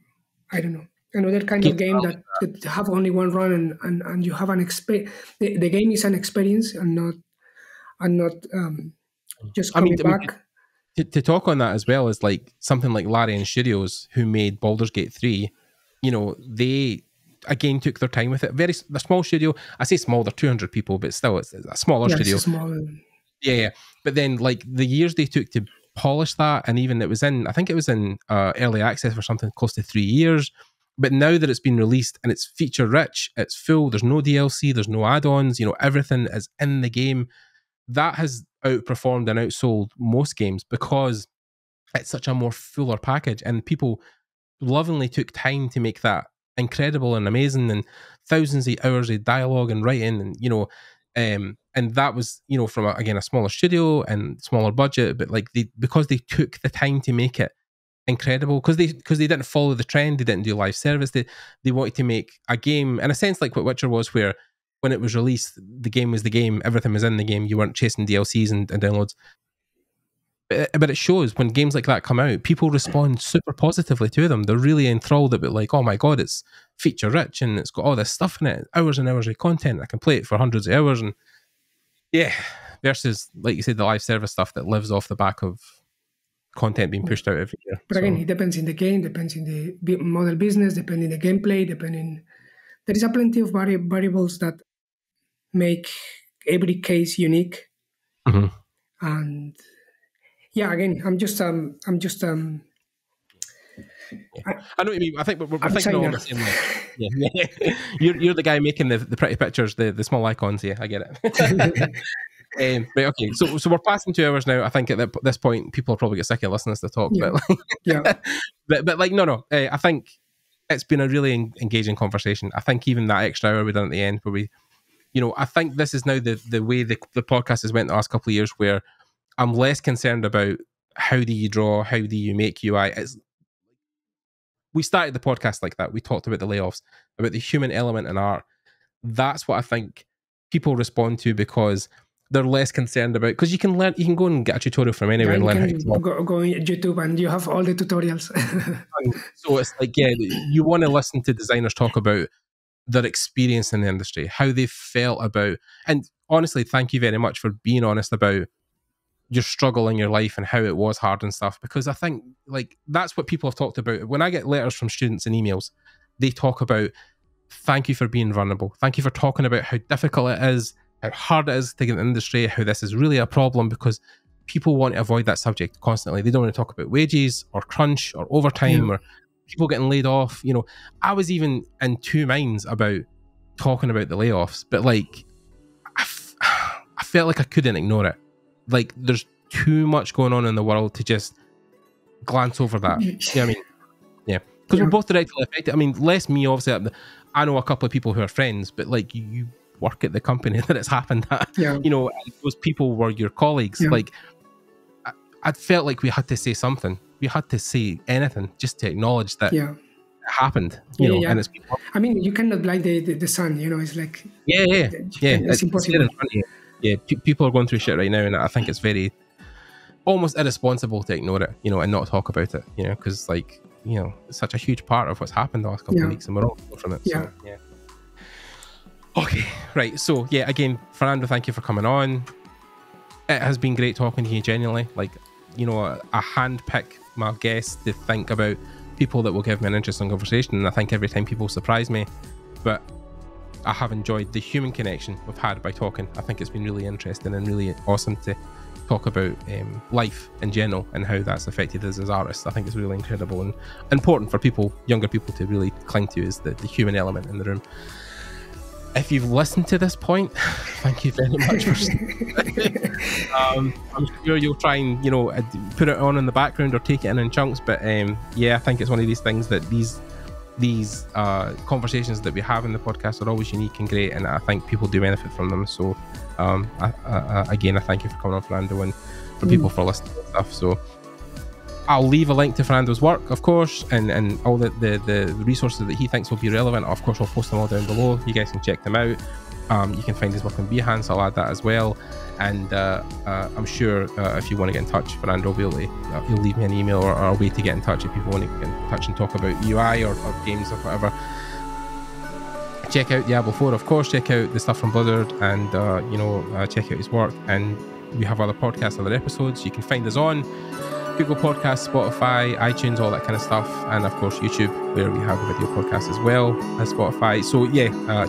I don't know, another kind of game that have only one run and you have an experience. The game is an experience and not just coming back. To talk on that as well is like something like Larian Studios, who made Baldur's Gate 3. You know, they again took their time with it. A small studio. I say small, they're 200 people, but still, it's a smaller studio. It's small. Yeah. But then, like, the years they took to polish that, and even I think it was in early access for something close to 3 years. But now that it's been released and it's feature rich, it's full. There's no DLC, there's no add-ons. You know, everything is in the game. That has outperformed and outsold most games because it's such a more fuller package, and people lovingly took time to make that incredible and amazing, and thousands of hours of dialogue and writing, and you know, and that was, you know, from a smaller studio and smaller budget, but like because they took the time to make it incredible, because they didn't follow the trend, they didn't do live service, they wanted to make a game in a sense like what Witcher was, where when it was released, the game was the game, everything was in the game, you weren't chasing DLCs and downloads. But it shows when games like that come out, people respond super positively to them. They're really enthralled about, like, oh my god, it's feature rich and it's got all this stuff in it, hours and hours of content, I can play it for hundreds of hours. And versus, like you said, the live service stuff that lives off the back of content being pushed out every year. But again, it depends in the game, depends in the model business, depending the gameplay, depending. There is a plenty of variables that make every case unique. And again, I'm just I know what you mean. I think we're thinking all the same way. You're the guy making the pretty pictures, the small icons. Yeah, I get it. Right, okay. So we're passing 2 hours now. I think at this point, people will probably get sick of listening to us talk. Yeah. But, like, Yeah. but like, no. I think it's been a really engaging conversation. I think even that extra hour we done at the end, where we, I think this is now the way the podcast has went the last couple of years, where I'm less concerned about how do you draw, how do you make UI. We started the podcast like that. We talked about the layoffs, about the human element in art. That's what I think people respond to, because they're less concerned about, because you can go and get a tutorial from anywhere and learn how to draw. Go on YouTube and you have all the tutorials. So it's like, yeah, you want to listen to designers talk about their experience in the industry, how they felt about, and honestly, thank you very much for being honest about your struggle in your life and how it was hard and stuff, because I think like that's what people have talked about. When I get letters from students and emails, they talk about, thank you for being vulnerable, thank you for talking about how difficult it is, how hard it is to get in the industry, how this is really a problem, because people want to avoid that subject constantly. They don't want to talk about wages or crunch or overtime or people getting laid off. I was even in two minds about talking about the layoffs, but like I felt like I couldn't ignore it. Like there's too much going on in the world to just glance over that. You know what I mean? Yeah. Because we're both directly affected. I mean, less me, obviously. I know a couple of people who are friends, but like you work at the company that it's happened at. Yeah. Those people were your colleagues. Yeah. Like I felt like we had to say something. We had to say anything just to acknowledge that it happened. You know, and it's people. I mean, you cannot blind the sun. It's like it's impossible. Yeah, people are going through shit right now, and I think it's very almost irresponsible to ignore it, and not talk about it, because like, it's such a huge part of what's happened the last couple of weeks, and we're all from it. So, yeah. Okay, right. So, yeah, again, Fernando, thank you for coming on. It has been great talking to you, genuinely. Like, I handpick my guests to think about people that will give me an interesting conversation, and I think every time people surprise me, but I have enjoyed the human connection we've had by talking. I think it's been really interesting and really awesome to talk about life in general and how that's affected us as artists. I think it's really incredible and important for people, younger people, to really cling to, is the human element in the room. If you've listened to this point, thank you very much for I'm sure you'll try and put it on in the background or take it in chunks, but I think it's one of these things that these conversations that we have in the podcast are always unique and great, and I think people do benefit from them. So again, I thank you for coming on, Fernando, and for people for listening and stuff. So I'll leave a link to Fernando's work, of course, and all the resources that he thinks will be relevant. Of course, I'll post them all down below. You guys can check them out. You can find his work on Behance. I'll add that as well. And I'm sure if you want to get in touch, Fernando will be able to, he'll leave me an email or a way to get in touch if people want to get in touch and talk about UI or games or whatever. Check out Diablo IV, of course. Check out the stuff from Blizzard, and check out his work. And we have other podcasts, other episodes. You can find us on Google Podcasts, Spotify, iTunes, all that kind of stuff, and of course YouTube, where we have a video podcast as well as Spotify. So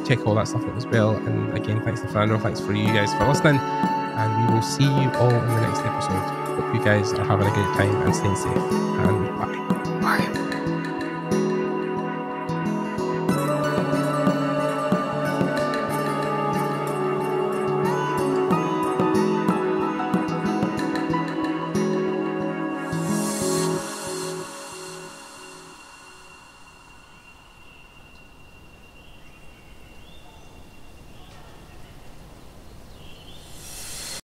check all that stuff out as well. And again, thanks to Fernando, thanks for you guys for listening, and we will see you all in the next episode. Hope you guys are having a great time and staying safe, and bye.